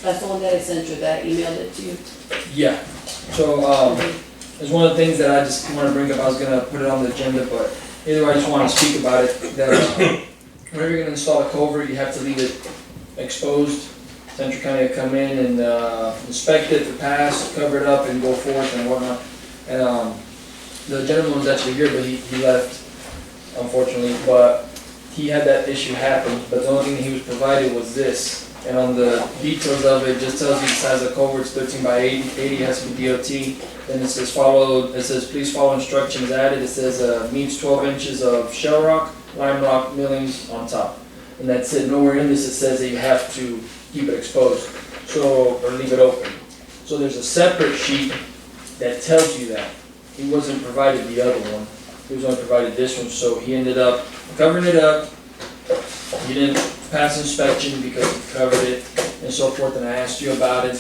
that's the one that I sent you, that I emailed it to you. yeah. So, there's one of the things that I just wanna bring up, I was gonna put it on the agenda, but either way, I just wanna speak about it, that, whenever you're gonna install a culvert, you have to leave it exposed. Central County will come in and, inspect it, to pass, cover it up and go forth and whatnot. And, the gentleman was actually here, but he left, unfortunately, but he had that issue happen, but the only thing he was provided was this. And on the details of it, just tells you the size of culverts, 13 by 80 has to be DOT. Then it says please follow instructions added, it says, needs 12 inches of shell rock, lime rock millings on top. And that's it, nowhere in this it says that you have to keep it exposed, so, or leave it open. So there's a separate sheet that tells you that. He wasn't provided the other one, he was only provided this one, so he ended up covering it up. He didn't pass inspection because he covered it and so forth, and I asked you about it.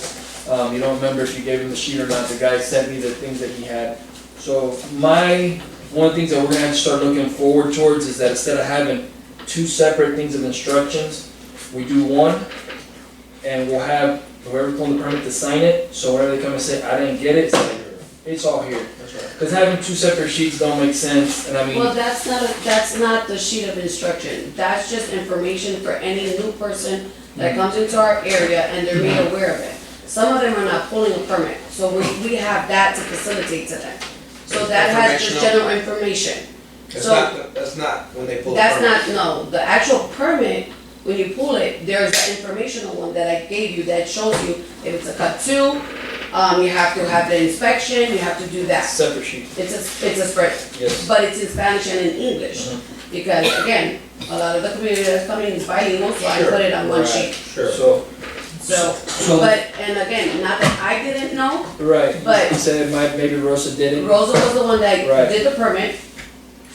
You don't remember if you gave him the sheet or not, the guy sent me the things that he had. So one of the things that we're gonna have to start looking forward towards is that instead of having 2 separate things of instructions, we do one, and we'll have whoever pulled the permit to sign it, so whenever they come and say, I didn't get it, it's all here. That's right. Because having 2 separate sheets don't make sense, and I mean. Well, that's not the sheet of instruction, that's just information for any new person that comes into our area and they're made aware of it. Some of them are not pulling a permit, so we have that to facilitate to them. So that has just general information. That's not when they pull the That's permit. not, no, the actual permit, when you pull it, there's an informational one that I gave you that shows you if it's a cut 2, you have to have the inspection, you have to do that. Separate sheet. It's a spread, Yes. but it's in Spanish and in English. Because again, a lot of the community that's coming is bilingual, so I put it on one sheet. Sure. So, but, and again, not that I didn't know, Right, But- he said maybe Rosa did it. Rosa was the one that Right. did the permit.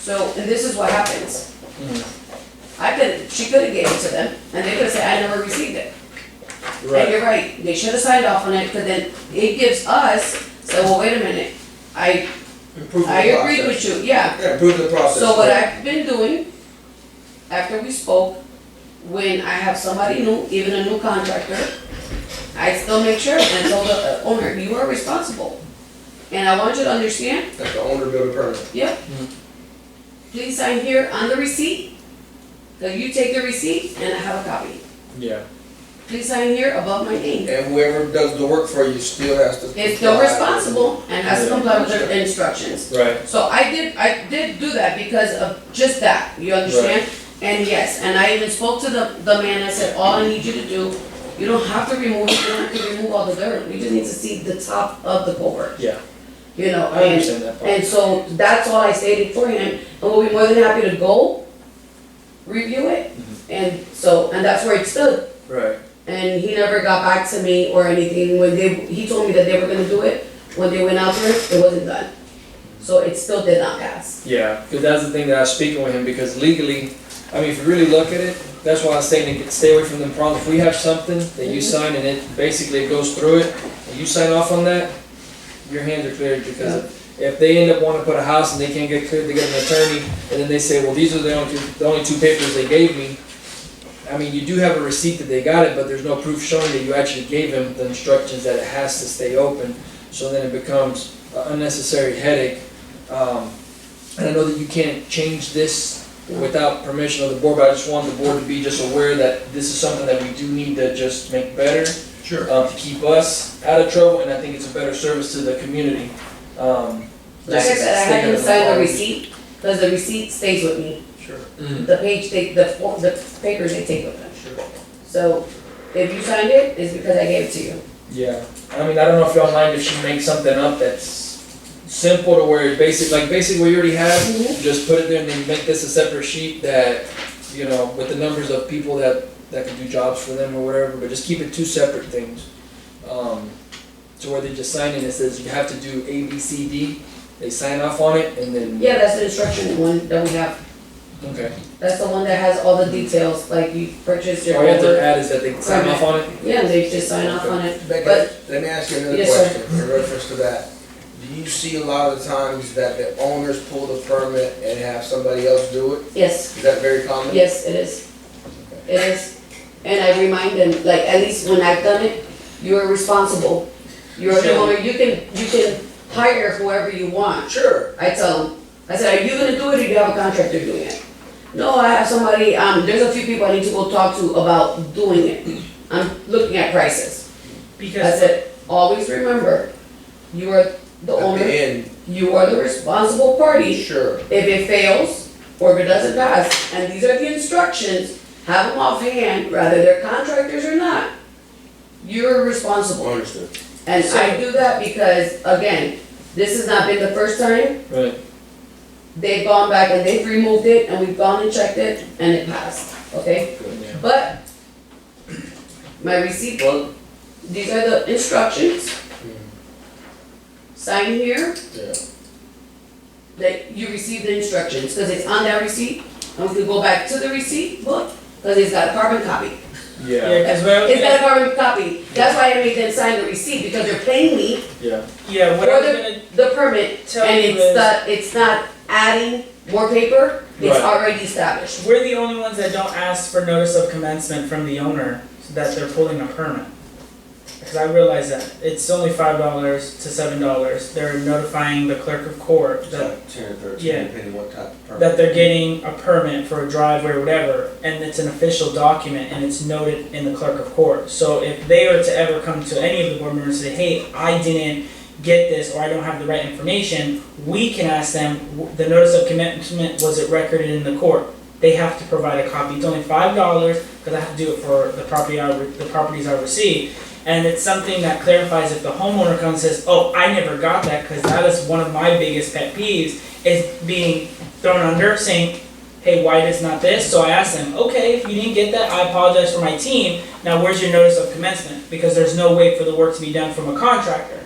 So, and this is what happens. Mhm. She could've gave it to them, and they could've said, I never received it. And Right, you're right, they should've signed off on it, cause then it gives us, so, well, wait a minute, I Improve the agreed process. with you, yeah. Yeah, improve the process. So what I've been doing, after we spoke, when I have somebody new, even a new contractor, I still make sure and tell the owner, you are responsible. And I want you to understand, That's the owner builder permit. yep. Please sign here on the receipt, so you take the receipt and I have a copy. yeah. Please sign here above my name. And whoever does the work for you still has to. It's still responsible and has to comply with their instructions. Right, So I did do that because of just that, you understand? And yes, and I even spoke to the man, I said, all I need you to do, you don't have to remove it, you don't have to remove all the dirt, we just need to see the top of the culvert, yeah, you know? I understand that part. And so that's all I stated for him, and we'll be more than happy to go, review it, and so, and that's where it stood. Right, And he never got back to me or anything, he told me that they were gonna do it, when they went out there, it wasn't done. So it still did not pass. yeah, because that's the thing that I was speaking with him, because legally, I mean, if you really look at it, that's why I was saying to stay away from them problems. If we have something that you sign and it basically goes through it, and you sign off on that, your hands are cleared, because if they end up wanting to put a house and they can't get cleared, they get an attorney, and then they say, well, these are the only two papers they gave me. I mean, you do have a receipt that they got it, but there's no proof showing that you actually gave them the instructions that it has to stay open, so then it becomes an unnecessary headache. And I know that you can't change this without permission of the board, but I just want the board to be just aware that this is something that we do need to just make better. Sure. To keep us out of trouble, and I think it's a better service to the community. Like I said, I had him sign the receipt, because the receipt stays with me. Sure. Mhm. The papers they take with them. Sure. So if you signed it, it's because I gave it to you. Yeah, I mean, I don't know if y'all mind if she makes something up that's simple to where it's basically what you already have, Mhm. just put it there and then make this a separate sheet that, you know, with the numbers of people that can do jobs for them or whatever, but just keep it 2 separate things. to where they just sign in, it says you have to do A, B, C, D, they sign off on it, and then. Yeah, that's the instruction one that we have. Okay. That's the one that has all the details, like you purchase your All you have to Uber. add is that they sign off on it? Yeah, they just sign off on it. Becky, But- let me ask you another Yes, sir. question in reference to that. Do you see a lot of the times that the owners pull the permit and have somebody else do it? Yes, Is that very common? yes, it is. It is. And I remind them, like, at least when I've done it, you're responsible. You're the Sure. owner, you can hire whoever you want. Sure. I tell them, I said, are you gonna do it or do you have a contractor doing it? No, I have somebody, there's a few people I need to go talk to about doing it. I'm looking at prices. I Because said, always remember, you are the At owner, the end, you are the responsible party. sure. If it fails, or if it doesn't pass, and these are the instructions, have them offhand, whether they're contractors or not, you're responsible. Understood. And I do that because, again, this has not been the first time. Right. They've gone back and they've removed it, and we've gone and checked it, and it passed, okay? Good, yeah. But, my receipt book, these are the instructions. Sign here, Yeah. that you receive the instructions, because it's on that receipt. And we can go back to the receipt book, because it's got a carbon copy. Yeah, yeah, because what I was It's got a gonna, carbon copy. That's why I made them sign the receipt, because they're paying me yeah. yeah, what I for was gonna the permit, tell and you is, it's not adding more paper, it's Right. already established. we're the only ones that don't ask for notice of commencement from the owner that they're pulling a permit. Because I realize that it's only $5 to $7. They're notifying the clerk of court It's that like 10 or 13, Yeah. depending what type of permit. that they're getting a permit for a driveway or whatever, and it's an official document and it's noted in the clerk of court. So if they were to ever come to any of the board members and say, hey, I didn't get this or I don't have the right information, we can ask them, the notice of commencement, was it recorded in the court? They have to provide a copy. It's only $5 because I have to do it for the properties I receive. And it's something that clarifies if the homeowner comes and says, oh, I never got that, because that is one of my biggest pet peeves, is being thrown under, saying, hey, why does not this? So I asked them, okay, if you didn't get that, I apologize for my team. Now where's your notice of commencement? Because there's no way for the work to be done from a contractor.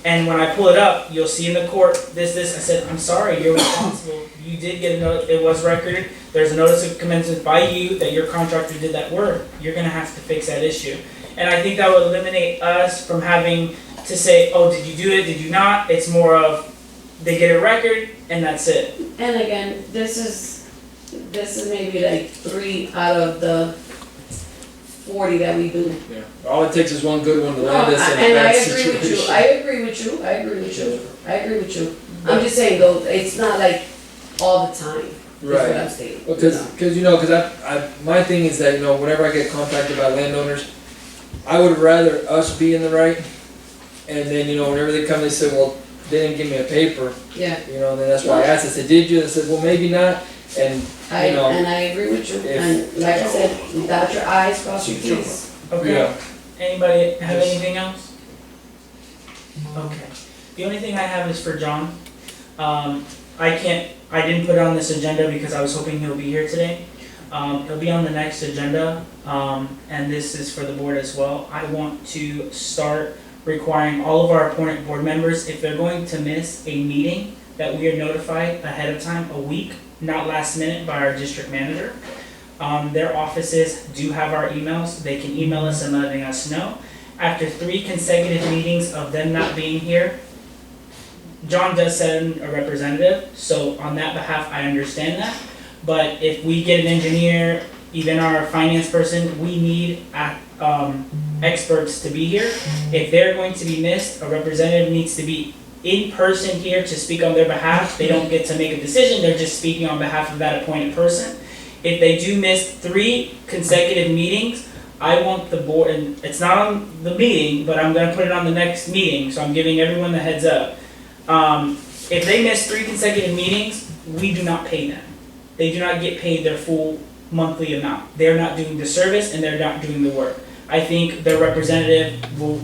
And when I pull it up, you'll see in the court, this. I said, I'm sorry, you're responsible. You did get a note, it was recorded. There's a notice of commencement by you that your contractor did that work. You're gonna have to fix that issue. And I think that would eliminate us from having to say, oh, did you do it, did you not? It's more of, they get a record, and that's it. And again, this is maybe like 3 out of the 40 that we do. Yeah. All it takes is one good one to No, land us in a and I bad agree with you, situation. I agree with you. I'm just saying though, it's not like all the time, is what Right. I'm saying. Because my thing is that, whenever I get contacted by landowners, I would rather us be in the right, and then, whenever they come, they say, well, they didn't give me a paper, Yeah, and then that's why I asked, I said, did you? They said, well, maybe not, and, and I agree with you, and like I said, dot your i's, cross your t's. Okay. yeah. Anybody have anything else? Okay. The only thing I have is for John. I didn't put it on this agenda because I was hoping he'll be here today. He'll be on the next agenda, and this is for the board as well. I want to start requiring all of our appointed board members, if they're going to miss a meeting, that we are notified ahead of time, a week, not last minute, by our district manager. Their offices do have our emails. They can email us and letting us know. After 3 consecutive meetings of them not being here, John does send a representative, so on that behalf, I understand that. But if we get an engineer, even our finance person, we need experts to be here. If they're going to be missed, a representative needs to be in person here to speak on their behalf. They don't get to make a decision, they're just speaking on behalf of that appointed person. If they do miss 3 consecutive meetings, I want the board, and it's not on the meeting, but I'm gonna put it on the next meeting, so I'm giving everyone the heads up. If they miss 3 consecutive meetings, we do not pay them. They do not get paid their full monthly amount. They're not doing the service and they're not doing the work. I think their representative will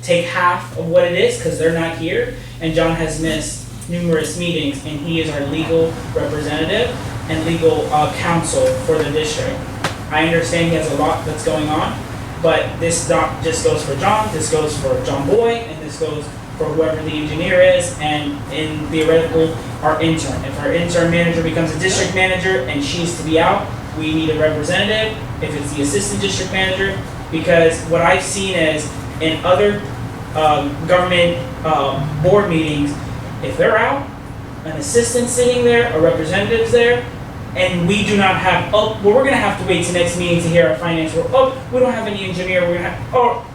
take half of what it is because they're not here, and John has missed numerous meetings, and he is our legal representative and legal counsel for the district. I understand he has a lot that's going on, but this doc just goes for John, this goes for John Boy, and this goes for whoever the engineer is, and in theoretically, our intern. If our intern manager becomes a district manager and she's to be out, we need a representative. If it's the assistant district manager, because what I've seen is in other government board meetings, if they're out, an assistant sitting there, a representative's there, and we do not have, oh, well, we're gonna have to wait till next meeting to hear our finance report. Oh, we don't have any engineer, we're gonna have, oh,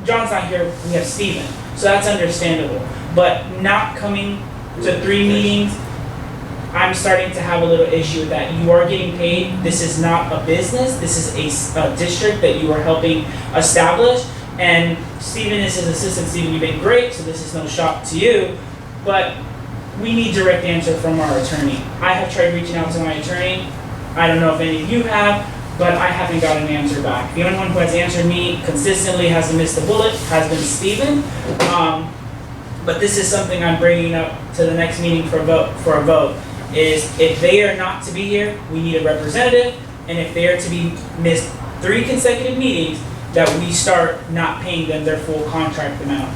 John's not here, we have Steven. So that's understandable. But not coming to 3 meetings, I'm starting to have a little issue with that. You are getting paid, this is not a business, this is a district that you are helping establish. And Steven is his assistant. Steven, you've been great, so this is no shock to you. But we need direct answer from our attorney. I have tried reaching out to my attorney. I don't know if any of you have, but I haven't got an answer back. The only one who has answered me consistently, hasn't missed a bullet, has been Steven. But this is something I'm bringing up to the next meeting for a vote, is if they are not to be here, we need a representative, and if they are to be missed 3 consecutive meetings, that we start not paying them their full contract amount.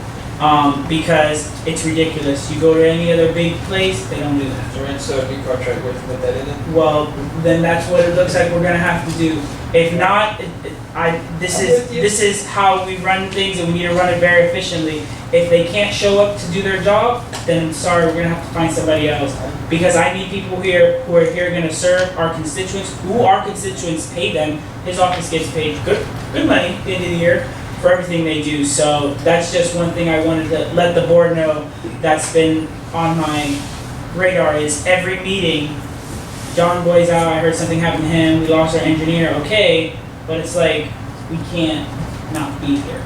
Because it's ridiculous. You go to any other big place, they don't do that. So it's a new contract with that in it? Well, then that's what it looks like we're gonna have to do. If not, this is how we run things, and we need to run it very efficiently. If they can't show up to do their job, then sorry, we're gonna have to find somebody else. Because I need people here who are here gonna serve our constituents, who our constituents pay them. His office gets paid good money at the end of the year for everything they do. So that's just one thing I wanted to let the board know that's been on my radar, is every meeting, John Boy's out, I heard something happened to him, we lost our engineer, okay, but it's like, we can't not be here.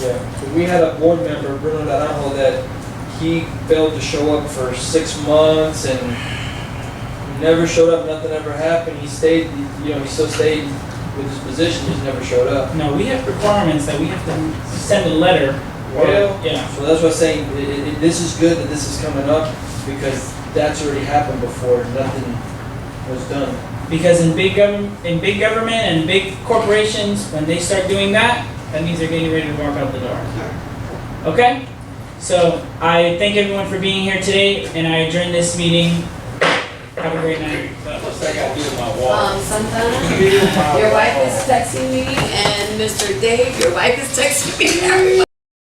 Yeah, 'cause we had a board member, Bruno Naranjo, that he failed to show up for 6 months and never showed up, nothing ever happened. He stayed, he still stayed with his position, just never showed up. No, we have requirements that we have to send a letter. Well, Yeah. so that's what I'm saying, this is good that this is coming up, because that's already happened before, nothing was done. Because in big government and big corporations, when they start doing that, that means they're getting ready to walk out the door. Okay? So I thank everyone for being here today, and I adjourn this meeting. Have a great night. What's that got to do with my wall? Santana, your wife is texting me, and Mr. Dave, your wife is texting me.